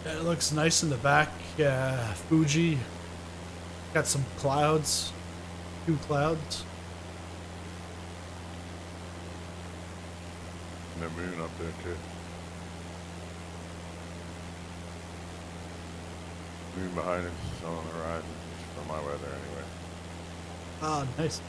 It looks nice in the back. Fuji. Got some clouds. 2 clouds. And the moon up there too. Moon behind us is on the horizon. It's for my weather anyway. Ah, nice.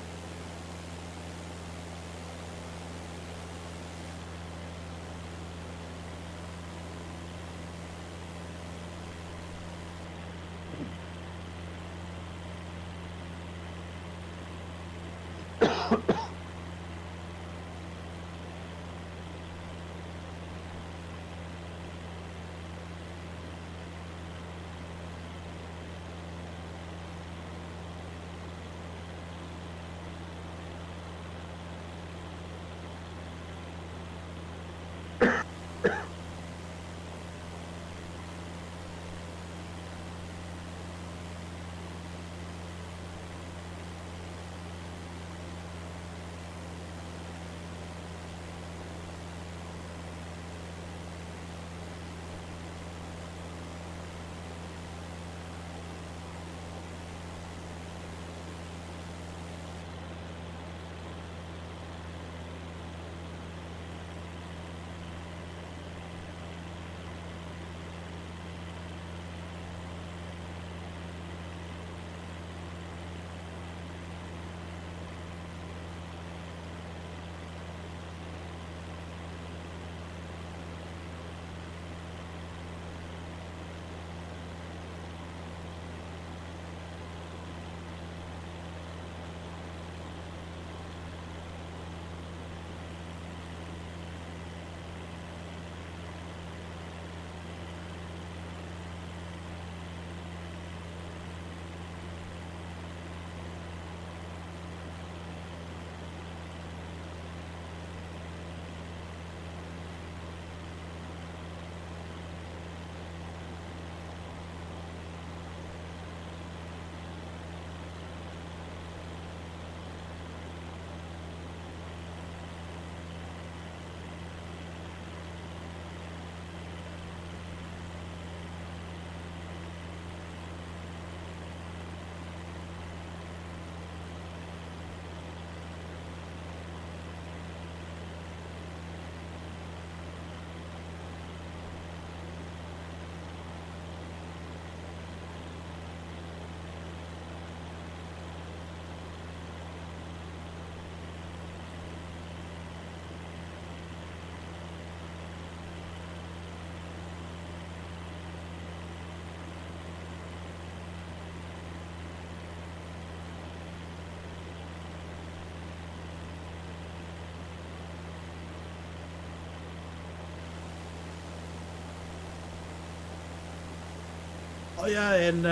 Oh yeah, and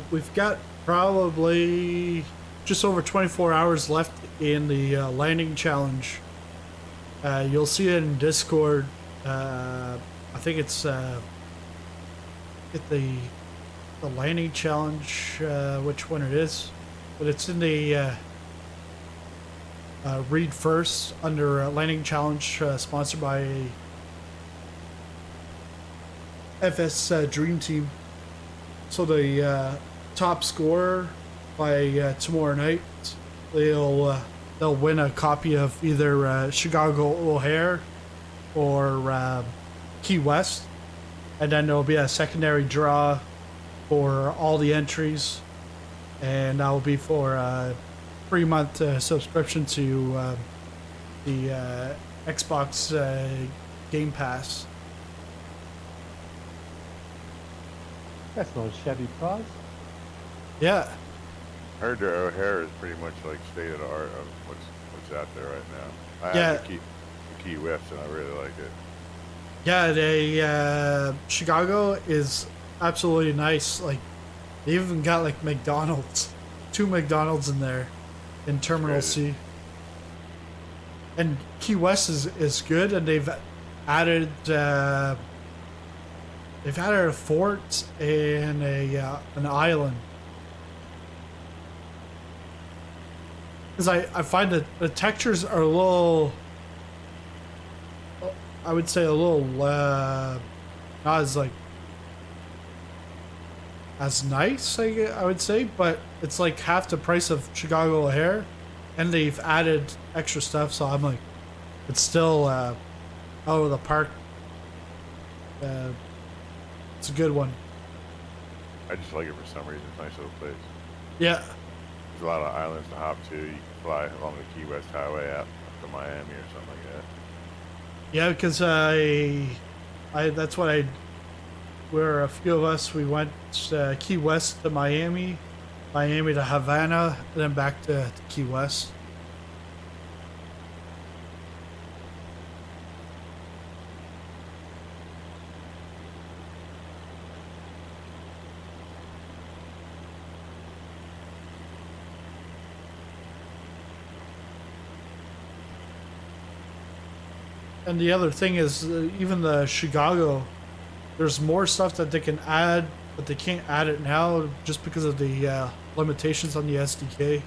we've got probably just over 24 hours left in the landing challenge. You'll see it in Discord. I think it's get the landing challenge, which one it is, but it's in the read first under landing challenge, sponsored by FS Dream Team. So the top scorer by tomorrow night, they'll win a copy of either Chicago O'Hare or Key West, and then there'll be a secondary draw for all the entries, and that will be for a 3-month subscription to the Xbox Game Pass. That's not a shabby price. Yeah. Heard their O'Hare is pretty much like state of the art of what's out there right now. I Yeah. have the Key West and I really like it. Yeah, they Chicago is absolutely nice. Like, they even got like McDonald's, 2 McDonald's in there, in Terminal C. And Key West is good, and they've added a fort and an island. Because I find that the textures are a little, I would say a little not as like as nice, I would say, but it's like half the price of Chicago O'Hare, and they've added extra stuff. So I'm like, it's still out of the park. It's a good one. I just like it for some reason. It's a nice little place. Yeah, There's a lot of islands to hop to. You can fly along the Key West Highway out to Miami or something like that. yeah, because that's what I. Where a few of us we went Key West to Miami, Miami to Havana, and then back to Key West. And the other thing is, even the Chicago, there's more stuff that they can add, but they can't add it now just because of the limitations on the SDK.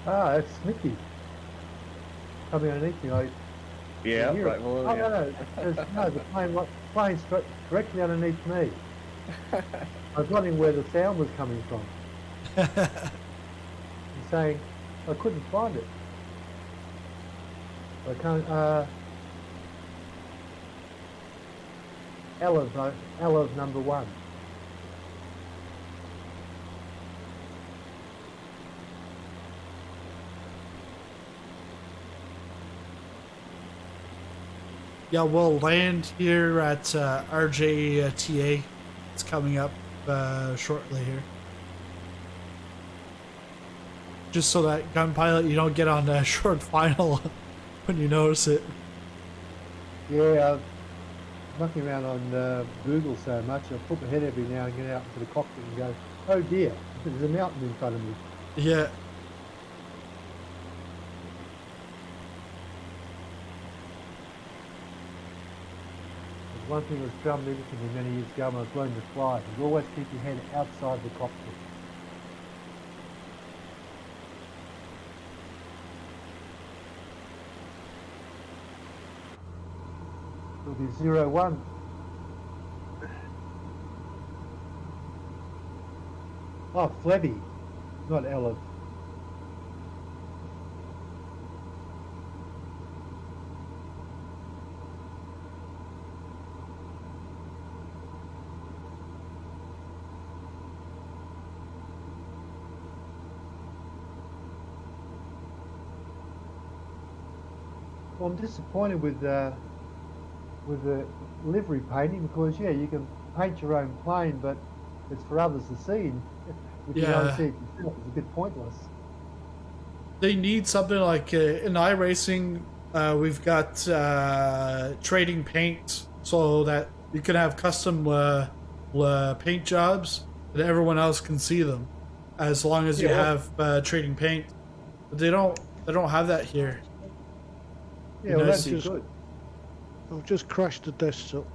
Ah, that's Snicky. Coming underneath me, Yeah, hear right it. below Oh, you. no, the plane directly underneath me. I was wondering where the sound was coming from. He's saying, I couldn't find it. I can't, L of number 1. Yeah, we'll land here at RJTA. It's coming up shortly here. Just so that gun pilot, you don't get on a short final when you notice it. Yeah, I'm mucking around on Google so much, I put my head every now and get out into the cockpit and go, oh dear, there's a mountain in front of me. Yeah. There's one thing that's drummed into me many years ago when I was learning to fly, is always keep your head outside the cockpit. It'll be 0-1. Oh, Flebby, not Ella. Well, I'm disappointed with the livery painting because, yeah, you can paint your own plane, but it's for others to see. And if you don't see it yourself, it's a bit pointless. They need something like in iRacing, we've got trading paint so that you can have custom paint jobs and everyone else can see them as long as you have trading paint. But they don't have that here. Yeah, You well, know, that's just- good. I've just crashed the desktop.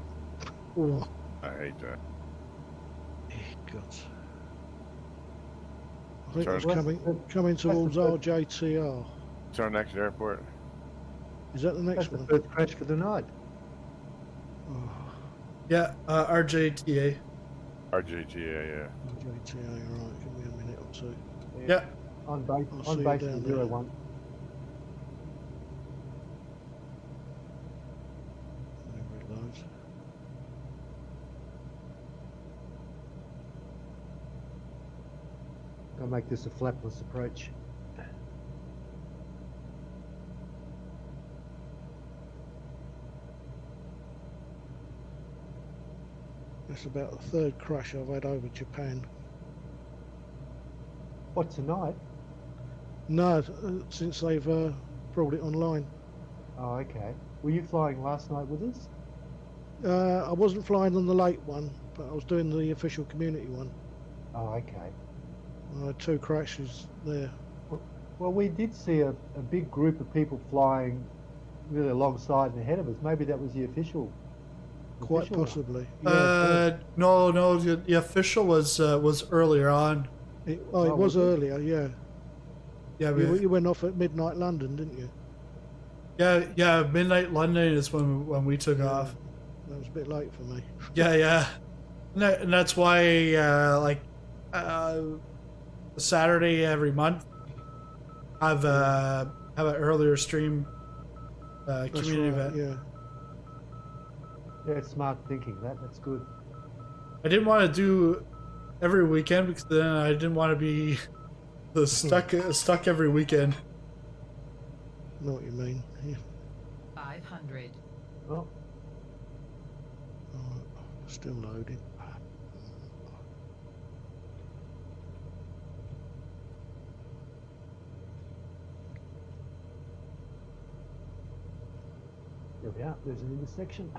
Oh, I hate that. God. I think Sorry. it's coming towards That's the RJTR. It's our next airport. Is that the That's next the one? first crash for the night. Oh, Yeah, RJTA. RJTA, yeah. RJTA, right. Give me a minute or two. Yeah. On base, I'll see on you base down is there. 0-1. Let me reload. I'll make this a flapless approach. That's about the third crash I've had over Japan. What, tonight? No, since they've brought it online. Oh, okay. Were you flying last night with us? I wasn't flying on the late one, but I was doing the official community one. Oh, okay. I had 2 crashes there. Well, we did see a big group of people flying really alongside and ahead of us. Maybe that was the official. Quite official one. possibly. No, the official was earlier on. It Oh, was was it? earlier, yeah. Yeah, You went off at midnight London, didn't you? Yeah. Midnight London is when we took off. That was a bit late for me. Yeah. And that's why Saturday every month have have an earlier stream That's community right, event. yeah. Yeah, it's smart thinking. That's good. I didn't want to do every weekend because then I didn't want to be stuck every weekend. Know what you mean. Yeah. 500. Oh, Alright, still loading. there we are. There's an intersection.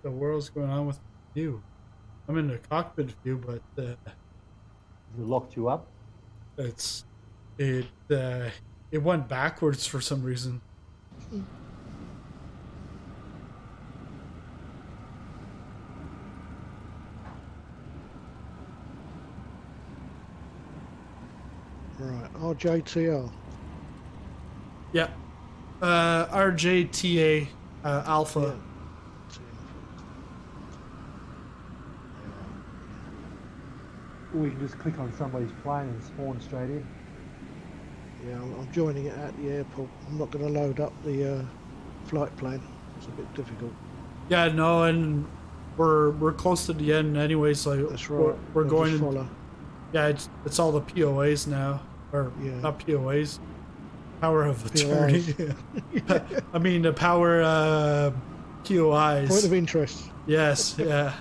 The world's going on with you. I'm in the cockpit view, but Has it locked you up? it went backwards for some reason. Right, RJTL. Yeah. RJTA Alpha. Yeah. Or we can just click on somebody's plane and spawn straight in. Yeah, I'm joining it at the airport. I'm not going to load up the flight plan. It's a bit difficult. Yeah, no, and we're close to the end anyway, so That's right. we're I'll going just in. follow. Yeah, it's all the POAs now, or Yeah. not POAs. Power of attorney. POIs. I mean the power POIs. Point of interest. Yes, yeah.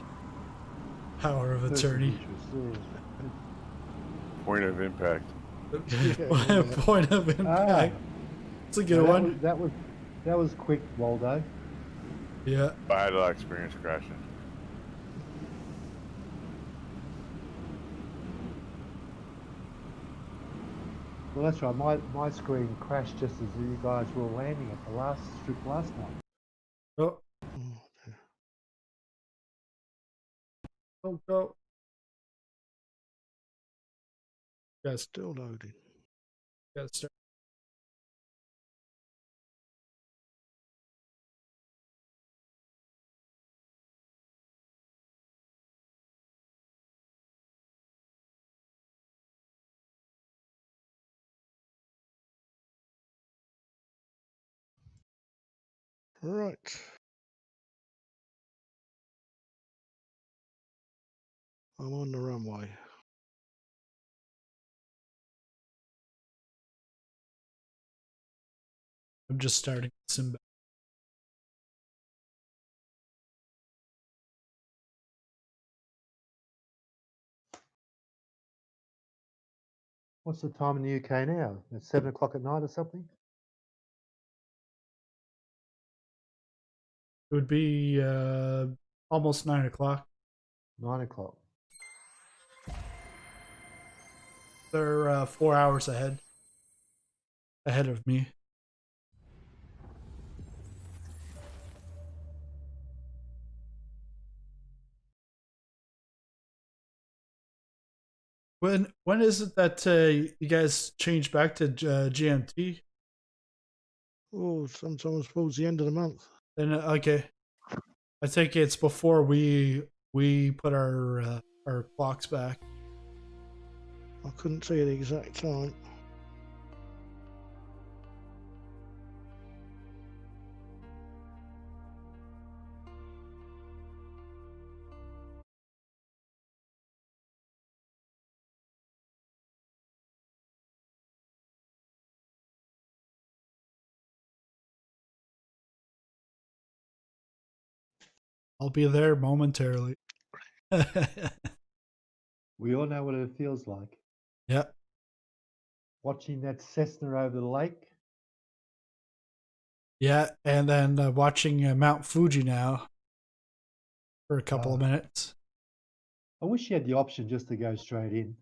Power of Person attorney. interest, Point of impact. Yeah. Point of yeah. impact. It's a good Now one. that was quick, Waldo. Yeah. I had a lot of experience crashing. Well, that's right. My screen crashed just as you guys were landing at the last strip last night. Oh, Oh, go. Yes, still loading. start. Right. I'm on the runway. I'm just starting Simba. What's the time in the UK now? It's 7 o'clock at night or something? It would be almost 9 o'clock. 9 o'clock. They're 4 hours ahead of me. When is it that you guys change back to GMT? Oh, sometimes towards the end of the month. And okay, I think it's before we put our clocks back. I couldn't tell you the exact time. I'll be there momentarily. We all know what it feels like. Yep. Watching that Cessna over the lake. Yeah, and then watching Mount Fuji now for a couple of minutes. I wish you had the option just to go straight in.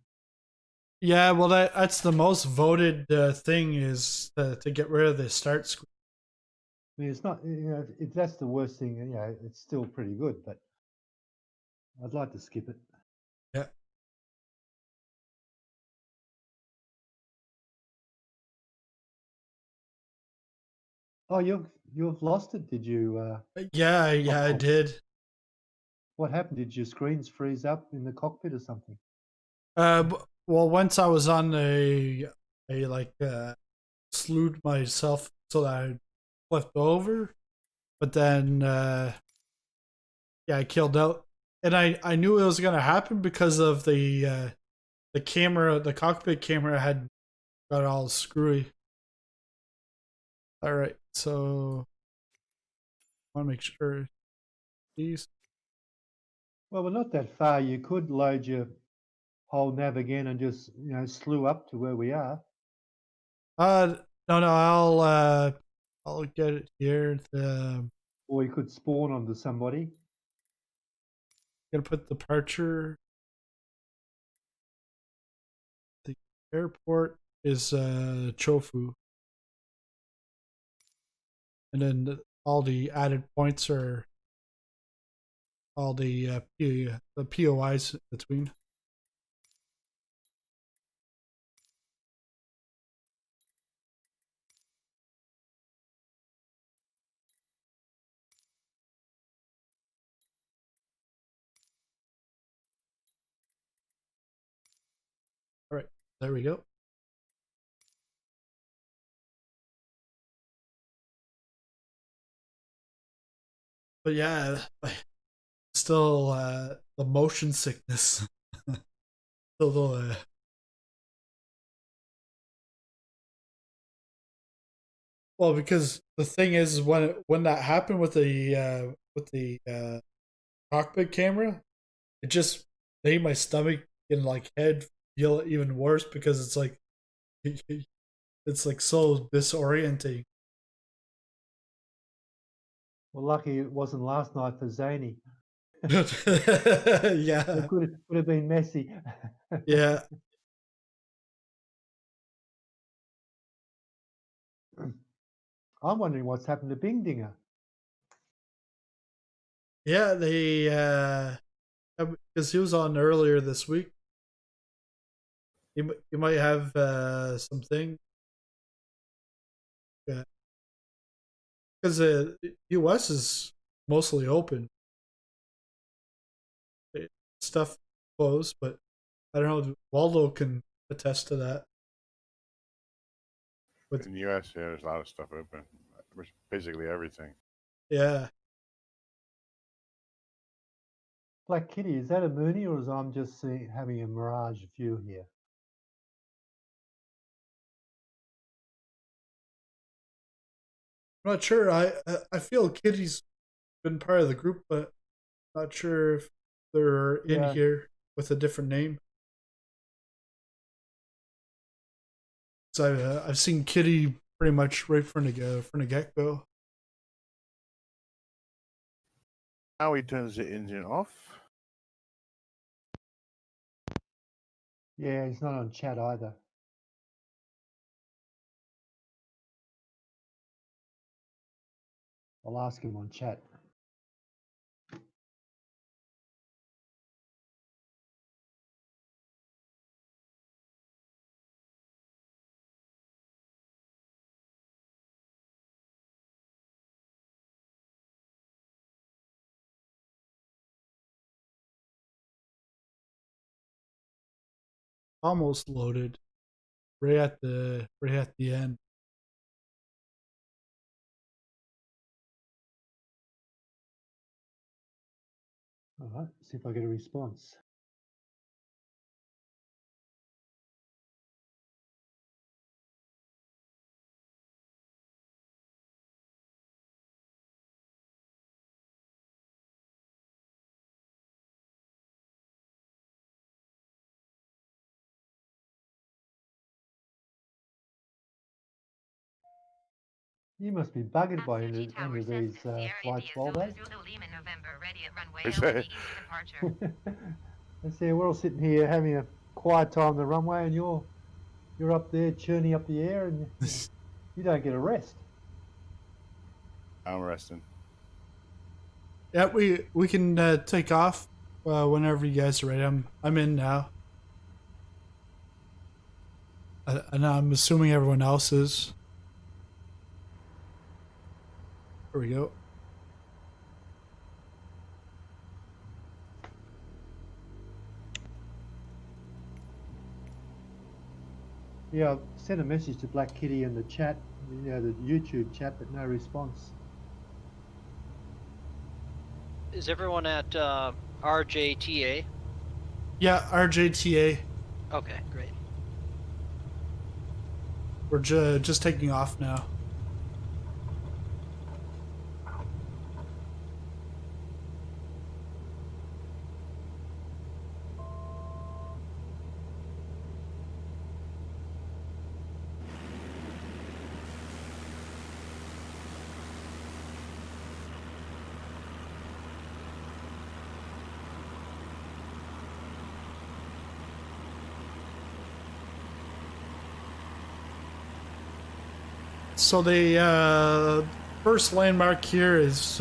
Yeah, well, that's the most voted thing is to get rid of the start screen. I mean, it's not, if that's the worst thing, it's still pretty good, but I'd like to skip it. Yeah. Oh, you've lost it, did you? Yeah, I oh, did. What happened? Did your screens freeze up in the cockpit or something? Well, once I was on a like slewed myself so that I flipped over, but then yeah, I killed out, and I knew it was gonna happen because of the camera, the cockpit camera had got all screwy. All right, so I want to make sure these. Well, we're not that far. You could load your whole nav again and just slew up to where we are. No, I'll get it here. Or you could spawn onto somebody. Gonna put departure. The airport is Chofu, and then all the added points are all the POIs between. All right, there we go. But yeah, still the motion sickness. Still well, because the thing is, when that happened with the cockpit camera, it just made my stomach and like head feel even worse because it's like it's like so disorienting. Well, lucky it wasn't last night for Zany. Yeah, It could have been messy. yeah. I'm wondering what's happened to Bing Dinger. Yeah, they because he was on earlier this week. You might have something. Yeah, because the U.S. is mostly open. Stuff closed, but I don't know. Waldo can attest to that. In the U.S., yeah, there's a lot of stuff open. Basically everything. Yeah. Black Kitty, is that a Mooney or is I'm just having a mirage view here? I'm not sure. I feel Kitty's been part of the group, but not sure if they're in here with a different name. So I've seen Kitty pretty much right from the get go. Now he turns the engine off. Yeah, he's not on chat either. I'll ask him on chat. Almost loaded. Right at the end. All right, see if I get a response. You must be buggered by any of these flights, Waldo. They say. Let's see, we're all sitting here having a quiet time on the runway, and you're up there churning up the air, and you don't get a rest. I'm resting. Yeah, we can take off whenever you guys are ready. I'm in now, and I'm assuming everyone else is. Here we go. Yeah, I sent a message to Black Kitty in the chat, the YouTube chat, but no response. Is everyone at RJTA? Yeah, RJTA. Okay, great. We're just taking off now. So the first landmark here is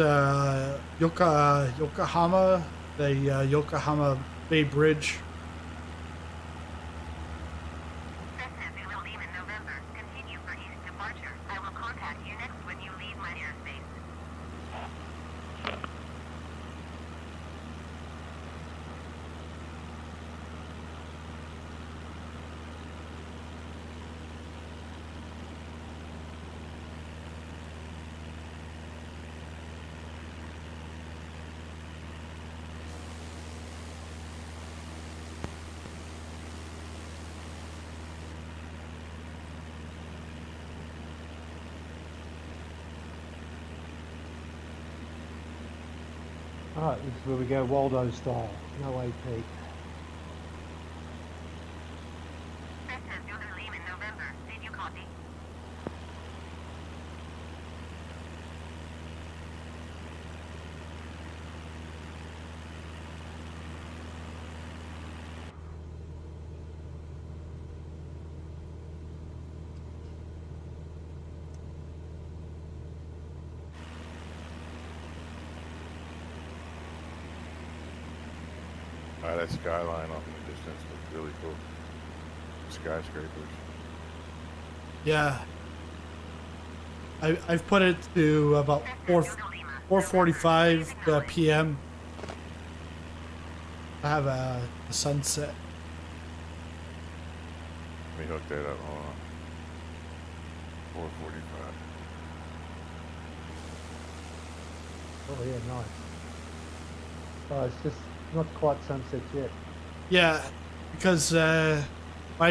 Yokohama, the Yokohama Bay Bridge. Cessna Zulu Lima November. Continue for east departure. I will contact you next when you leave my airspace. Alright, this is where we go Waldo style, no AP. Cessna Zulu Lima November. Did you copy? That skyline off in the distance looks really cool. Skyscrapers. Yeah. I've put it to about 4:45 p.m. I have a sunset. Let me hook that up. Hold on. 4:45. Oh yeah, nice. Oh, it's just not quite sunset yet. Yeah, because by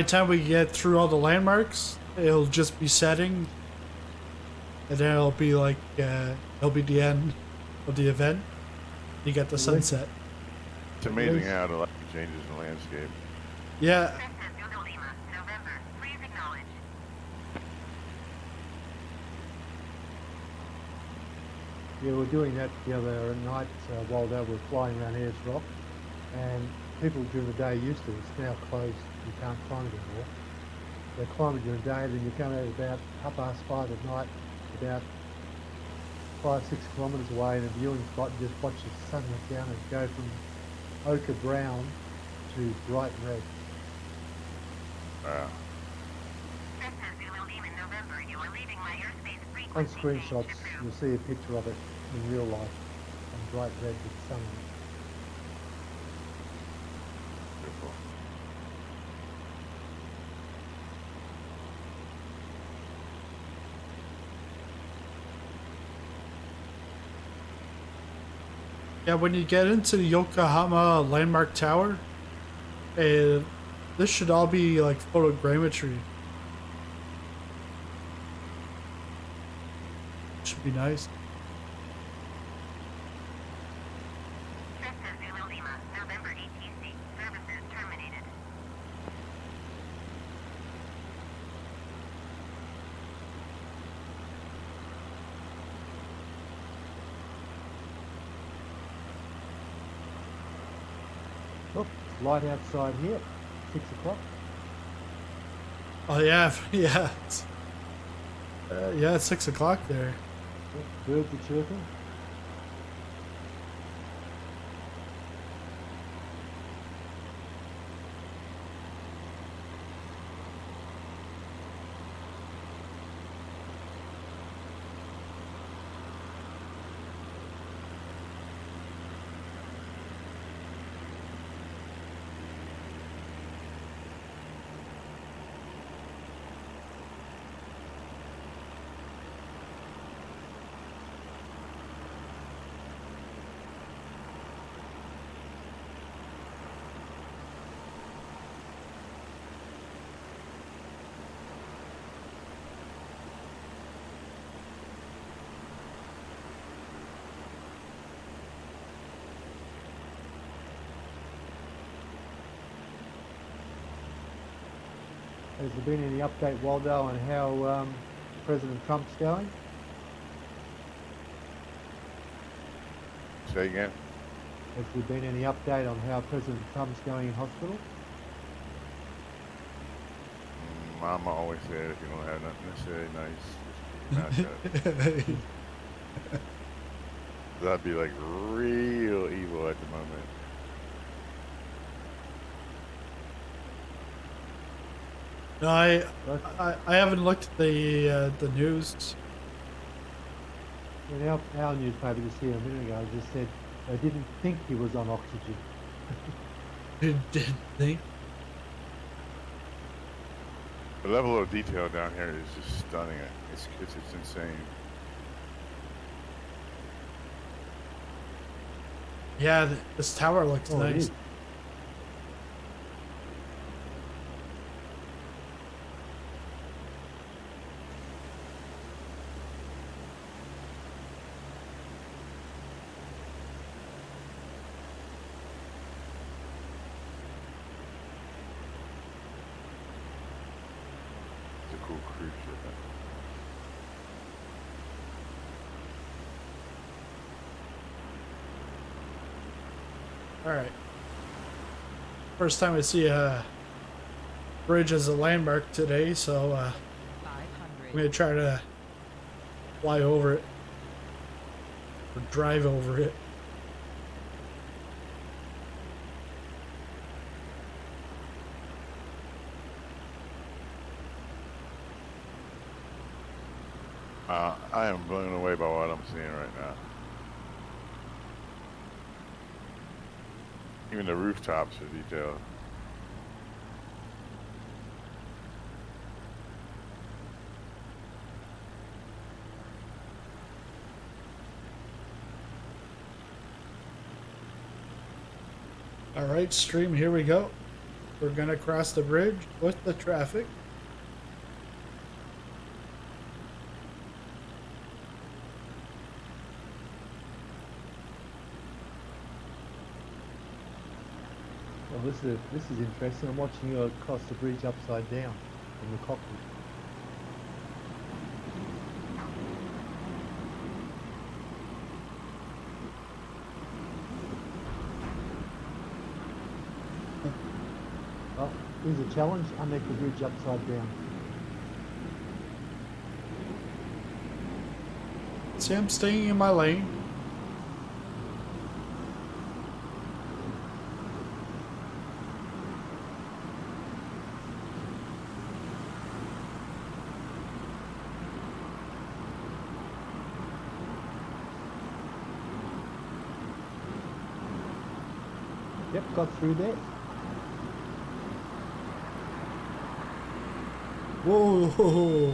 the time we get through all the landmarks, it'll just be setting, and then it'll be like it'll be the end of the event. You get the sunset. It's amazing how the light changes the landscape. Yeah. Cessna Zulu Lima November. Please acknowledge. Yeah, we're doing that the other night while they were flying around Ayers Rock, and people during the day used to. It's now closed. You can't climb it anymore. They climb it during the day, then you come out about 5:30 at night, about 5-6 kilometres away in a viewing spot, and just watch the sun look down and go from ochre brown to bright red. Wow. Cessna Zulu Lima November. You are leaving my airspace On frequency. screenshots, change approved. you'll see a picture of it in real life, and bright red with sun on it. Beautiful. Yeah, when you get into the Yokohama Landmark Tower, this should all be like photogrammetry. Should be nice. Cessna Zulu Lima November ATC. Services terminated. Look, it's light outside here. 6 o'clock. Oh yeah, yeah. Yeah, it's 6 o'clock there. Birds are chirping. Has there been any update, Waldo, on how President Trump's going? Say again? Has there been any update on how President Trump's going in hospital? Mama always said if you don't have nothing to say nice, just keep your mouth shut. That'd be like real evil at the moment. No, I haven't looked at the news. In our newspaper just here a minute ago just said they didn't think he was on oxygen. Didn't think. The level of detail down here is just stunning. It's insane. Yeah, this tower looks Oh, it nice. is. It's a cool cruise ship. All right. First time I see a bridge as a landmark today, so I'm 500. gonna try to fly over it or drive over it. I am blown away by what I'm seeing right now. Even the rooftops are detailed. All right, stream, here we go. We're gonna cross the bridge with the traffic. Well, this is interesting. I'm watching you across the bridge upside down from the cockpit. Well, here's a challenge. I make the bridge upside down. See, I'm staying in my lane. Yep, got through there. Whoa!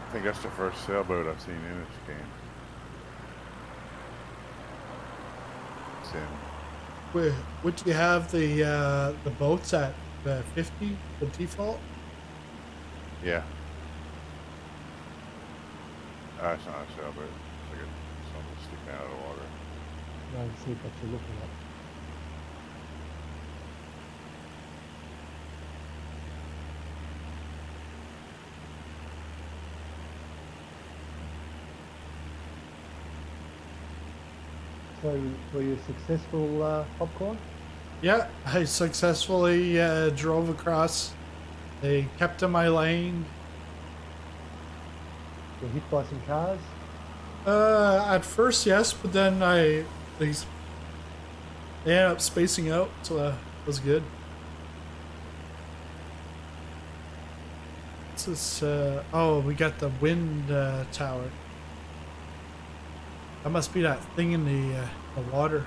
I think that's the first sailboat I've seen in this game. It's in. Wait, would you have the boats at 50, the default? Yeah. It's not a sailboat. It's like something sticking out of the water. Try and see what you're looking at. So, were you successful, Popcorn? Yeah, I successfully drove across. They kept in my lane. Were hit by some cars? At first, yes, but then they ended up spacing out, so that was good. This is, oh, we got the wind tower. That must be that thing in the water.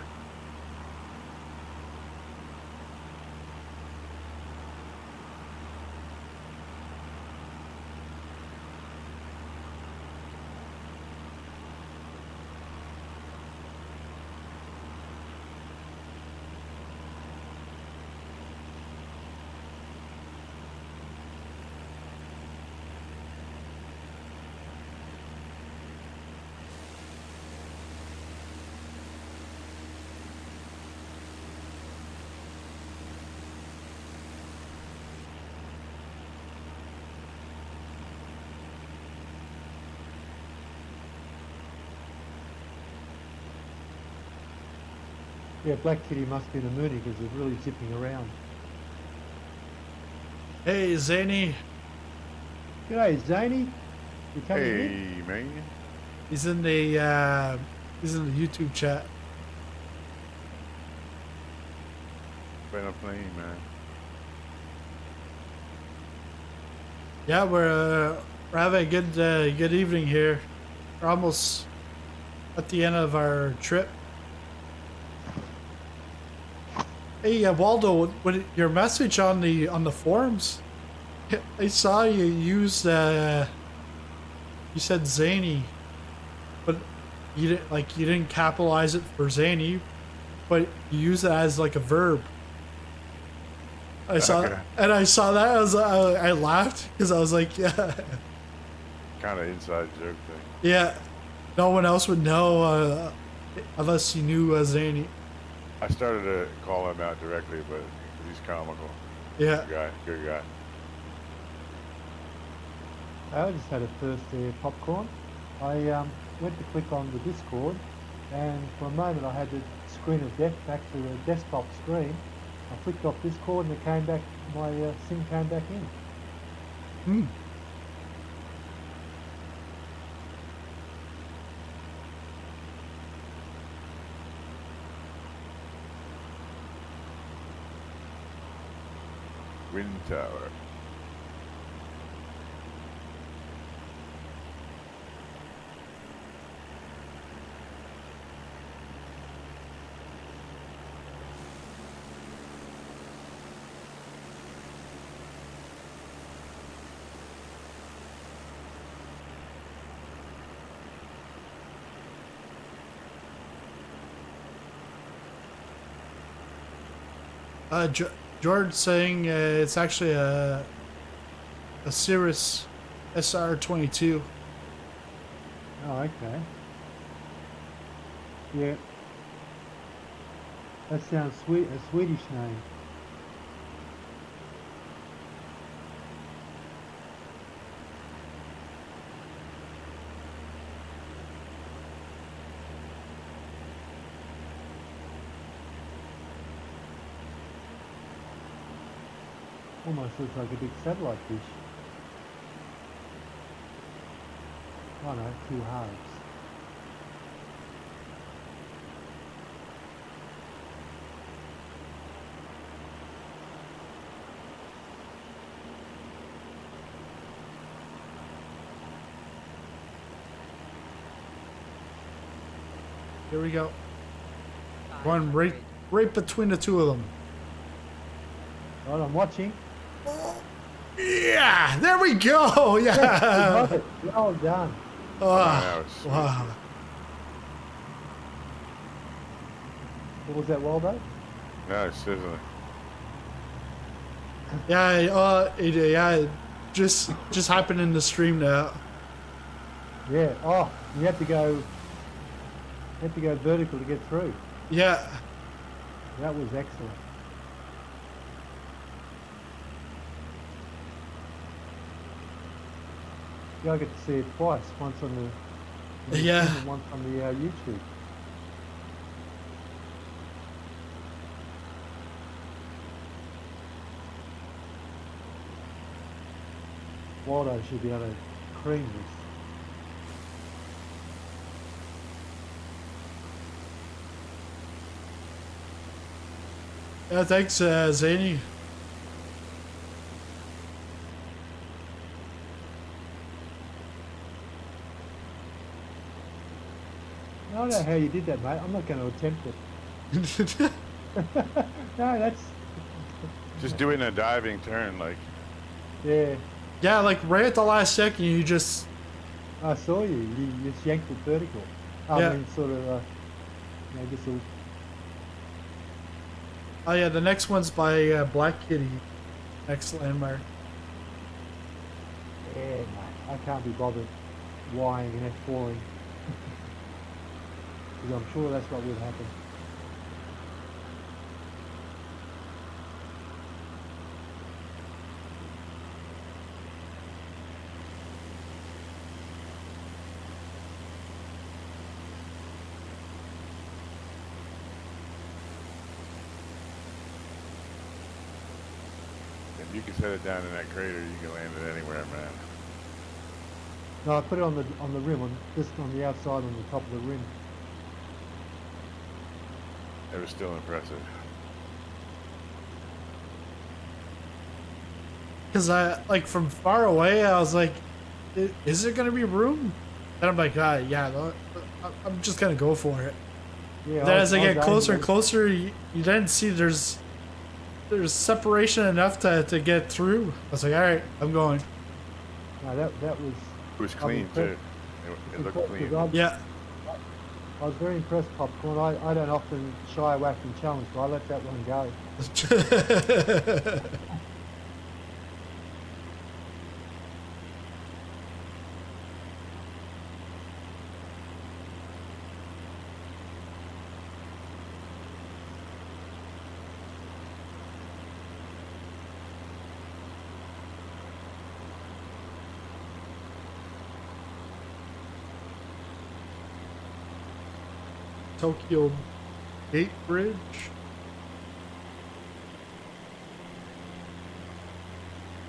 Yeah, Black Kitty must be in a moody because they're really zipping around. Hey, Zany. G'day, Zany. You coming in? Hey, man. He's in the YouTube chat. Been a plane, man. Yeah, we're having a good evening here. We're almost at the end of our trip. Hey, Waldo, when your message on the forums, I saw you use you said zany, but you didn't capitalize it for zany, but you use it as like a verb. I saw that. I laughed because I was like, yeah. Kind of inside joke thing. Yeah, no one else would know unless you knew zany. I started to call him out directly, but he's comical. Yeah. Good guy. I just had a thirst there, Popcorn. I went to click on the Discord, and for a moment I had the screen of death back to the desktop screen. I flicked off Discord and it came back, my SIM came back in. Hmm. Wind tower. George saying it's actually a Cirrus SR22. Oh, okay. Yeah. That sounds sweet, a Swedish name. Almost looks like a big satellite dish. Oh no, two halves. Here we go. One right between the two of them. Right, I'm watching. Yeah, there we go. Yeah. Well done. Oh, wow. What was that, Waldo? No, it's sizzling. Yeah, it just happened in the stream now. Yeah. Oh, you had to go vertical to get through. Yeah. That was excellent. Yeah, I get to see it twice. Once on the Yeah. and once on the YouTube. Waldo should be able to cream this. Yeah, thanks, Zany. I don't know how you did that, mate. I'm not going to attempt it. No, that's... Just doing a diving turn, like. Yeah, Yeah, like right at the last second, you just. I saw you. You just yanked it vertical. I Yeah. mean, sort of, just a... Oh yeah, the next one's by Black Kitty. Next landmark. Yeah, mate. I can't be bothered Ying and F4ing. Because I'm sure that's what would happen. If you can set it down in that crater, you can land it anywhere, man. No, I put it on the rim, just on the outside, on the top of the rim. It was still impressive. Because I, like, from far away, I was like, is there going to be room? And I'm like, yeah, I'm just going to go for it. Yeah. Then as I get closer and closer, you then see there's separation enough to get through. I was like, all right, I'm going. No, that was... It was clean, too. It looked clean. Yeah. I was very impressed, Popcorn. I don't often shy away from challenge, but I let that one go. Tokyo Gate Bridge.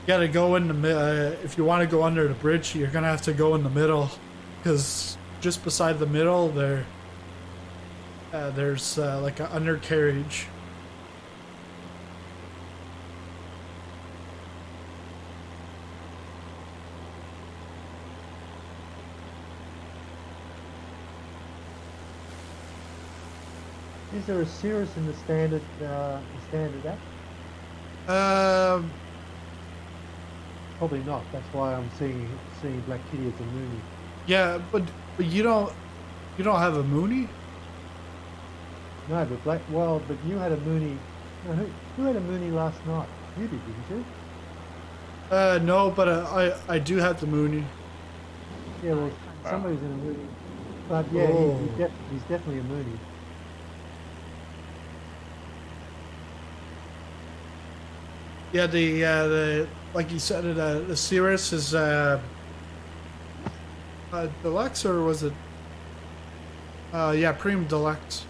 You gotta go in the if you want to go under the bridge, you're gonna have to go in the middle, because just beside the middle there's like an undercarriage. Is there a Cirrus in the standard app? Probably not. That's why I'm seeing Black Kitty as a Mooney. Yeah, but you don't have a Mooney? No, but but you had a Mooney. No, who had a Mooney last night? You did, didn't you? No, but I do have the Mooney. Yeah, well, somebody's in a Mooney. But yeah, he's definitely a Mooney. Yeah, the like you said, the Cirrus is deluxe, or was it? Yeah, premium deluxe.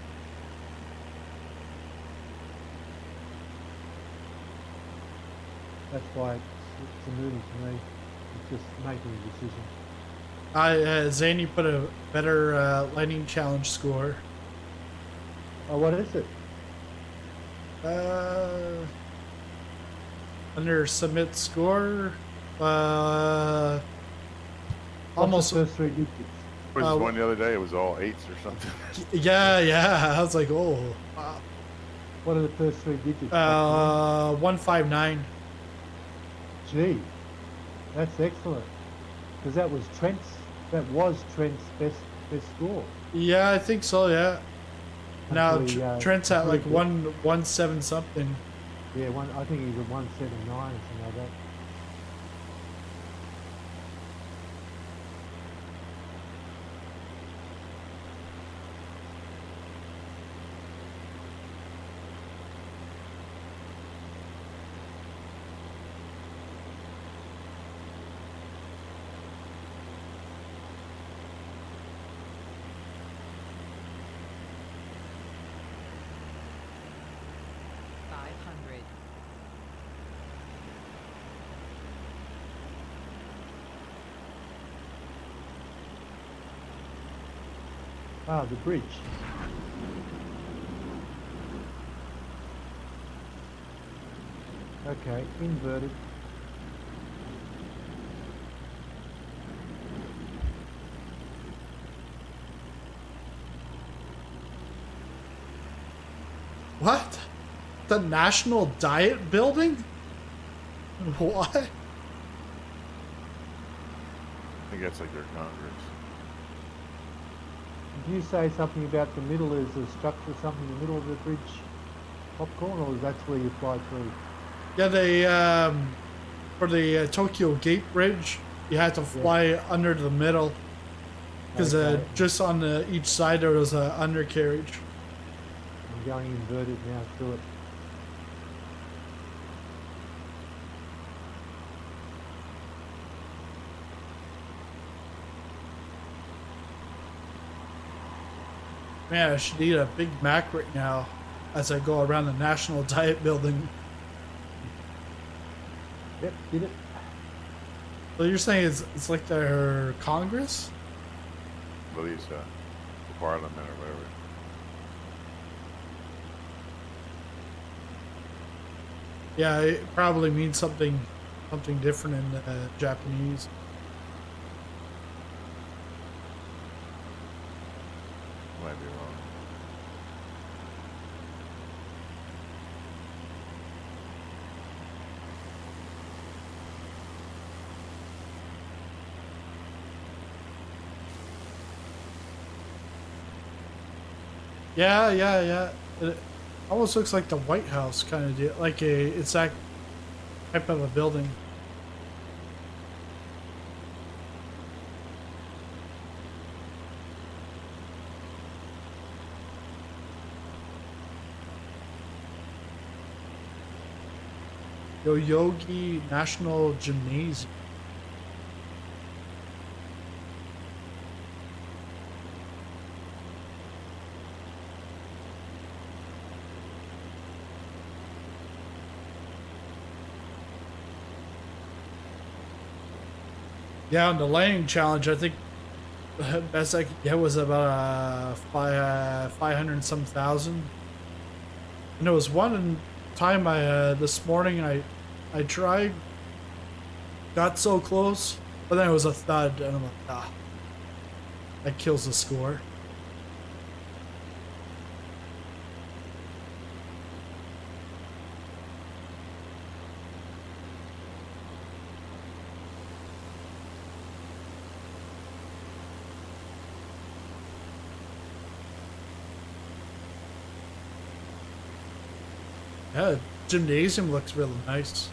That's why it's a Mooney to me. It's just making a decision. Zany put a better lightning challenge score. Oh, what is it? Under submit score, What's almost the first three digits. There was one the other day, it was all 8s or something. yeah. I was like, oh, wow. What are the first three digits? 159. Gee, that's excellent. Because that was Trent's best score. Yeah, I think so. Yeah. Now Actually, Trent's at like good. 117 something. Yeah, I think he's at 179 or something like that. Ah, the bridge. Okay, inverted. What? The National Diet Building? What? I think that's like their Congress. Did you say something about the middle is a structure, something in the middle of the bridge, Popcorn, or is that where you fly through? Yeah, they for the Tokyo Gate Bridge, you had to fly under the middle because Okay. just on each side there was an undercarriage. I'm going inverted now through it. Man, I should eat a Big Mac right now as I go around the National Diet Building. Yep, did it. So you're saying it's like their Congress? I believe so. The Parliament or whatever. Yeah, it probably means something different in Japanese. Might be wrong. Yeah. It almost looks like the White House kind of deal. Like it's that type of a building. Yogi National Gymnasium. Yeah, on the landing challenge, I think the best I could get was about 500 and some thousand. And there was one time this morning I tried, got so close, but then it was a thud, and I'm like, ah, that kills the score. Yeah, gymnasium looks really nice.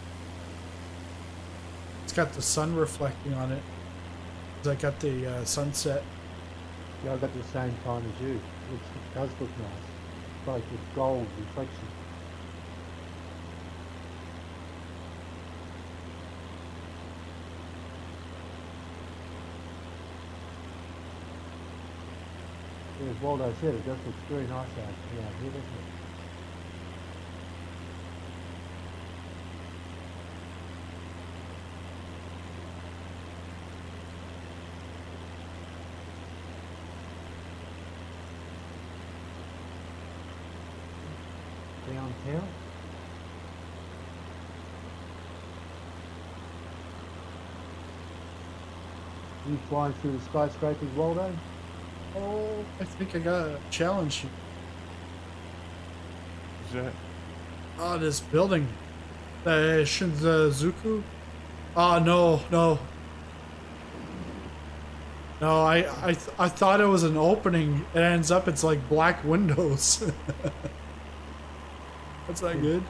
It's got the sun reflecting on it. 'Cause I got the sunset. Yeah, I got the same time as you. It does look nice. It's like a gold reflection. Yeah, as Waldo said, it does look very nice out here, doesn't it? Downtown. You flying through the skyscrapers, Waldo? Oh, I think I got a challenge. Who's that? Oh, this building. The Shinjuku? Oh, no. No, I thought it was an opening. It ends up it's like black windows. That's not good.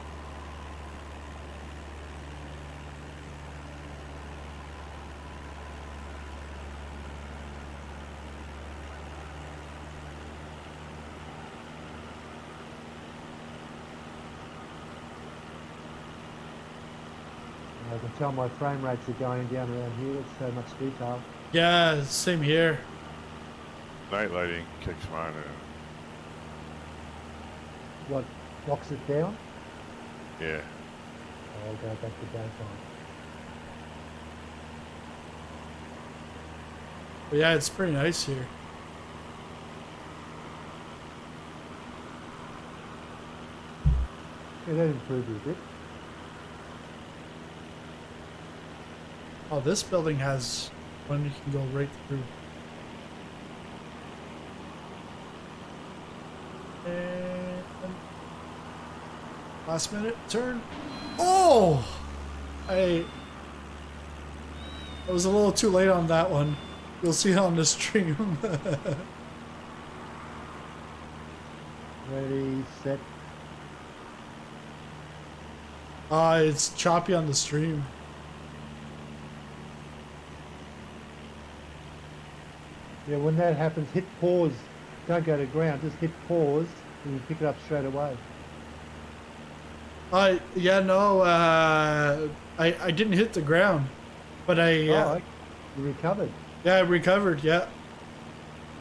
I can tell my frame rates are going down around here. It's so much detail. Yeah, same here. Night lighting kicks mine in. What locks it down? Yeah. I'll go back to daytime. But yeah, it's pretty nice here. Yeah, that improved a bit. Oh, this building has one you can go right through. And last minute turn. Oh! I was a little too late on that one. You'll see it on the stream. Ready, set. It's choppy on the stream. Yeah, when that happens, hit pause. Don't go to ground, just hit pause and you pick it up straight away. Yeah, no, I didn't hit the ground, but You recovered. yeah, I recovered. Yeah,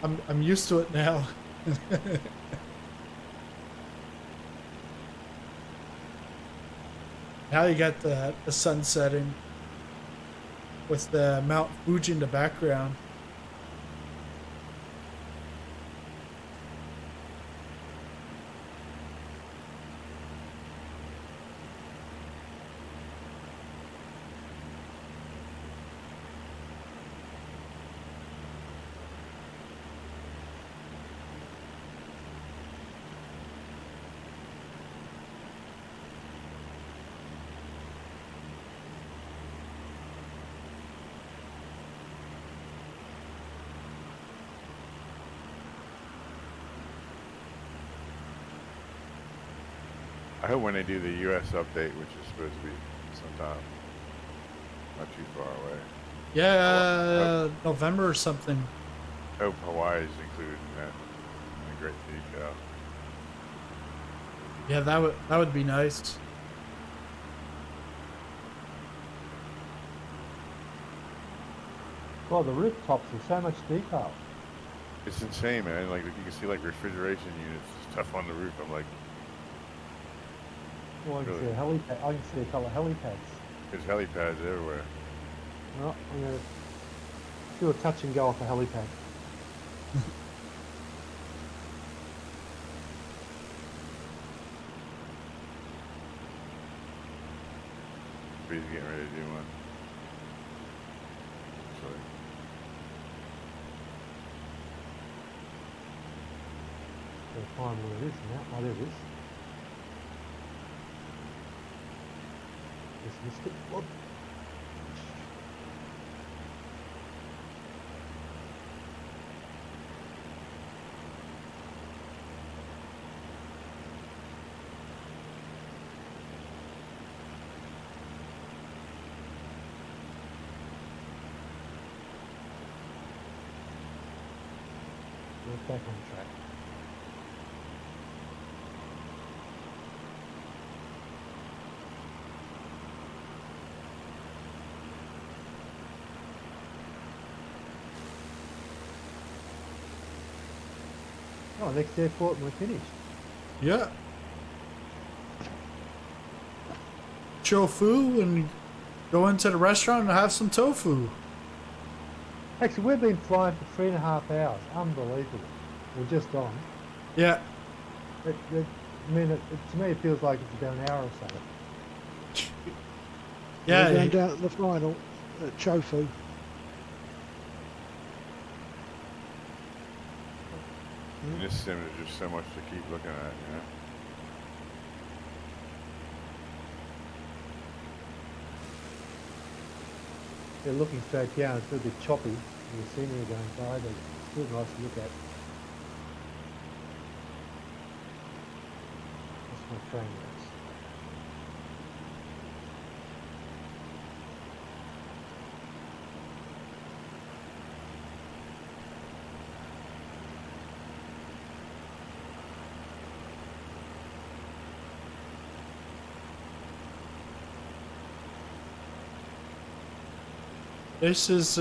I'm used to it now. Now you got the sun setting with the Mount Fuji in the background. I hope when they do the U.S. update, which is supposed to be sometime not too far away. Yeah, November or something. I hope Hawaii is included in that in great detail. Yeah, that would be nice. Well, the rooftops are so much detail. It's insane, man. Like you can see like refrigeration units stuff on the roof. I'm like, Well, I can Really? see a helipad. I can see a couple of helipads. there's helipads everywhere. Well, I'm going to do a touch and go off a helipad. He's getting ready to do one. Actually. Gotta find where it is now. Oh, there it is. Just missed it. Whoop. We're back on track. Oh, next airport and we're finished. Yeah. Tofu and go into the restaurant and have some tofu. Actually, we've been flying for 3.5 hours. Unbelievable. We're just on. Yeah. I mean, to me, it feels like it's about an hour or so. Yeah. We're going down to the final at Chofu. In this sim, there's just so much to keep looking at, you know? They're looking straight down. It's a little bit choppy. The scenery going by, but it's still nice to look at. That's my train race. This is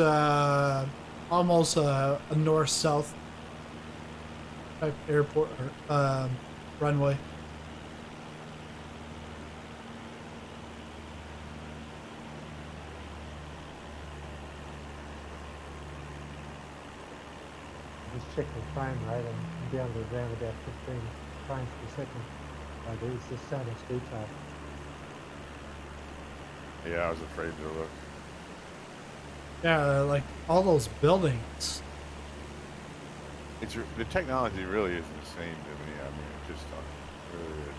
almost a north-south type airport or runway. Just check the frame rate and I'm down to around about 15 frames per second. Like, there's just so much detail. Yeah, I was afraid to look. Yeah, like all those buildings. The technology really is insane to me. I mean, it just really is.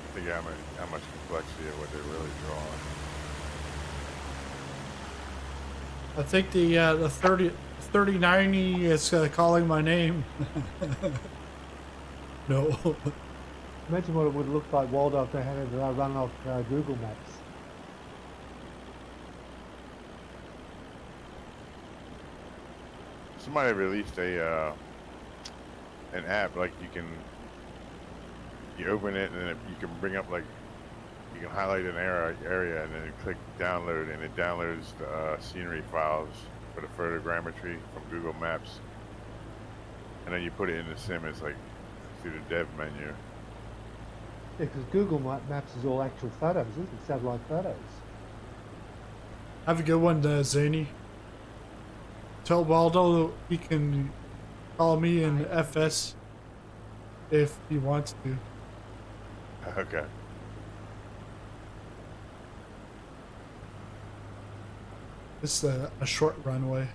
I think how much complexity of what they're really drawing. I think the 3090 is calling my name. No. Imagine what it would look like, Waldo, if they had it run off Google Maps. Somebody released an app like you open it and then you can bring up like you can highlight an area and then you click download and it downloads the scenery files for the photogrammetry from Google Maps, and then you put it in the sim. It's like through the dev menu. Yeah, because Google Maps is all actual photos, isn't it? Satellite photos. Have a good one, Zany. Tell Waldo he can call me in FS if he wants to. Okay. It's a short runway.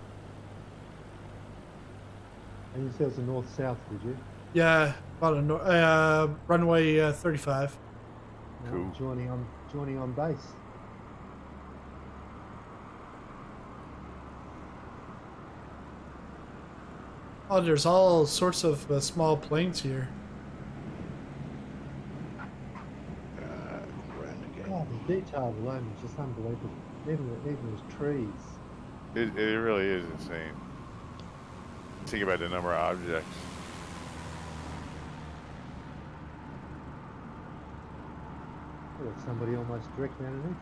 And you said it's a north-south, did you? Yeah, about a runway 35. Cool. Joining on base. Oh, there's all sorts of small planes here. Oh, the detail alone is just unbelievable. Even those trees. It really is insane. Think about the number of objects. Look, somebody almost directly underneath me.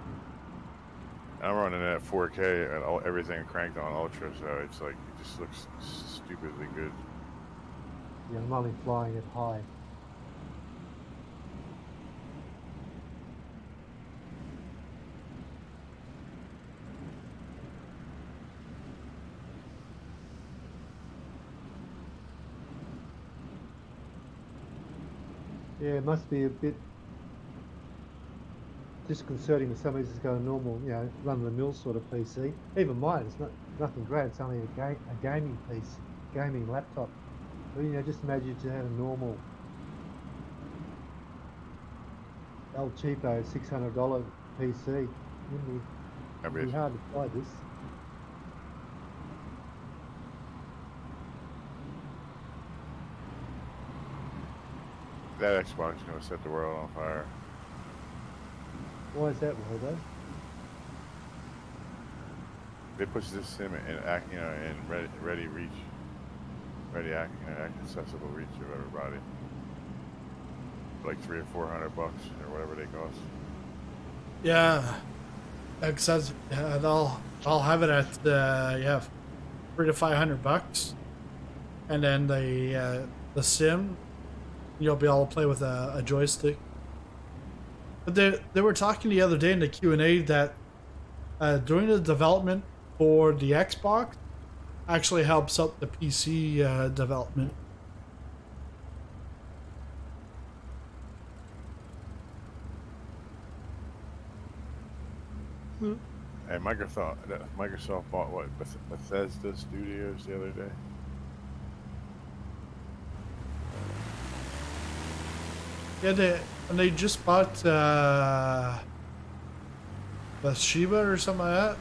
I'm running at 4K and everything cranked on ultra, so it's like it just looks stupidly good. Yeah, I'm only flying it high. Yeah, it must be a bit disconcerting if somebody's just got a normal, run-of-the-mill sort of PC. Even mine, it's nothing great. It's only a gaming piece, gaming laptop. But just imagine to have a normal, old cheapo $600 PC. It'd be hard to buy this. That Xbox is going to set the world on fire. Why is that, Waldo? They push this sim in ready reach, accessible reach of everybody. Like $300 or $400 or whatever they cost. Yeah, I'll have it at $300 to $500, and then the sim, you'll be able to play with a joystick. But they were talking the other day in the Q&A that during the development for the Xbox actually helps out the PC development. And Microsoft bought what, Bethesda Studios the other day? Yeah, they just bought Bathsheba or something like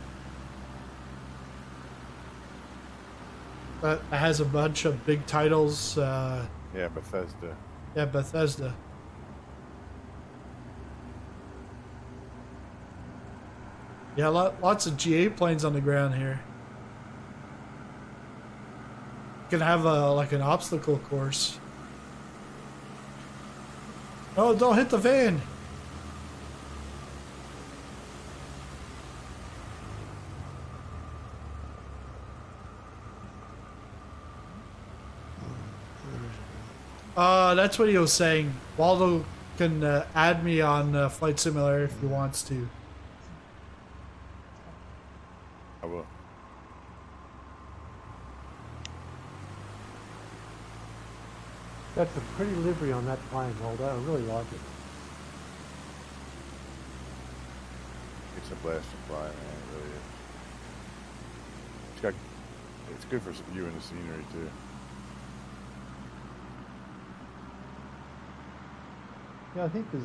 that. That has a bunch of big titles. Yeah, Bethesda. Yeah, Bethesda. Yeah, lots of GA planes on the ground here. You can have like an obstacle course. Oh, don't hit the van! That's what he was saying. Waldo can add me on Flight Simulator if he wants to. I will. That's a pretty livery on that plane, Waldo. I really like it. It's a blast to fly, man. It really is. It's good for viewing the scenery too. Yeah, I think there's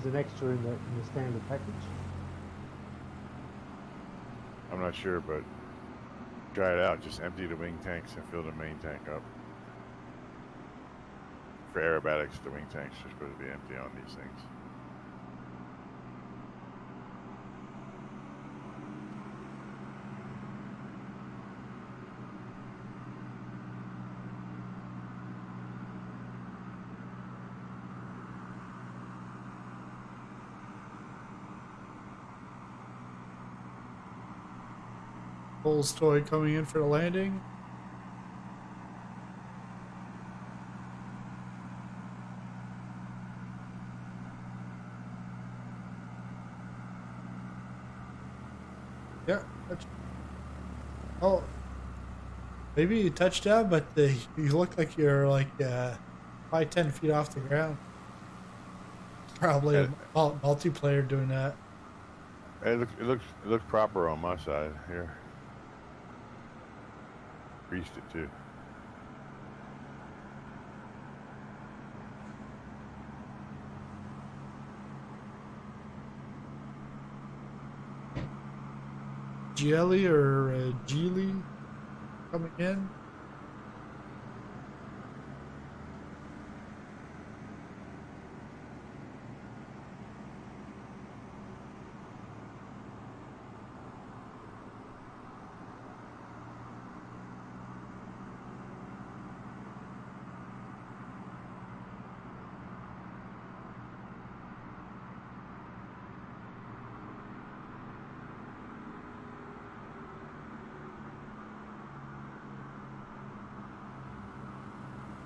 an extra in the standard package. I'm not sure, but try it out. Just empty the wing tanks and fill the main tank up. For aerobatics, the wing tanks are supposed to be empty on these things. Tolstoy coming in for the landing. Yeah. Oh, maybe you touched down, but you look like you're like 5-10 feet off the ground. Probably a multiplayer doing that. It looks proper on my side here. Greased it too. Jelly or Geely coming in.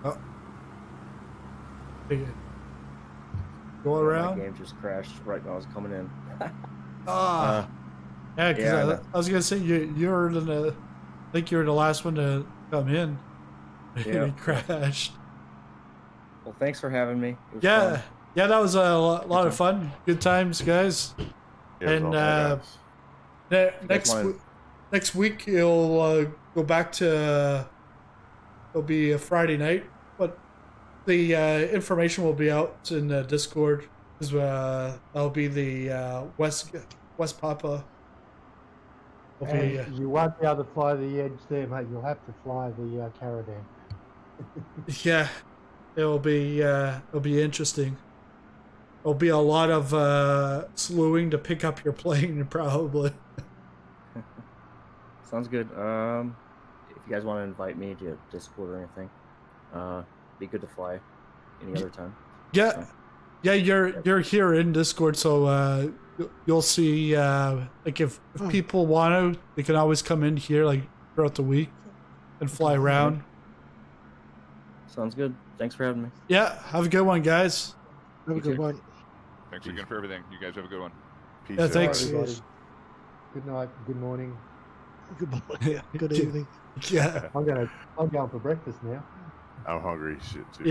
Oh. Go around. My game just crashed right when I was coming in. Ah. Yeah, because I was gonna say you're the I think you're the last one to come in. Yeah. It crashed. Well, thanks for having me. It was Yeah, fun. yeah, that was a lot of fun. Good times, guys. Yeah, it was And awesome, guys. next week you'll go back to it'll be a Friday night, but the information will be out in Discord. That'll be the West Papa. And you won't be able to fly the Edge there, mate. You'll have to fly the Caravan. Yeah, it'll be interesting. There'll be a lot of slewing to pick up your plane, probably. Sounds good. If you guys want to invite me to Discord or anything, be good to fly any other time. Yeah, So, yeah, you're here in Discord, so you'll see. Like if people want to, they can always come in here like throughout the week and fly around. sounds good. Thanks for having me. Yeah, have a good one, guys. Have a good one. Thanks again for everything. You guys have a good one. Peace Yeah, out. thanks. Everybody. Good night. Good morning. Good morning. Good evening. Yeah. I'm going for breakfast now. I'm hungry. Shit too. Yeah.